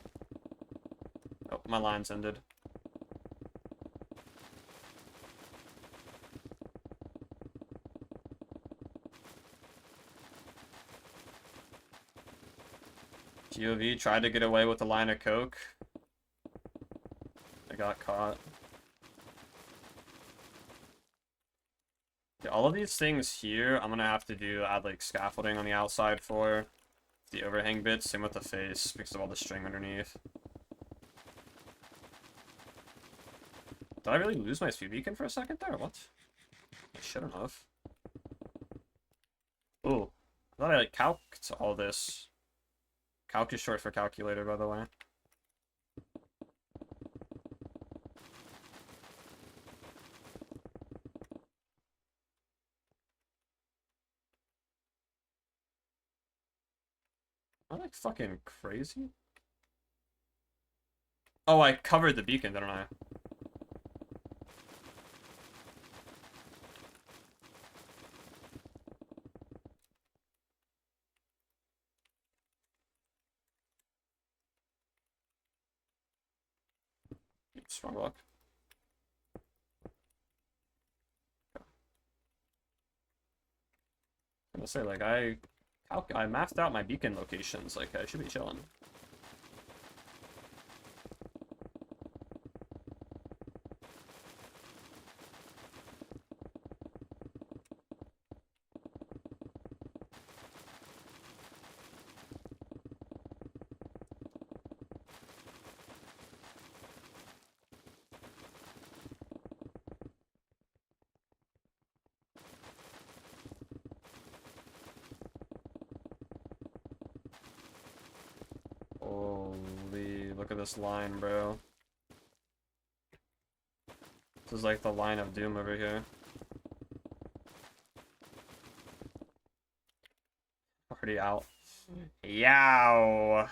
S1: Oh, my line's ended. POV tried to get away with a line of coke. I got caught. Okay, all of these things here, I'm gonna have to add like scaffolding on the outside for the overhang bits. Same with the face because of all the string underneath. Did I really lose my speed beacon for a second there? What? I shouldn't have. Oh, I thought I like calced all this. Calc is short for calculator, by the way. Am I like fucking crazy? Oh, I covered the beacon, didn't I? Oops, wrong block. gonna say, like, I maxed out my beacon locations. Like, I should be chilling. Holy, look at this line, bro. This is like the line of doom over here. Already out. Yow!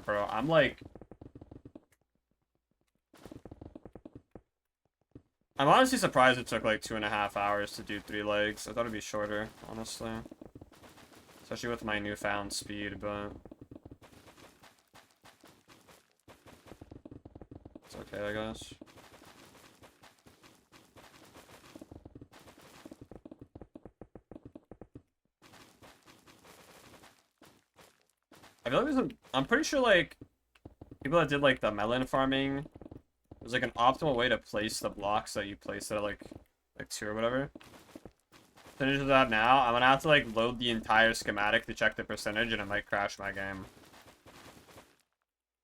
S1: Bro, I'm like... I'm honestly surprised it took like 2.5 hours to do 3 legs. I thought it'd be shorter, honestly. Especially with my newfound speed, but... it's okay, I guess. I feel like I'm pretty sure, like, people that did, like, the melon farming, there's, like, an optimal way to place the blocks that you place at, like 2 or whatever. Finish that now. I'm gonna have to, like, load the entire schematic to check the percentage, and it might crash my game.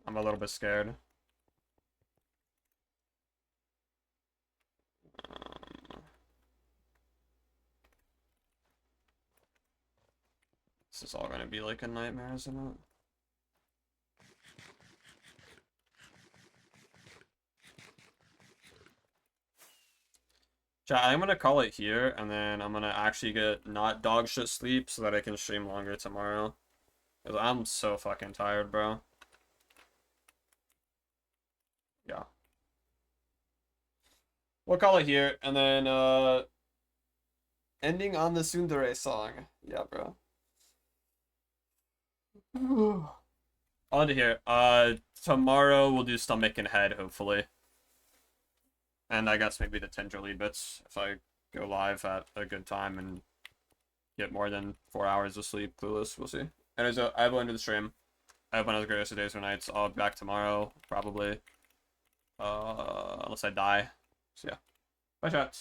S1: I'm a little bit scared. This is all gonna be, like, a nightmare, isn't it? Chat, I'm gonna call it here, and then I'm gonna actually get not dog shit sleep so that I can stream longer tomorrow. Because I'm so fucking tired, bro. Yeah. We'll call it here, and then, ending on the Tsundere song. Yeah, bro. On to here. Tomorrow we'll do stomach and head, hopefully. And I guess maybe the tender lead bits if I go live at a good time and get more than 4 hours of sleep. Clueless, we'll see. Anyways, I will end the stream. I hope one of the greatest days or nights. I'll be back tomorrow, probably. Unless I die. So yeah. Bye, chat.